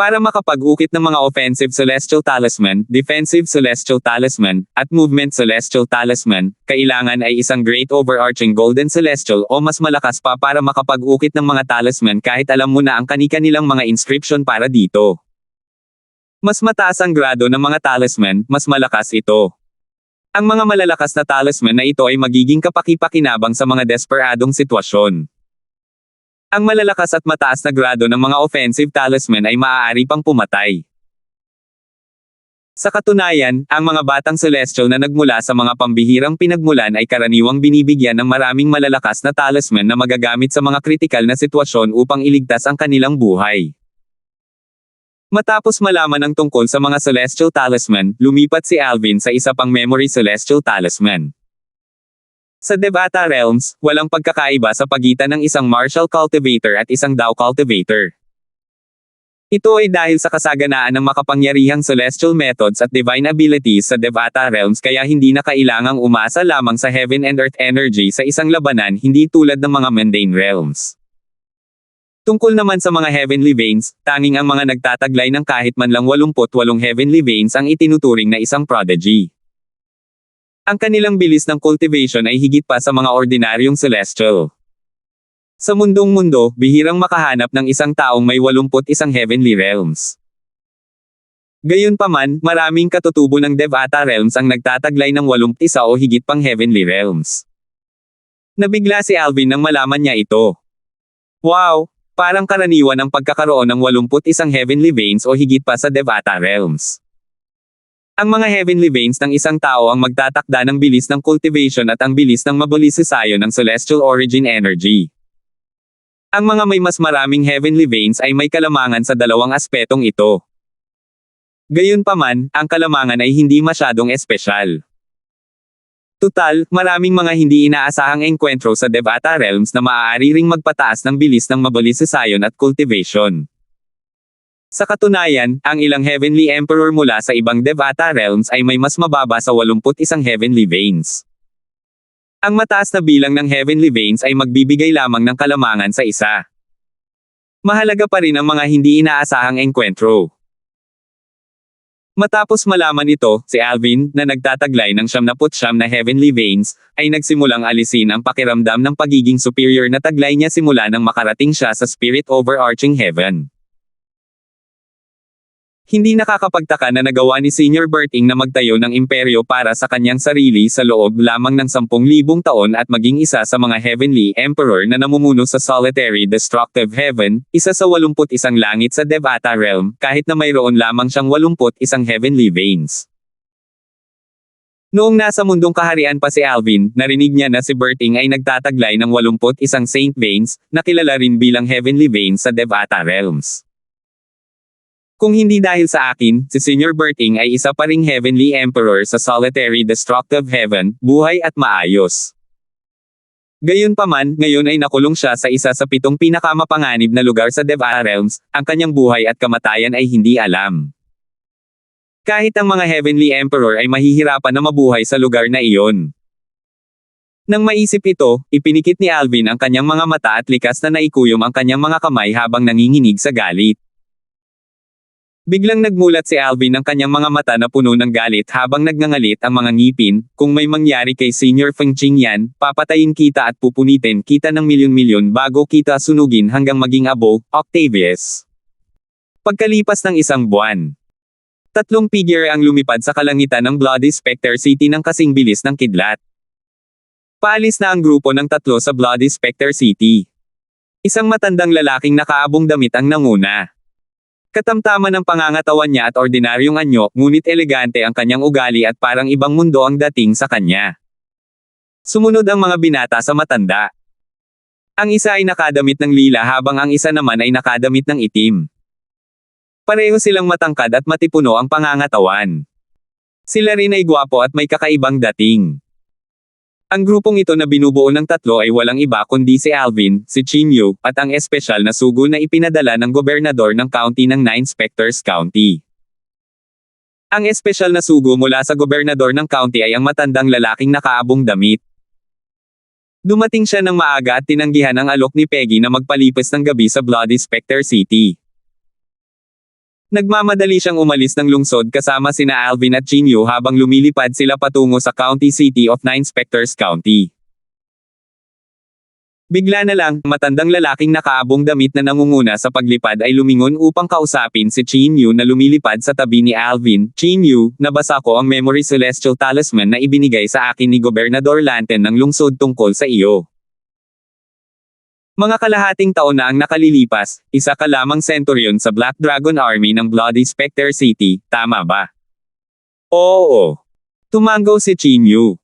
Para makapag-ukit ng mga Offensive Celestial Talisman, Defensive Celestial Talisman, at Movement Celestial Talisman, kailangan ay isang Great Overarching Golden Celestial o mas malakas pa para makapag-ukit ng mga talisman kahit alam mo na ang kani-kanilang mga inscription para dito. Mas mataas ang grado ng mga talisman, mas malakas ito. Ang mga malalakas na talisman na ito ay magiging kapaki-pakinabang sa mga desperadong sitwasyon. Ang malalakas at mataas na grado ng mga offensive talisman ay maaari pang pumatay. Sa katunayan, ang mga batang celestial na nagmula sa mga pambihirang pinagmulan ay karaniwang binibigyan ng maraming malalakas na talisman na magagamit sa mga kritikal na sitwasyon upang iligtas ang kanilang buhay. Matapos malaman ang tungkol sa mga celestial talisman, lumipat si Alvin sa isa pang memory celestial talisman. Sa Devata Realms, walang pagkakaiba sa pagitan ng isang Martial Cultivator at isang Dao Cultivator. Ito ay dahil sa kasaganaan ng makapangyarihang celestial methods at divine abilities sa Devata Realms kaya hindi na kailangang umasa lamang sa Heaven and Earth energy sa isang labanan hindi tulad ng mga mundane realms. Tungkol naman sa mga Heavenly Veins, tanging ang mga nagtataglay ng kahit man lang 88 Heavenly Veins ang itinuturing na isang prodigy. Ang kanilang bilis ng cultivation ay higit pa sa mga ordinaryong celestial. Sa mundong mundo, bihirang makahanap ng isang taong may 81 heavenly realms. Gayunpaman, maraming katutubo ng Devata Realms ang nagtataglay ng 81 o higit pang heavenly realms. Nabigla si Alvin nang malaman niya ito. Wow! Parang karaniwan ang pagkakaroon ng 81 heavenly veins o higit pa sa Devata Realms. Ang mga heavenly veins ng isang tao ang magtatakda ng bilis ng cultivation at ang bilis ng mabilisasayo ng celestial origin energy. Ang mga may mas maraming heavenly veins ay may kalamangan sa dalawang aspetong ito. Gayunpaman, ang kalamangan ay hindi masyadong espesyal. Tutal, maraming mga hindi inaasahang engkwentro sa Devata Realms na maaari ring magpataas ng bilis ng mabilisasayon at cultivation. Sa katunayan, ang ilang Heavenly Emperor mula sa ibang Devata Realms ay may mas mababa sa 81 Heavenly Veins. Ang mataas na bilang ng Heavenly Veins ay magbibigay lamang ng kalamangan sa isa. Mahalaga pa rin ang mga hindi inaasahang engkwentro. Matapos malaman ito, si Alvin, na nagtataglay ng 79 na Heavenly Veins, ay nagsimulang alisin ang pakiramdam ng pagiging superior na taglay niya simula nang makarating siya sa Spirit Overarching Heaven. Hindi nakakapagtaka na nagawa ni Senior Berting na magtayo ng imperyo para sa kanyang sarili sa loob lamang ng 10,000 taon at maging isa sa mga Heavenly Emperor na namumuno sa Solitary Destructive Heaven, isa sa 81 langit sa Devata Realm, kahit na mayroon lamang siyang 81 Heavenly Veins. Noong nasa mundong kaharian pa si Alvin, narinig niya na si Berting ay nagtataglay ng 81 Saint Veins, na kilala rin bilang Heavenly Veins sa Devata Realms. Kung hindi dahil sa akin, si Senior Berting ay isa pa ring Heavenly Emperor sa Solitary Destructive Heaven, buhay at maayos. Gayunpaman, ngayon ay nakulong siya sa isa sa 7 pinakamapanganib na lugar sa Devata Realms, ang kanyang buhay at kamatayan ay hindi alam. Kahit ang mga Heavenly Emperor ay mahihirapan na mabuhay sa lugar na iyon. Nang maisip ito, ipinikit ni Alvin ang kanyang mga mata at likas na naikuyom ang kanyang mga kamay habang nanginginig sa galit. Biglang nagmulat si Alvin ng kanyang mga mata na puno ng galit habang nagngangalit ang mga ngipin, kung may mangyari kay Senior Feng Qingyan, papatayin kita at pupunitin kita ng milyon-milyon bago kita sunugin hanggang maging abo, Octavius. Pagkalipas ng isang buwan, 3 figure ang lumipad sa kalangitan ng Bloody Spectre City ng kasing bilis ng kidlat. Paalis na ang grupo ng 3 sa Bloody Spectre City. Isang matandang lalaking nakaabong damit ang nanguna. Katamtaman ng pangangatawan niya at ordinaryong anyo, ngunit elegante ang kanyang ugali at parang ibang mundo ang dating sa kanya. Sumunod ang mga binata sa matanda. Ang isa ay nakadamit ng lila habang ang isa naman ay nakadamit ng itim. Pareho silang matangkad at matipuno ang pangangatawan. Sila rin ay gwapo at may kakaibang dating. Ang grupong ito na binubuo ng 3 ay walang iba kundi si Alvin, si Qingyu, at ang espesyal na sugo na ipinadala ng gobernador ng county ng Nine Spectres County. Ang espesyal na sugo mula sa gobernador ng county ay ang matandang lalaking nakaabong damit. Dumating siya ng maaga at tinanggihan ang alok ni Peggy na magpalipas ng gabi sa Bloody Spectre City. Nagmamadali siyang umalis ng lungsod kasama sina Alvin at Qingyu habang lumilipad sila patungo sa county city of Nine Spectres County. Bigla na lang, matandang lalaking nakaabong damit na nangunguna sa paglipad ay lumingon upang kausapin si Qingyu na lumilipad sa tabi ni Alvin. Qingyu, nabasa ko ang Memory Celestial Talisman na ibinigay sa akin ni Gobernador Lanten ng lungsod tungkol sa iyo. Mga kalahating taon na ang nakalilipas, isa ka lamang centurion sa Black Dragon Army ng Bloody Spectre City, tama ba? Oo. Tumango si Qingyu.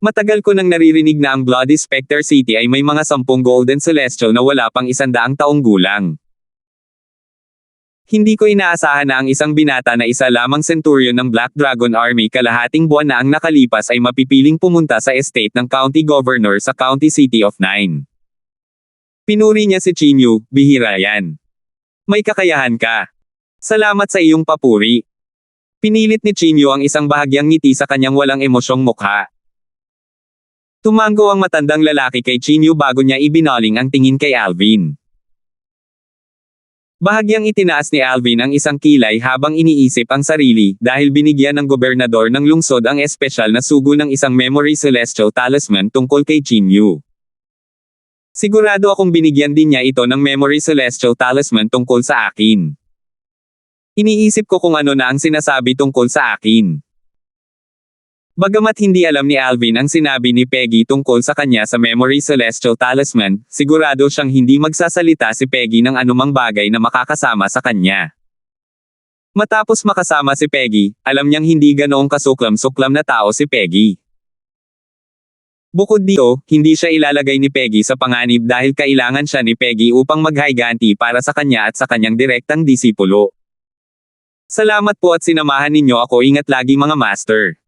Matagal ko nang naririnig na ang Bloody Spectre City ay may mga 10 Golden Celestial na wala pang 100 taong gulang. Hindi ko inaasahan na ang isang binata na isa lamang centurion ng Black Dragon Army kalahating buwan na ang nakalipas ay mapipiling pumunta sa estate ng county governor sa county city of Nine. Pinuri niya si Qingyu, bihira yan. May kakayahan ka. Salamat sa iyong papuri. Pinilit ni Qingyu ang isang bahagyang ngiti sa kanyang walang emosyong mukha. Tumango ang matandang lalaki kay Qingyu bago niya ibinaling ang tingin kay Alvin. Bahagyang itinaas ni Alvin ang isang kilay habang iniisip ang sarili dahil binigyan ng gobernador ng lungsod ang espesyal na sugo ng isang Memory Celestial Talisman tungkol kay Qingyu. Sigurado akong binigyan din niya ito ng Memory Celestial Talisman tungkol sa akin. Iniisip ko kung ano na ang sinasabi tungkol sa akin. Bagamat hindi alam ni Alvin ang sinabi ni Peggy tungkol sa kanya sa Memory Celestial Talisman, sigurado siyang hindi magsasalita si Peggy ng anumang bagay na makakasama sa kanya. Matapos makasama si Peggy, alam niyang hindi ganoong kasuklam-suklam na tao si Peggy. Bukod dito, hindi siya ilalagay ni Peggy sa panganib dahil kailangan siya ni Peggy upang maghayganti para sa kanya at sa kanyang direktang disipulo. Salamat po at sinamahan ninyo ako, ingat lagi mga master.